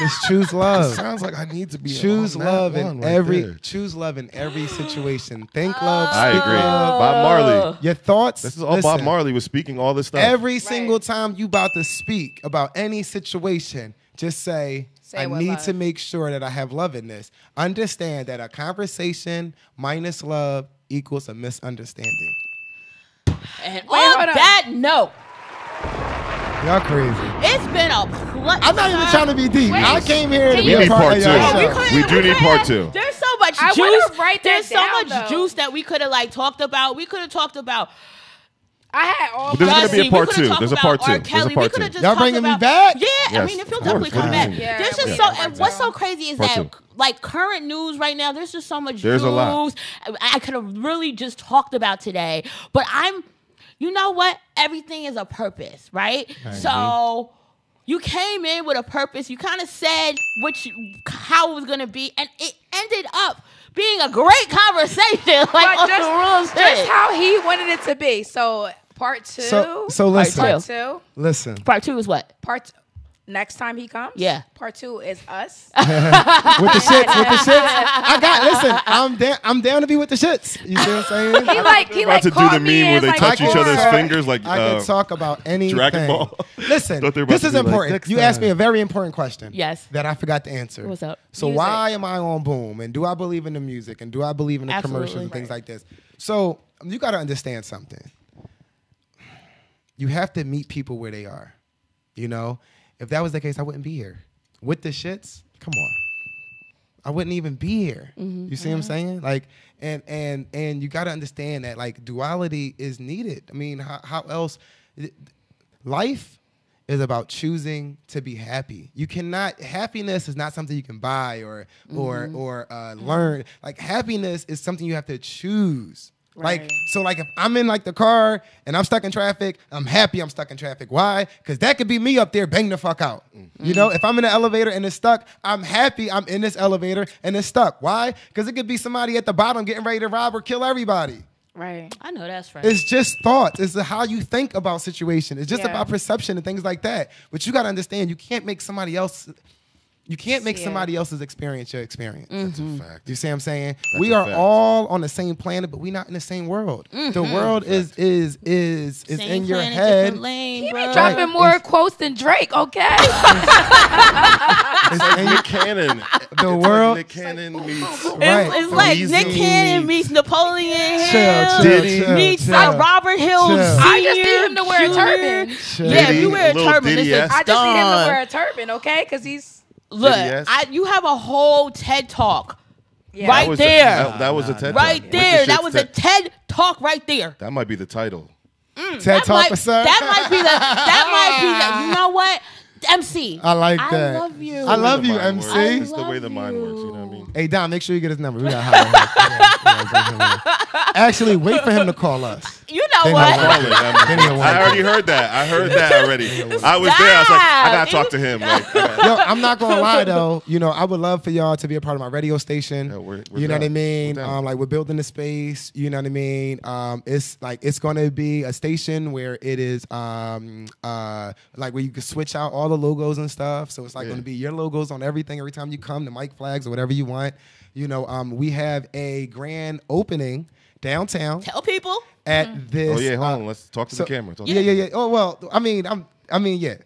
Speaker 1: is choose love.
Speaker 4: Sounds like I need to be
Speaker 1: Choose
Speaker 4: on that
Speaker 1: love
Speaker 4: one
Speaker 1: in
Speaker 4: right
Speaker 1: every
Speaker 4: there.
Speaker 1: choose love in every situation. Think love,
Speaker 4: I
Speaker 1: speak
Speaker 4: agree.
Speaker 1: love.
Speaker 4: Bob Marley.
Speaker 1: Your thoughts.
Speaker 4: This is all Bob Marley was speaking all this stuff.
Speaker 1: Every single time you about to speak about any situation, just say
Speaker 2: Say
Speaker 1: I
Speaker 2: it with
Speaker 1: need
Speaker 2: love.
Speaker 1: to make sure that I have love in this. Understand that a conversation minus love equals a misunderstanding.
Speaker 3: And
Speaker 2: hold
Speaker 3: on
Speaker 2: on.
Speaker 3: that note,
Speaker 1: Y'all crazy.
Speaker 3: it's been a pleasure.
Speaker 1: I'm not even trying to be deep.
Speaker 2: Wait,
Speaker 1: I came here to
Speaker 2: can
Speaker 1: be
Speaker 2: you-
Speaker 1: a
Speaker 4: We need
Speaker 1: part
Speaker 4: part
Speaker 1: of
Speaker 4: two.
Speaker 1: y'all
Speaker 4: Oh,
Speaker 1: show.
Speaker 4: we do need part two.
Speaker 3: There's so much
Speaker 2: I
Speaker 3: juice.
Speaker 2: wanna write that
Speaker 3: There's so
Speaker 2: down,
Speaker 3: much
Speaker 2: though.
Speaker 3: juice that we could have like talked about. We could have talked about.
Speaker 2: I had all.
Speaker 4: But there's gonna be a
Speaker 3: Jussie.
Speaker 4: part
Speaker 3: We coulda
Speaker 4: two.
Speaker 3: talked
Speaker 4: There's a
Speaker 3: about
Speaker 4: part two.
Speaker 3: R.
Speaker 4: There's a
Speaker 3: Kelly.
Speaker 4: part
Speaker 3: We coulda
Speaker 4: two.
Speaker 3: just
Speaker 1: Y'all
Speaker 3: talked
Speaker 1: bringing me
Speaker 3: about-
Speaker 1: back?
Speaker 3: Yeah, I
Speaker 4: Yes,
Speaker 3: mean, if
Speaker 4: of
Speaker 3: you'll
Speaker 4: course.
Speaker 3: definitely come
Speaker 4: What do
Speaker 3: back.
Speaker 4: you mean?
Speaker 2: Yeah,
Speaker 3: There's
Speaker 2: we
Speaker 3: just
Speaker 2: need
Speaker 3: so,
Speaker 2: part
Speaker 3: and
Speaker 2: two.
Speaker 3: what's so crazy is
Speaker 4: Part
Speaker 3: that
Speaker 4: two.
Speaker 3: like current news right now, there's just so much
Speaker 4: There's a lot.
Speaker 3: news I could have really just talked about today. But you know what? Everything is a purpose, right? So you came in with a purpose. You kind of said how it was going to be, and it ended up being a great conversation. Like
Speaker 2: But
Speaker 3: on the rules,
Speaker 2: just how he wanted it to be. So part two.
Speaker 1: So listen.
Speaker 3: Part
Speaker 2: Part two.
Speaker 1: Listen.
Speaker 3: Part 2 is what?
Speaker 2: Next time he comes.
Speaker 3: Yeah.
Speaker 2: Part 2 is us.
Speaker 1: With the shits. I'm down to be with the shits. You see what I'm saying?
Speaker 2: He
Speaker 4: About to do
Speaker 2: called
Speaker 4: the
Speaker 2: me
Speaker 4: meme where
Speaker 2: and
Speaker 4: they
Speaker 2: like,
Speaker 4: touch each other's
Speaker 1: Sorry.
Speaker 4: fingers like
Speaker 1: I can talk about anything.
Speaker 4: Dragon Ball.
Speaker 1: Listen,
Speaker 4: Thought they were about
Speaker 1: this
Speaker 4: to
Speaker 1: is
Speaker 4: be like,
Speaker 1: important.
Speaker 4: next
Speaker 1: You asked me
Speaker 4: time.
Speaker 1: a very important question.
Speaker 3: Yes.
Speaker 1: That I forgot to answer.
Speaker 3: What's up?
Speaker 1: So
Speaker 2: Music.
Speaker 1: why am I on Boom? And do I believe in the music? And do I believe in the
Speaker 3: Absolutely.
Speaker 1: commercials and things like this? So you got to understand something. You have to meet people where they are. You know, if that was the case, I wouldn't be here. With the shits, come on. I wouldn't even be here. You see what I'm saying? Like, and you got to understand that like duality is needed. I mean, how else? Life is about choosing to be happy. You cannot. Happiness is not something you can buy or learn. Like happiness is something you have to choose.
Speaker 2: Right.
Speaker 1: Like so, like if I'm in like the car and I'm stuck in traffic, I'm happy I'm stuck in traffic. Why? Because that could be me up there bang the fuck out. You know, if I'm in an elevator and it's stuck, I'm happy I'm in this elevator and it's stuck. Why? Because it could be somebody at the bottom getting ready to rob or kill everybody.
Speaker 2: Right.
Speaker 3: I know that's right.
Speaker 1: It's just thoughts. It's how you think about situation. It's just
Speaker 2: Yeah.
Speaker 1: about perception and things like that. But you got to understand, you can't make somebody else. You can't make somebody else's experience your experience.
Speaker 4: That's a fact.
Speaker 1: You see what I'm saying? We are all on the same planet, but we're not in the same world. The world is in your head.
Speaker 3: Lane,
Speaker 2: he be dropping more quotes than Drake, okay?
Speaker 4: It's like Nick Cannon.
Speaker 1: The world.
Speaker 4: Nick Cannon meets.
Speaker 3: It's like Nick Cannon meets Napoleon Hill.
Speaker 4: Diddy
Speaker 3: meets Robert Hill.
Speaker 2: I just need him to wear a turban.
Speaker 3: Yeah, if you wear a turban, it's a
Speaker 2: I just need him to wear a turban, okay? Because he's...
Speaker 3: Look, you have a whole TED Talk
Speaker 2: Yeah.
Speaker 3: right there.
Speaker 4: That was a TED Talk.
Speaker 3: Right there. That was a TED Talk right there.
Speaker 4: That might be the title.
Speaker 1: TED Talk, sir.
Speaker 3: That might be the. You know what? MC.
Speaker 1: I like that.
Speaker 3: I love you.
Speaker 1: I love you, MC.
Speaker 4: It's the way the mind works. You know what I mean?
Speaker 1: Hey, Dom, make sure you get his number. We got high. Actually, wait for him to call us.
Speaker 3: You know what?
Speaker 4: I already heard that. I heard that already. I was there. I was like, I gotta talk to him. Like,
Speaker 1: yo, I'm not gonna lie though. You know, I would love for y'all to be a part of my radio station.
Speaker 4: Yeah, we're
Speaker 1: you know
Speaker 4: down.
Speaker 1: what I mean?
Speaker 4: We're
Speaker 1: Like we're building the space. You know what I mean? It's gonna be a station where it is like where you can switch out all the logos and stuff. So it's like gonna be your logos on everything every time you come, the mic flags or whatever you want. You know, we have a grand opening downtown.
Speaker 3: Tell people.
Speaker 1: At this.
Speaker 4: oh yeah, hold on. Let's talk to the camera.
Speaker 1: Yeah. Oh well, I mean, but I'm here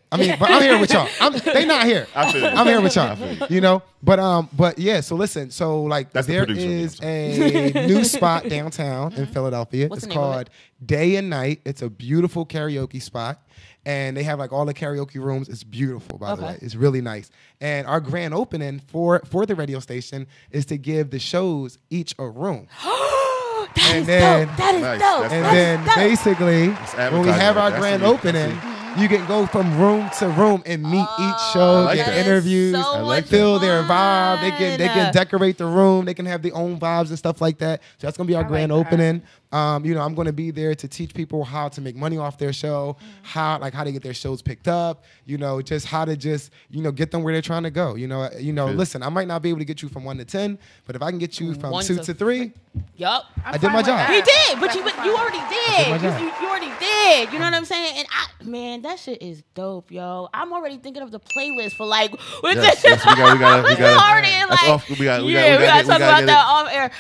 Speaker 1: with y'all. They not here. I'm here with y'all. You know, but yeah. So listen. So like, there is a new spot downtown in Philadelphia.
Speaker 3: What's
Speaker 1: it's
Speaker 3: the name of
Speaker 1: called Day and Night. It's a beautiful karaoke spot. And they have like all the karaoke rooms. It's beautiful, by the way. It's really nice. And our grand opening for the radio station is to give the shows each a room.
Speaker 3: That is dope.
Speaker 1: And then basically, when we have our grand opening, you can go from room to room and meet each show, get interviews, feel their vibe. They can decorate the room. They can have their own vibes and stuff like that. So that's gonna be our grand opening. You know, I'm gonna be there to teach people how to make money off their show, how to get their shows picked up. You know, just how to get them where they're trying to go. You know. Listen, I might not be able to get you from 1 to 10, but if I can get you from 2 to 3,
Speaker 3: yup,
Speaker 1: I did my job.
Speaker 3: He did, but you already did. You already did. You know what I'm saying? And man, that shit is dope, yo. I'm already thinking of the playlist for like.
Speaker 4: Yes, we got. We gotta
Speaker 3: talk about that off air.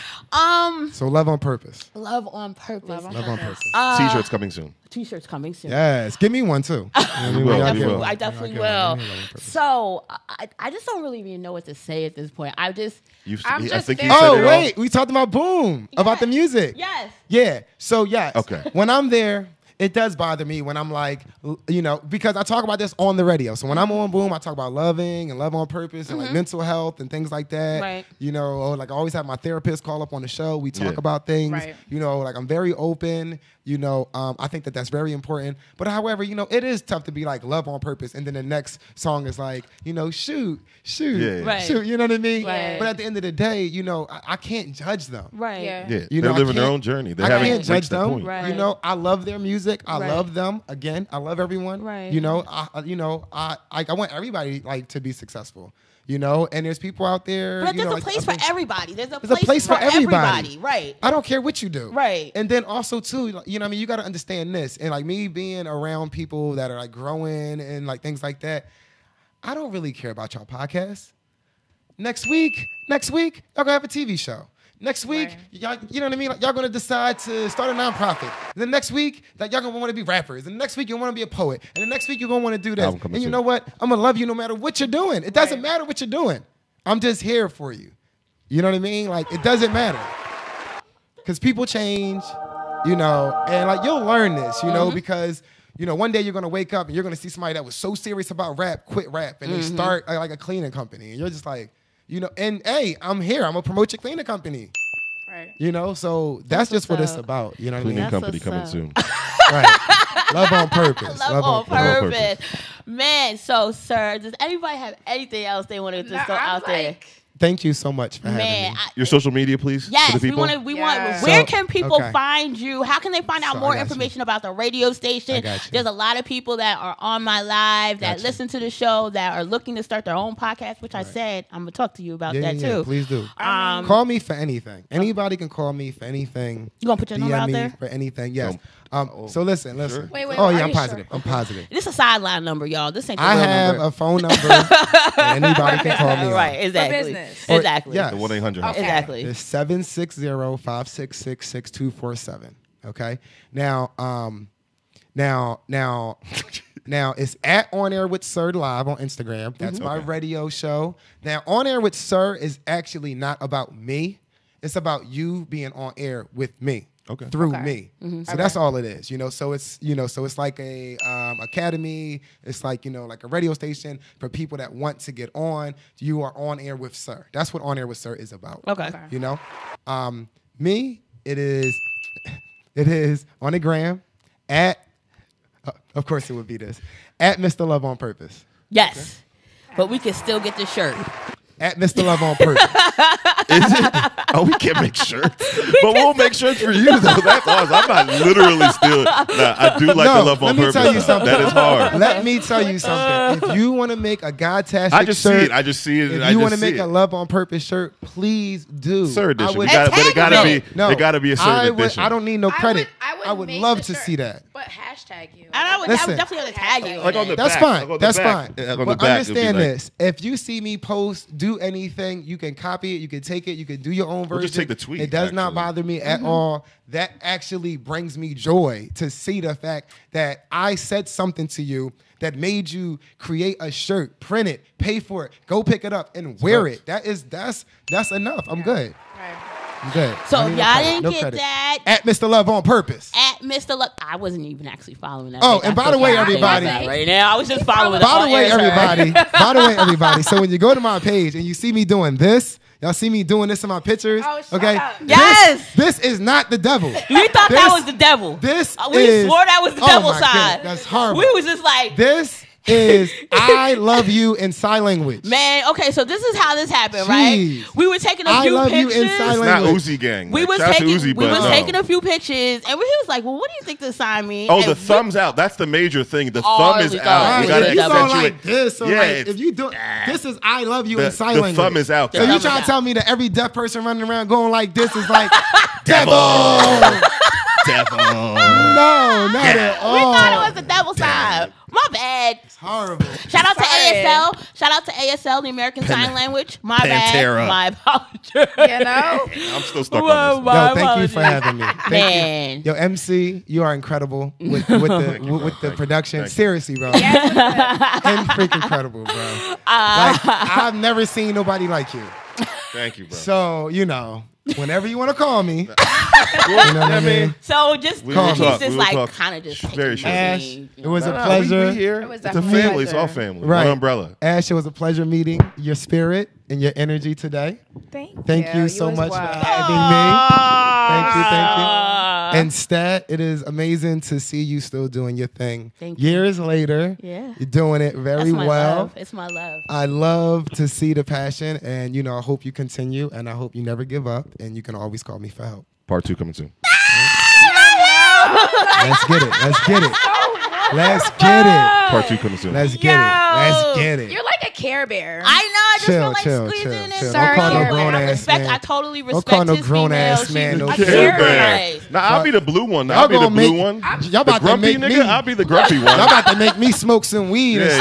Speaker 1: So love on purpose.
Speaker 3: Love on purpose.
Speaker 1: Love on purpose.
Speaker 4: T-shirts coming soon.
Speaker 3: T-shirts coming soon.
Speaker 1: Yes, give me one too.
Speaker 3: I definitely will. So I just don't really even know what to say at this point. I think you said
Speaker 1: it wait, we talked about Boom, about the music.
Speaker 3: Yes.
Speaker 1: Yeah. So yes.
Speaker 4: Okay.
Speaker 1: When I'm there, it does bother me when I'm like, because I talk about this on the radio. So when I'm on Boom, I talk about loving and love on purpose and like mental health and things like that.
Speaker 3: Right.
Speaker 1: You know, like I always have my therapist call up on the show. We talk about things.
Speaker 2: Right.
Speaker 1: You know, like I'm very open. You know, I think that's very important. But however, it is tough to be like love on purpose, and then the next song is like, shoot.
Speaker 3: Right.
Speaker 1: Shoot. You know what I mean?
Speaker 3: Right.
Speaker 1: But at the end of the day, I can't judge them.
Speaker 3: Right.
Speaker 2: Yeah.
Speaker 4: They're living their own journey. They haven't
Speaker 1: can't judge
Speaker 4: reached that
Speaker 1: them.
Speaker 4: point.
Speaker 3: Right.
Speaker 1: I love their music. I
Speaker 3: Right.
Speaker 1: love them. Again, I love everyone.
Speaker 3: Right.
Speaker 1: I want everybody like to be successful. And there's people out there.
Speaker 3: But there's a place for everybody. There's a
Speaker 1: place
Speaker 3: place
Speaker 1: for
Speaker 3: for
Speaker 1: everybody.
Speaker 3: Right.
Speaker 1: I don't care what you do.
Speaker 3: Right.
Speaker 1: And then also too, you got to understand this. And like me being around people that are like growing and like things like that, I don't really care about y'all podcasts. Next week, y'all gonna have a TV show. Next week, y'all, you know what I mean? Like, y'all gonna decide to start a nonprofit. And then next week, like, y'all gonna want to be rappers. And next week, you want to be a poet. And then next week, you're gonna want to do this. And you know what? I'm gonna love you no matter what you're doing. It doesn't matter what you're doing. I'm just here for you. You know what I mean? Like, it doesn't matter. Because people change, and like, you'll learn this, because, one day you're gonna wake up and you're gonna see somebody that was so serious about rap, quit rap, and they start like a cleaning company. And you're just like, and hey, I'm here. I'm gonna promote your cleaning company.
Speaker 2: Right.
Speaker 1: So that's just what it's about. You know what I mean?
Speaker 4: Cleaning company coming soon.
Speaker 1: Right. Love on purpose.
Speaker 3: Love on purpose. Man, so sir, does anybody have anything else they want to just throw out there?
Speaker 1: Thank you so much for having me.
Speaker 4: Your social media, please.
Speaker 3: Yes, we want. Where can people find you? How can they find out more information about the radio station? There's a lot of people that are on my live that listen to the show that are looking to start their own podcast, which I said I'm gonna talk to you about that too.
Speaker 1: Please do. Call me for anything. Anybody can call me for anything.
Speaker 3: You gonna put your number out there
Speaker 1: for anything? Yes. So listen.
Speaker 2: Sure. Wait,
Speaker 1: I'm positive. I'm positive.
Speaker 3: This is a sideline number, y'all. This ain't the
Speaker 1: I
Speaker 3: real
Speaker 1: have
Speaker 3: number.
Speaker 1: A phone number. And anybody can call me.
Speaker 3: Right, exactly.
Speaker 2: For business.
Speaker 3: Exactly.
Speaker 1: Yes.
Speaker 4: The 1-800.
Speaker 2: Okay.
Speaker 3: Exactly.
Speaker 1: It's 760-566-6247. Okay. Now it's at On Air with Sir Live on Instagram. That's my radio show. Now, On Air with Sir is actually not about me. It's about you being on air with me. Through me. So that's all it is, so it's so it's like a academy, it's like like a radio station for people that want to get on. You are on air with Sir. That's what On Air with Sir is about. Me, it is on the gram at of course it would be this at Mr. Love on Purpose.
Speaker 3: Yes. But we can still get the shirt.
Speaker 1: At Mr. Love on Purpose.
Speaker 4: Is it? Oh, we can't make shirts. But we'll make shirts for you, though. That's awesome. I'm not literally still. Nah, I do like the Love on Purpose.
Speaker 1: Let me tell you something.
Speaker 4: That is hard.
Speaker 1: Let me tell you something. If you want to make a God-tastic
Speaker 4: I just
Speaker 1: shirt.
Speaker 4: see it. I just see it.
Speaker 1: If you want to make a Love on Purpose shirt, please do.
Speaker 4: Sir edition. But it gotta be. It gotta be a certain edition.
Speaker 1: I don't need no credit.
Speaker 2: I would
Speaker 1: love to see that.
Speaker 2: But hashtag you.
Speaker 3: I would definitely want to tag you.
Speaker 4: Like on the
Speaker 1: That's
Speaker 4: back.
Speaker 1: fine. That's fine.
Speaker 4: But
Speaker 1: understand this. If you see me post, do anything, you can copy it, you can take it, you can do your own version.
Speaker 4: We'll just take the tweet.
Speaker 1: It does not bother me at all. That actually brings me joy to see the fact that I said something to you that made you create a shirt, print it, pay for it, go pick it up and wear it. That's enough. I'm good.
Speaker 2: Right.
Speaker 1: I'm good.
Speaker 3: So if y'all didn't get that,
Speaker 1: at Mr. Love on Purpose.
Speaker 3: At Mr. Love, I wasn't even actually following that.
Speaker 1: Oh, and by the way, everybody.
Speaker 3: Right now, I was just following.
Speaker 1: By the way, everybody. So when you go to my page and you see me doing this, y'all see me doing this in my pictures.
Speaker 2: Oh,
Speaker 1: okay.
Speaker 3: Yes.
Speaker 1: This is not the devil.
Speaker 3: We thought that was the devil.
Speaker 1: We
Speaker 3: swore that was the devil's side.
Speaker 1: That's horrible.
Speaker 3: We was just like
Speaker 1: this. Is I love you in sign language.
Speaker 3: Man, okay, so this is how this happened, right? We were taking a few pictures.
Speaker 1: You in sign language.
Speaker 4: It's not Uzi gang.
Speaker 3: We was taking a few pictures, and he was like, "Well, what do you think the sign means?"
Speaker 4: Oh, the thumb's out. That's the major thing. The thumb is out.
Speaker 1: You gotta accentuate like this. So like, if you do, this is I love you in sign language.
Speaker 4: The thumb is out.
Speaker 1: So you trying to tell me that every deaf person running around going like this is like devil?
Speaker 4: Devil.
Speaker 1: No, not at all.
Speaker 3: We thought it was the devil side. My bad.
Speaker 1: It's horrible.
Speaker 3: Shout out to ASL. Shout out to ASL, the American Sign Language. My bad. My apologies.
Speaker 4: I'm still stuck on this.
Speaker 1: Yo, thank you for having me. Thank you. Yo, MC, you are incredible with the production. Seriously, bro. And freaking incredible, bro. Like, I've never seen nobody like you.
Speaker 4: Thank you, bro.
Speaker 1: So, whenever you want to call me, you know what I mean?
Speaker 3: So just he's just like kind of just
Speaker 4: very short.
Speaker 1: Ash, it was a pleasure.
Speaker 4: We here. It's a family. It's all family.
Speaker 1: Right.
Speaker 4: One umbrella.
Speaker 1: Ash, it was a pleasure meeting your spirit and your energy today. Thank you so much for having me. Thank you. And Stat, it is amazing to see you still doing your thing.
Speaker 3: Thank you.
Speaker 1: Years later, you're doing it very well.
Speaker 3: Love. It's my love.
Speaker 1: I love to see the passion, and I hope you continue, and I hope you never give up, and you can always call me for help.
Speaker 4: Part 2 coming soon.
Speaker 1: Let's get it. Let's get it. Let's get it.
Speaker 4: Part 2 coming soon.
Speaker 1: Let's get it. Let's get it.
Speaker 2: You're like a Care Bear.
Speaker 3: I know. I just feel like squeezing in.
Speaker 1: Don't call no grown ass man.
Speaker 3: I totally respect
Speaker 1: Don't call no
Speaker 3: his
Speaker 1: grown ass
Speaker 3: female.
Speaker 1: man. No
Speaker 4: Care Bear. Nah, I'll be the blue one. I'll be the blue one.
Speaker 1: Y'all about to make me.
Speaker 4: I'll be the grumpy one.
Speaker 1: Y'all about to make me smoke some weed and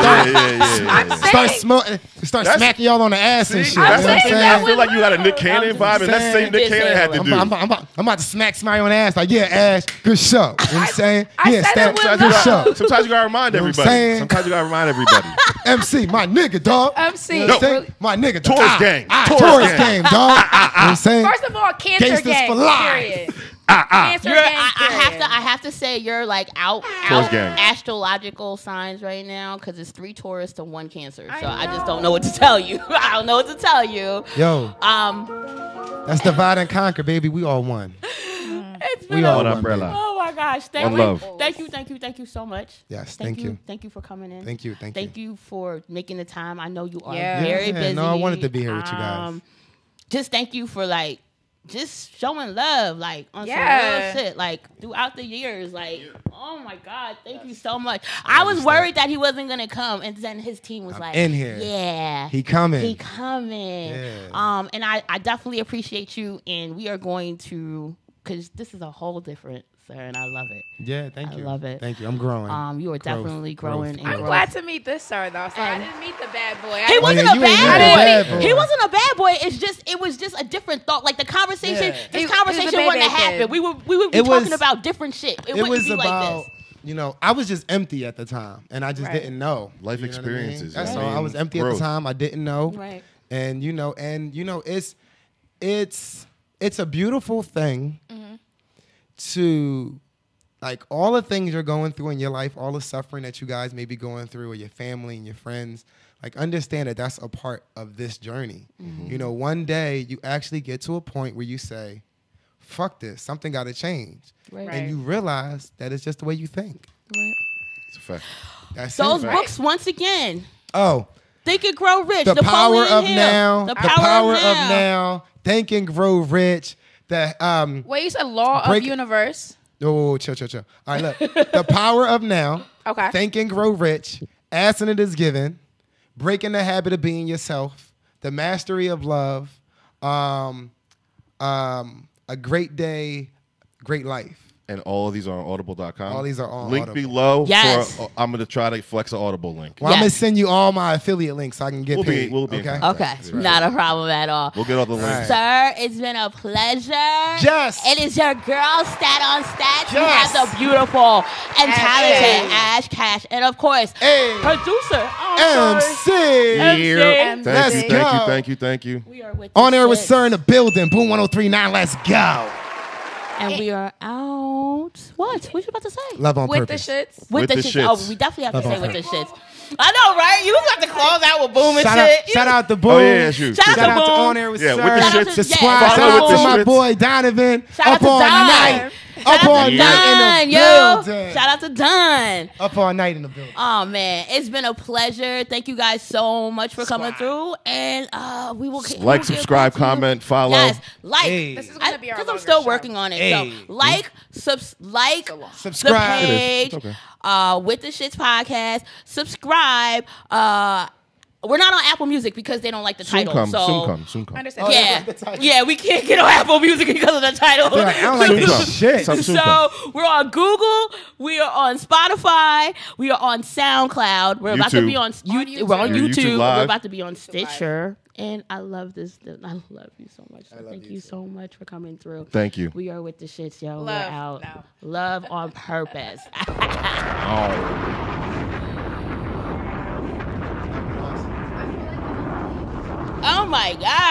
Speaker 1: start smoking, start smacking y'all on the ass and shit.
Speaker 4: That's what I'm saying. I feel like you got a Nick Cannon vibe, and that's the same Nick Cannon had to do.
Speaker 1: I'm about to smack somebody on the ass like, yeah, Ash, good show. You know what I'm saying? Yeah, good show.
Speaker 4: Sometimes you gotta remind everybody. Sometimes you gotta remind everybody.
Speaker 1: MC, my nigga, dog.
Speaker 2: MC.
Speaker 1: My nigga, dog.
Speaker 4: Taurus gang.
Speaker 1: Taurus gang, dog. You know what I'm saying?
Speaker 2: First of all, Cancer
Speaker 1: Gangsters
Speaker 2: gang,
Speaker 1: for life.
Speaker 2: period. Cancer gang,
Speaker 3: I have to say you're like out
Speaker 4: gang.
Speaker 3: astrological signs right now because it's 3 Taurus to 1 Cancer. So I just don't know what to tell you. I don't know what to tell you.
Speaker 1: Yo. That's divide and conquer, baby. We all one.
Speaker 3: It's been
Speaker 4: one umbrella.
Speaker 3: Oh my God. gosh. Thank you so much.
Speaker 1: Yes, thank you.
Speaker 3: Thank you for coming in.
Speaker 1: Thank you.
Speaker 3: Thank you for making the time. I know you are very busy.
Speaker 1: No, I wanted to be here with you guys.
Speaker 3: Just thank you for like just showing love, like on some real shit, like throughout the years. Like, oh my God, thank you so much. I was worried that he wasn't gonna come, and then his team was like,
Speaker 1: in here.
Speaker 3: Yeah,
Speaker 1: he coming.
Speaker 3: Yeah. And I definitely appreciate you, and we are going to, because this is a whole different. And I love it.
Speaker 1: Yeah, thank you.
Speaker 3: I love it.
Speaker 1: Thank you. I'm growing.
Speaker 3: You are definitely growing.
Speaker 2: I'm glad to meet this sir though. So I didn't meet the bad boy.
Speaker 3: He wasn't a bad boy. He wasn't a bad boy. It was just a different thought. Like the conversation, this conversation wouldn't have happened. We would be talking about different shit. It wouldn't be
Speaker 1: about,
Speaker 3: like this.
Speaker 1: I was just empty at the time, and I just didn't know
Speaker 4: life experiences.
Speaker 1: That's all. I was empty at the time. I didn't know.
Speaker 3: Right.
Speaker 1: And it's a beautiful thing to. Like all the things you're going through in your life, all the suffering that you guys may be going through, or your family and your friends, like understand that that's a part of this journey. Mm-hmm. One day you actually get to a point where you say, fuck this, something got to change. Right. And you realize that it's just the way you think.
Speaker 3: Right.
Speaker 4: It's a fact.
Speaker 3: That's those books, once again.
Speaker 1: Oh.
Speaker 3: Think and Grow Rich.
Speaker 1: The Power of Now. The Power of Now. Think and Grow Rich.
Speaker 2: Wait, you said Law of Universe?
Speaker 1: Oh, chill. All right, look. The Power of Now.
Speaker 2: Okay.
Speaker 1: Think and Grow Rich. Asking It Is Given. Breaking the Habit of Being Yourself. The Mastery of Love. A Great Day, Great Life.
Speaker 4: And all of these are on audible.com.
Speaker 1: All these are on
Speaker 4: Link
Speaker 1: Audible.
Speaker 4: below.
Speaker 3: Yes.
Speaker 4: I'm going to try to flex an Audible link.
Speaker 1: Well, I'm going to send you all my affiliate links so I can get paid.
Speaker 4: We'll be
Speaker 3: okay. Not a problem at all.
Speaker 4: We'll get all the links.
Speaker 3: Sir, it's been a pleasure.
Speaker 1: Yes.
Speaker 3: It is your girl, Stat on Stats. You have the beautiful and talented Ash Cash. And, of course, producer,
Speaker 1: MC.
Speaker 4: Thank you.
Speaker 3: We are with
Speaker 1: On air with Sir in the building. Boom 1039. Let's go.
Speaker 3: And we are out. What? What you about to say?
Speaker 1: Love on
Speaker 2: with
Speaker 1: purpose.
Speaker 2: The shits.
Speaker 3: With the shits. Oh, we definitely have to say with the shits. I know, right? You have to close out with Boom and shit.
Speaker 1: Shout out to Boom.
Speaker 4: Oh, yeah, that's you.
Speaker 3: Shout out to
Speaker 1: On Air with Sir.
Speaker 4: With the shits.
Speaker 1: The squad. Shout out to my boy Donovan.
Speaker 3: Shout out to Don.
Speaker 1: Up all night in the building.
Speaker 3: Shout out to Don.
Speaker 1: Up all night in the building.
Speaker 3: Oh, man. It's been a pleasure. Thank you guys so much for coming through. And we will
Speaker 4: like, subscribe, comment, follow.
Speaker 3: Yes, like.
Speaker 1: Hey.
Speaker 2: This is going to be our
Speaker 3: because I'm still working on it.
Speaker 1: Hey.
Speaker 3: So like
Speaker 1: subscribe.
Speaker 3: The page.
Speaker 4: Okay.
Speaker 3: With the Shitz podcast. Subscribe. We're not on Apple Music because they don't like the title.
Speaker 4: Soon come.
Speaker 2: I understand.
Speaker 3: Yeah, we can't get on Apple Music because of the title.
Speaker 1: Like, I don't like this shit.
Speaker 3: So we're on Google, we are on Spotify, we are on SoundCloud. We're about to be on YouTube. We're on YouTube. We're about to be on Stitcher. And I love this. I love you so much. Thank you so much for coming through.
Speaker 4: Thank you.
Speaker 3: We are with the shits, yo.
Speaker 2: Love.
Speaker 3: We're out. No. Love on purpose. Oh my God.